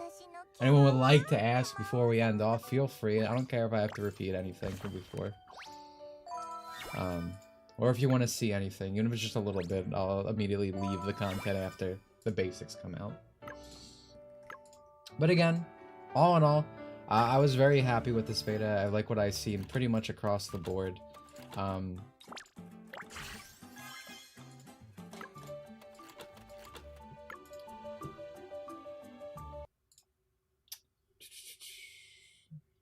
anyone would like to ask before we end off, feel free. I don't care if I have to repeat anything from before. Or if you want to see anything, even if it's just a little bit, I'll immediately leave the content after the basics come out. But again, all in all, I was very happy with this beta. I like what I've seen pretty much across the board.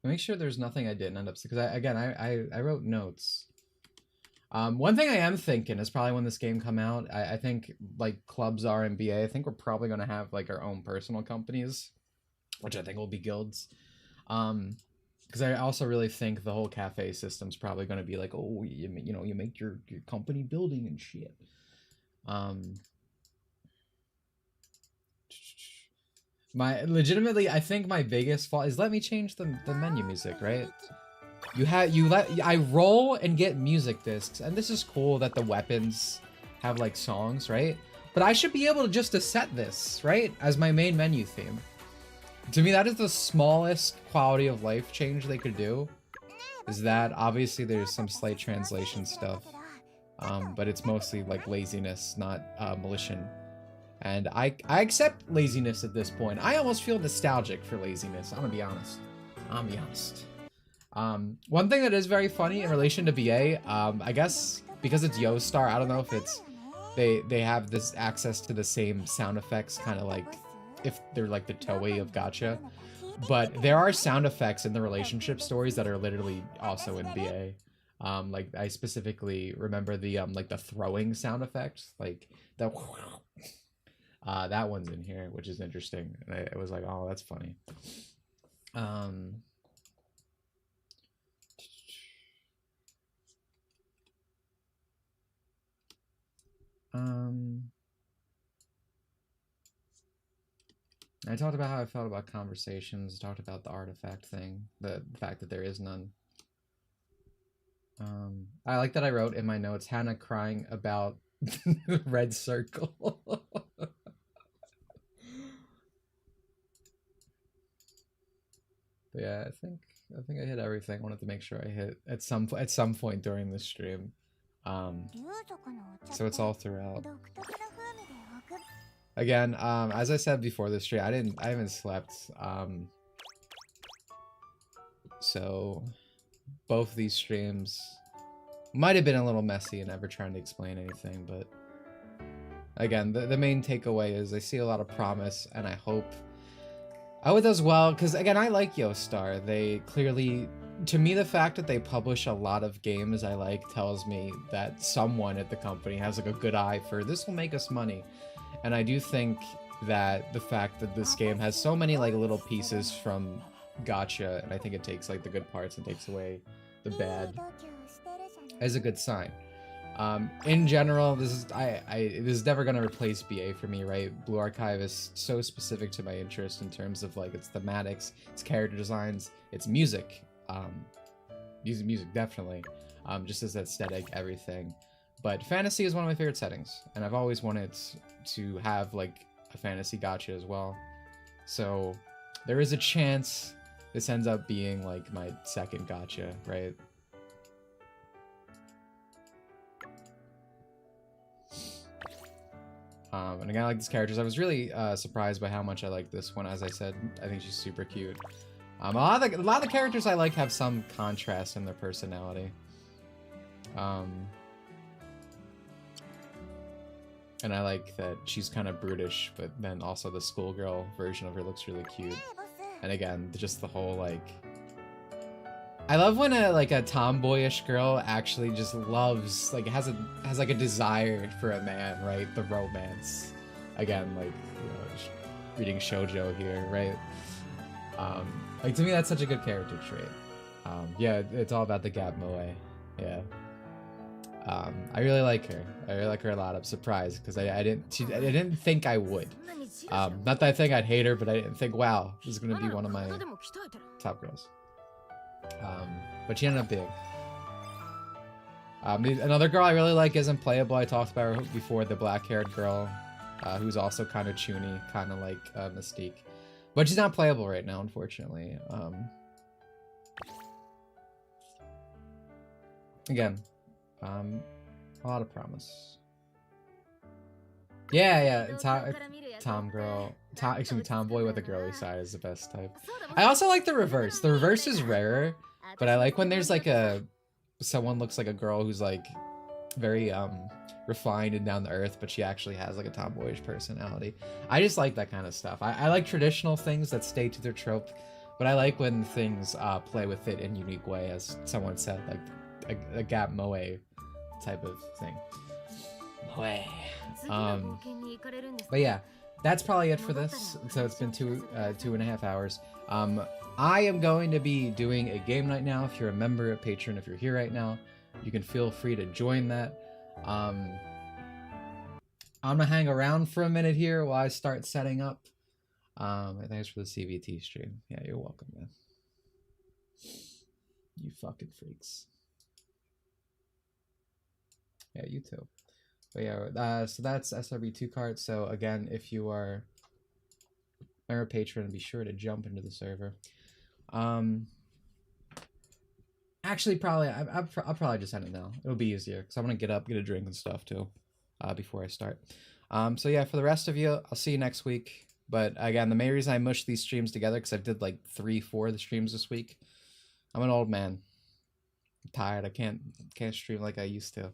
Make sure there's nothing I didn't end up, because I wrote notes. One thing I am thinking is probably when this game come out, I think like clubs are in BA, I think we're probably gonna have like our own personal companies, which I think will be guilds. Because I also really think the whole cafe system's probably gonna be like, oh, you know, you make your company building and shit. Legitimately, I think my biggest fault is, let me change the menu music, right? I roll and get music discs, and this is cool that the weapons have like songs, right? But I should be able to just to set this, right, as my main menu theme. To me, that is the smallest quality of life change they could do. Is that obviously there's some slight translation stuff, but it's mostly like laziness, not malicious. And I accept laziness at this point. I almost feel nostalgic for laziness. I'm gonna be honest. One thing that is very funny in relation to BA, I guess because it's Yoastar, I don't know if it's they have this access to the same sound effects, kind of like if they're like the Toei of Gacha. But there are sound effects in the relationship stories that are literally also in BA. Like I specifically remember the like the throwing sound effect, like the that one's in here, which is interesting. And I was like, oh, that's funny. I talked about how I felt about conversations, talked about the artifact thing, the fact that there is none. I like that I wrote in my notes, Hannah crying about red circle. But yeah, I think I hit everything. I wanted to make sure I hit at some point during this stream. So it's all throughout. Again, as I said before this stream, I haven't slept. So both these streams might have been a little messy and never trying to explain anything, but again, the main takeaway is I see a lot of promise, and I hope it does well, because again, I like Yoastar. They clearly, to me, the fact that they publish a lot of games I like tells me that someone at the company has like a good eye for this will make us money. And I do think that the fact that this game has so many like little pieces from Gacha, and I think it takes like the good parts and takes away the bad, is a good sign. In general, this is never gonna replace BA for me, right? Blue Archive is so specific to my interest in terms of like its thematics, its character designs, its music. Music definitely, just as aesthetic, everything. But fantasy is one of my favorite settings, and I've always wanted to have like a fantasy gacha as well. So there is a chance this ends up being like my second gacha, right? And again, I like these characters. I was really surprised by how much I like this one. As I said, I think she's super cute. A lot of the characters I like have some contrast in their personality. And I like that she's kind of brutish, but then also the schoolgirl version of her looks really cute. And again, just the whole like... I love when a tomboyish girl actually just loves, like, has like a desire for a man, right? The romance. Again, like, you know, reading shoujo here, right? Like, to me, that's such a good character trait. Yeah, it's all about the Gap Moe. Yeah. I really like her. I really like her a lot. I'm surprised because I didn't think I would. Not that I think I'd hate her, but I didn't think, wow, this is gonna be one of my top girls. But she ended up being. Another girl I really like isn't playable. I talked about her before, the black-haired girl, who's also kind of chuny, kind of like Mystique. But she's not playable right now, unfortunately. Again, a lot of promise. Yeah, excuse me, tomboy with a girly side is the best type. I also like the reverse. The reverse is rarer, but I like when there's like someone looks like a girl who's like very refined and down to earth, but she actually has like a tomboyish personality. I just like that kind of stuff. I like traditional things that stay to their trope, but I like when things play with it in a unique way, as someone said, like a Gap Moe type of thing. Moe. But yeah, that's probably it for this. So it's been 2.5 hours. I am going to be doing a game night now. If you're a member, a patron, if you're here right now, you can feel free to join that. I'm gonna hang around for a minute here while I start setting up. Thanks for the CVT stream. Yeah, you're welcome, man. You fucking freaks. Yeah, you too. But yeah, so that's SRB2 cards. So again, if you are a patron, be sure to jump into the server. Actually, probably I'll probably just end it now. It'll be easier because I want to get up, get a drink and stuff too, before I start. So yeah, for the rest of you, I'll see you next week. But again, the main reason I mushed these streams together because I did like 3-4 of the streams this week. I'm an old man. I'm tired. I can't stream like I used to.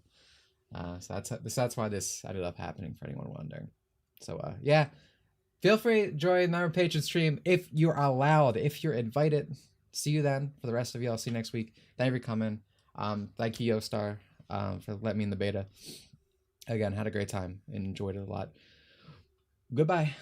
So that's why this ended up happening, for anyone wondering. So yeah, feel free to join our patron stream if you're allowed, if you're invited. See you then. For the rest of you, I'll see you next week. Thank you for coming. Thank you, Yostar, for letting me in the beta. Again, had a great time and enjoyed it a lot. Goodbye.